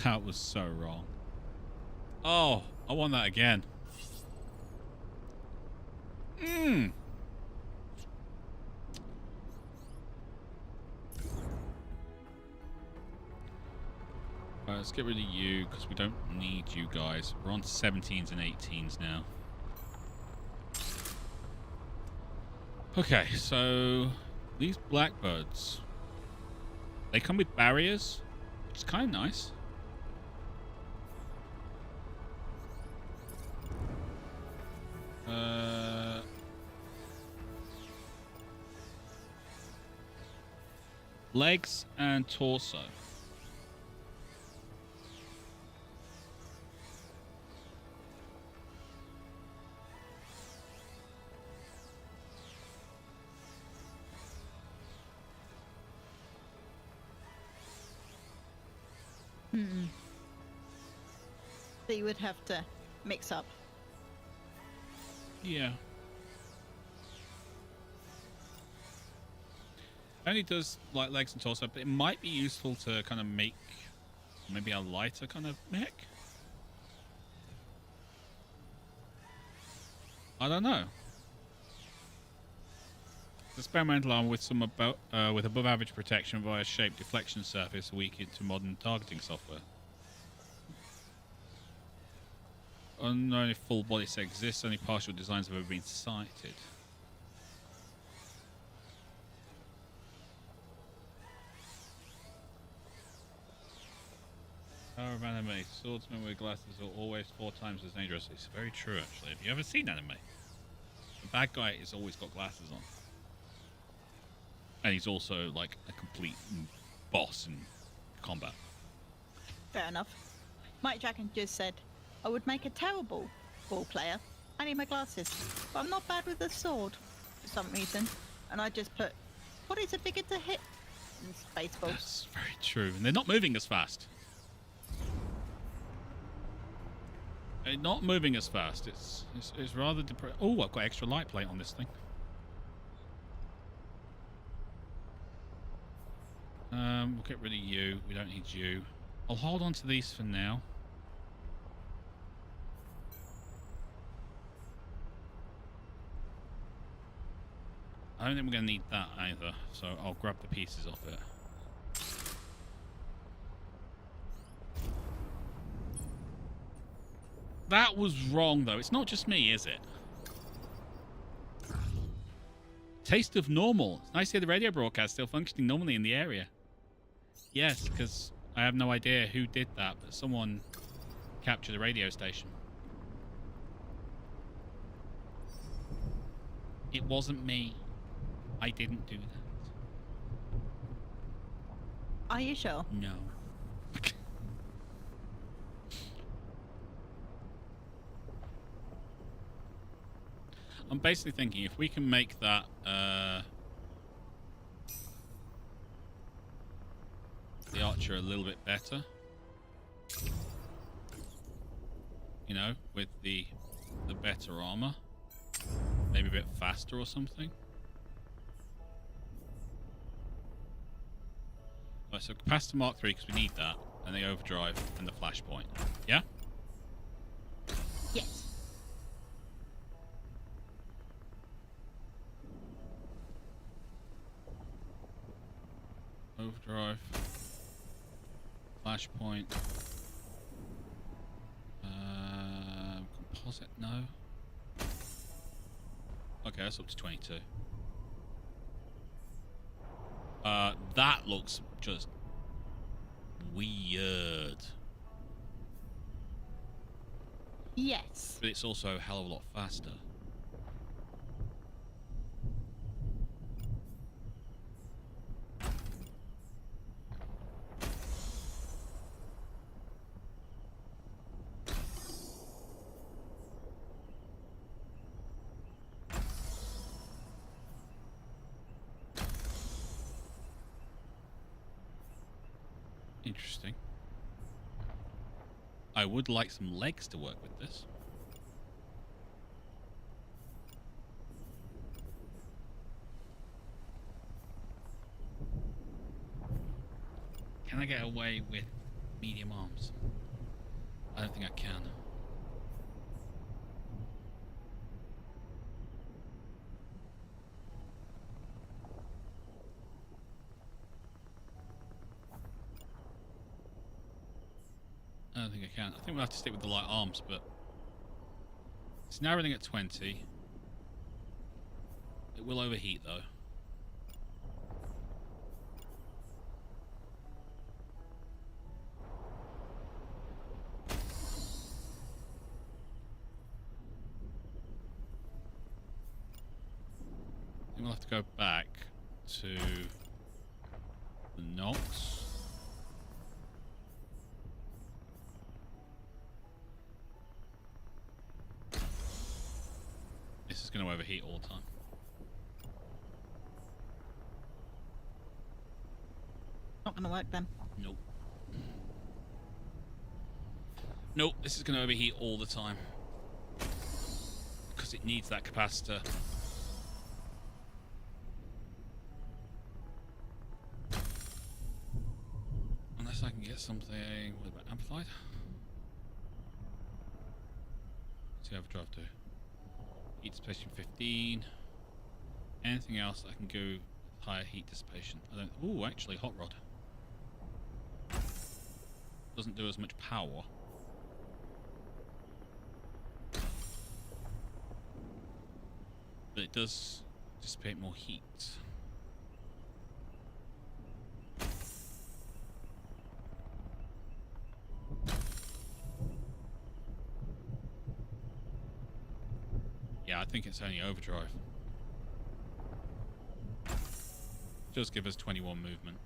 That was so wrong. Oh, I want that again. Mmm. Right, let's get rid of you because we don't need you guys. We're on 17s and 18s now. Okay, so these blackbirds, they come with barriers, which is kind of nice. Legs and torso. So you would have to mix up. Yeah. Only does like legs and torso, but it might be useful to kind of make maybe a lighter kind of mech. I don't know. Experimental armor with some with above average protection via shape deflection surface weak to modern targeting software. Unknown if full body set exists, only partial designs have ever been cited. Power of anime. Swordsmen with glasses are always 4 times as dangerous. It's very true, actually. Have you ever seen anime? The bad guy has always got glasses on. And he's also, like, a complete boss in combat. Fair enough. Mike Jackson just said, I would make a terrible ball player. I need my glasses. But I'm not bad with a sword for some reason. And I just put, what is a bigger to hit? And Spaceballs. That's very true. And they're not moving as fast. They're not moving as fast. It's rather depressing. Oh, I've got extra light plate on this thing. We'll get rid of you. We don't need you. I'll hold on to these for now. I don't think we're going to need that either, so I'll grab the pieces off it. That was wrong, though. It's not just me, is it? Taste of normal. It's nice to hear the radio broadcast still functioning normally in the area. Yes, because I have no idea who did that, but someone captured the radio station. It wasn't me. I didn't do that. Are you sure? No. I'm basically thinking if we can make that the archer a little bit better, you know, with the better armor, maybe a bit faster or something. Right, so capacitor Mark III because we need that, and the overdrive and the flashpoint. Yeah. Yes. Overdrive, flashpoint, composite, no. Okay, that's up to 22. That looks just weird. Yes. But it's also a hell of a lot faster. Interesting. I would like some legs to work with this. Can I get away with medium arms? I don't think I can. I don't think I can. I think we'll have to stick with the light arms, but it's now running at 20. It will overheat though. I think we'll have to go back to the Nox. This is going to overheat all the time. Not going to work then. Nope. Nope, this is going to overheat all the time. Because it needs that capacitor. Unless I can get something... What about amplified? What's the overdrive do? Heat dissipation 15. Anything else I can go higher heat dissipation. I don't... Ooh, actually, hot rod. Doesn't do as much power. But it does dissipate more heat. Yeah, I think it's only overdrive. Just give us 21 movement.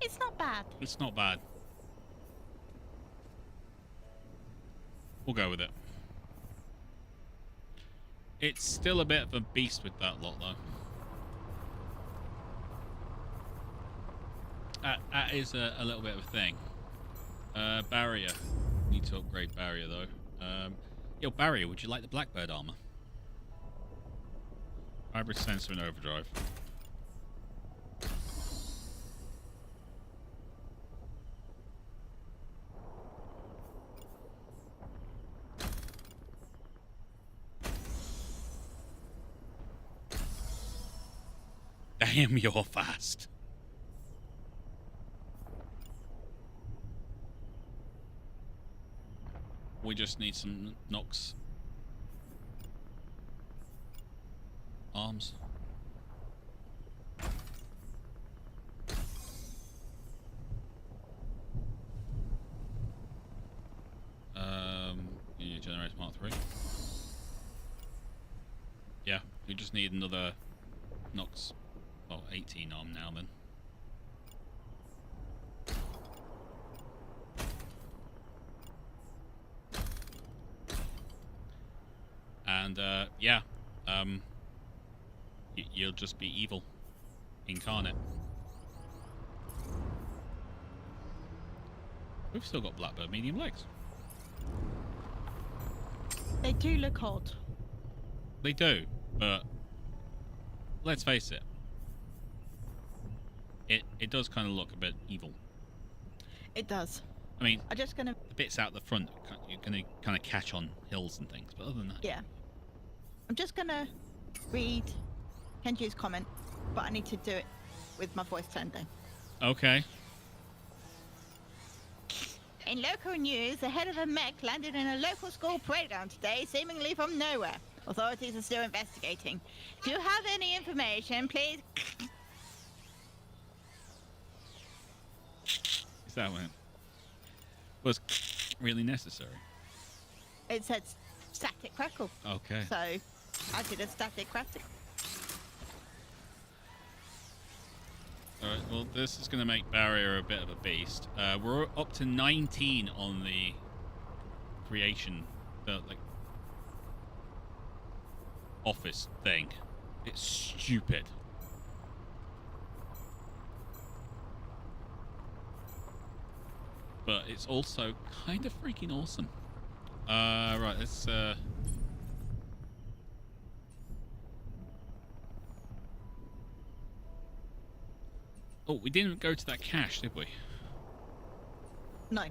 It's not bad. It's not bad. We'll go with it. It's still a bit of a beast with that lot, though. That is a little bit of a thing. Barrier. Need to upgrade barrier, though. Yo, barrier, would you like the Blackbird armor? Hybrid sensor and overdrive. Damn, you're fast. We just need some Nox arms. You generate Mark 3. Yeah, we just need another Nox. Well, 18 arm now then. And yeah, you'll just be evil incarnate. We've still got Blackbird medium legs. They do look odd. They do, but let's face it. It does kind of look a bit evil. It does. I mean, I'm just gonna... the bits out the front, you're going to kind of catch on hills and things, but other than that... Yeah. I'm just gonna read Kenji's comment, but I need to do it with my voice turned down. Okay. In local news, the head of a mech landed in a local school parade ground today, seemingly from nowhere. Authorities are still investigating. If you have any information, please... Is that when it was really necessary? It said static crackle. Okay. So, I did a static crackle. Alright, well, this is going to make Barrier a bit of a beast. We're up to 19 on the creation, the, like, office thing. It's stupid. But it's also kind of freaking awesome. Right, let's... Oh, we didn't go to that cache, did we? No.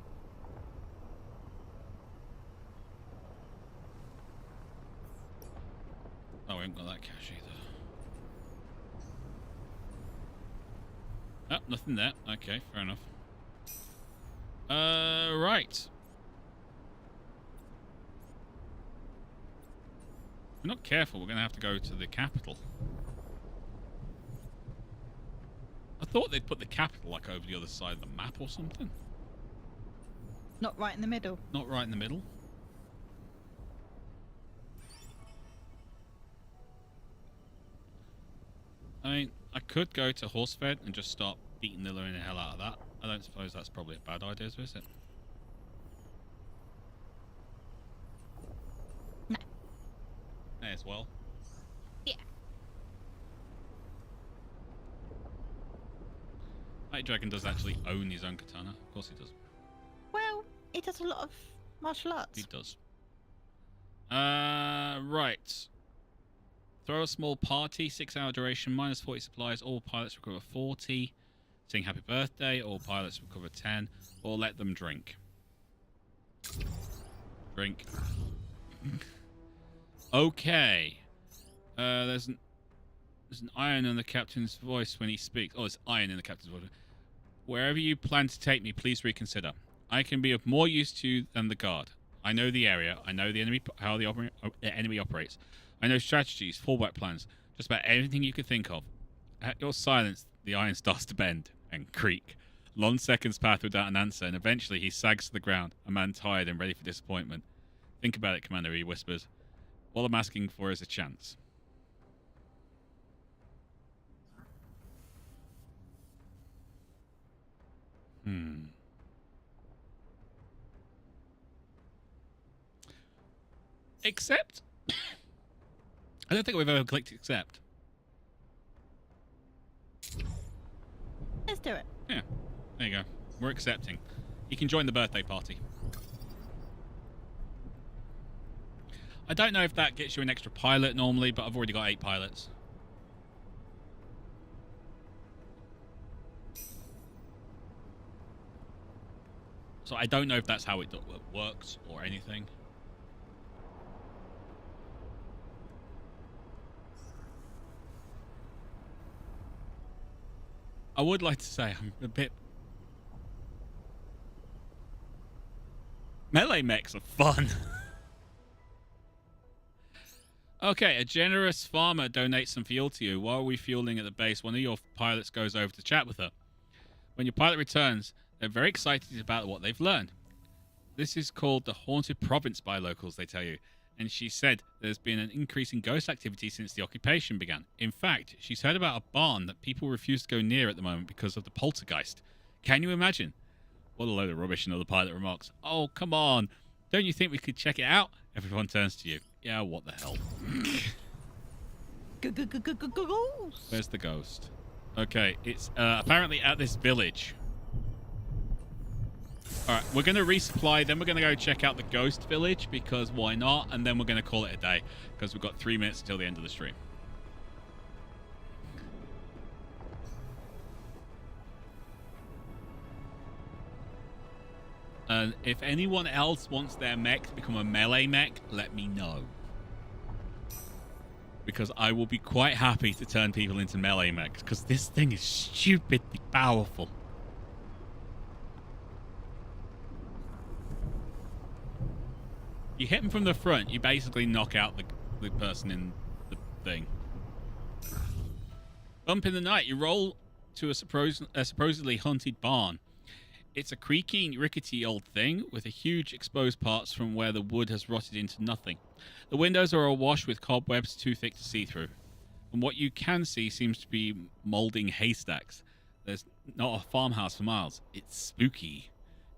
Oh, we haven't got that cache either. Oh, nothing there. Okay, fair enough. Right. If we're not careful, we're going to have to go to the capital. I thought they'd put the capital, like, over the other side of the map or something. Not right in the middle. Not right in the middle. I mean, I could go to Horsefed and just start beating the living hell out of that. I don't suppose that's probably a bad idea, is it? No. May as well. Yeah. Night Dragon does actually own his own katana. Of course he does. Well, he does a lot of martial arts. He does. Right. Throw a small party, 6-hour duration, minus 40 supplies. All pilots recover 40. Sing happy birthday. All pilots recover 10. Or let them drink. Drink. Okay. There's an iron in the captain's voice when he speaks. Oh, it's iron in the captain's voice. Wherever you plan to take me, please reconsider. I can be of more use to you than the guard. I know the area. I know the enemy, how the enemy operates. I know strategies, fallback plans, just about everything you could think of. At your silence, the iron starts to bend and creak. Long seconds pass without an answer, and eventually he sags to the ground, a man tired and ready for disappointment. Think about it, Commander, he whispers. All I'm asking for is a chance. Accept? I don't think we've ever clicked accept. Let's do it. Yeah, there you go. We're accepting. You can join the birthday party. I don't know if that gets you an extra pilot normally, but I've already got 8 pilots. So I don't know if that's how it works or anything. I would like to say I'm a bit... Melee mechs are fun. Okay, a generous farmer donates some fuel to you. While refueling at the base, one of your pilots goes over to chat with her. When your pilot returns, they're very excited about what they've learned. This is called the Haunted Province by locals, they tell you. And she said there's been an increase in ghost activity since the occupation began. In fact, she's heard about a barn that people refuse to go near at the moment because of the poltergeist. Can you imagine? What a load of rubbish, another pilot remarks. Oh, come on. Don't you think we could check it out? Everyone turns to you. Yeah, what the hell? Where's the ghost? Okay, it's apparently at this village. Alright, we're going to resupply, then we're going to go check out the ghost village, because why not? And then we're going to call it a day, because we've got 3 minutes until the end of the stream. And if anyone else wants their mech to become a melee mech, let me know. Because I will be quite happy to turn people into melee mechs, because this thing is stupidly powerful. You hit them from the front, you basically knock out the person in the thing. Bump in the night, you roll to a supposedly haunted barn. It's a creaky, rickety old thing with a huge exposed parts from where the wood has rotted into nothing. The windows are awash with cobwebs too thick to see through. And what you can see seems to be moulding haystacks. There's not a farmhouse for miles. It's spooky,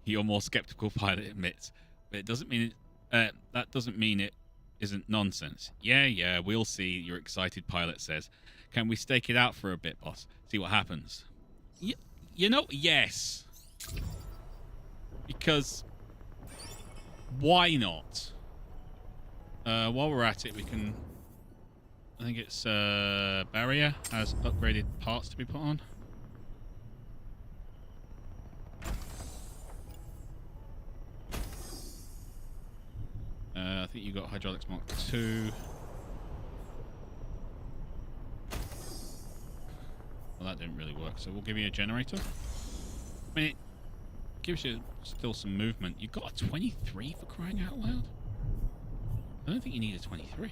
your more skeptical pilot admits. But it doesn't mean that doesn't mean it isn't nonsense. Yeah, we'll see, your excited pilot says. Can we stake it out for a bit, boss? See what happens. You know, yes. Because why not? While we're at it, we can... I think it's barrier has upgraded parts to be put on. I think you got hydraulics Mark 2. Well, that didn't really work, so we'll give you a generator. I mean, it gives you still some movement. You got a 23 for crying out loud? I don't think you need a 23.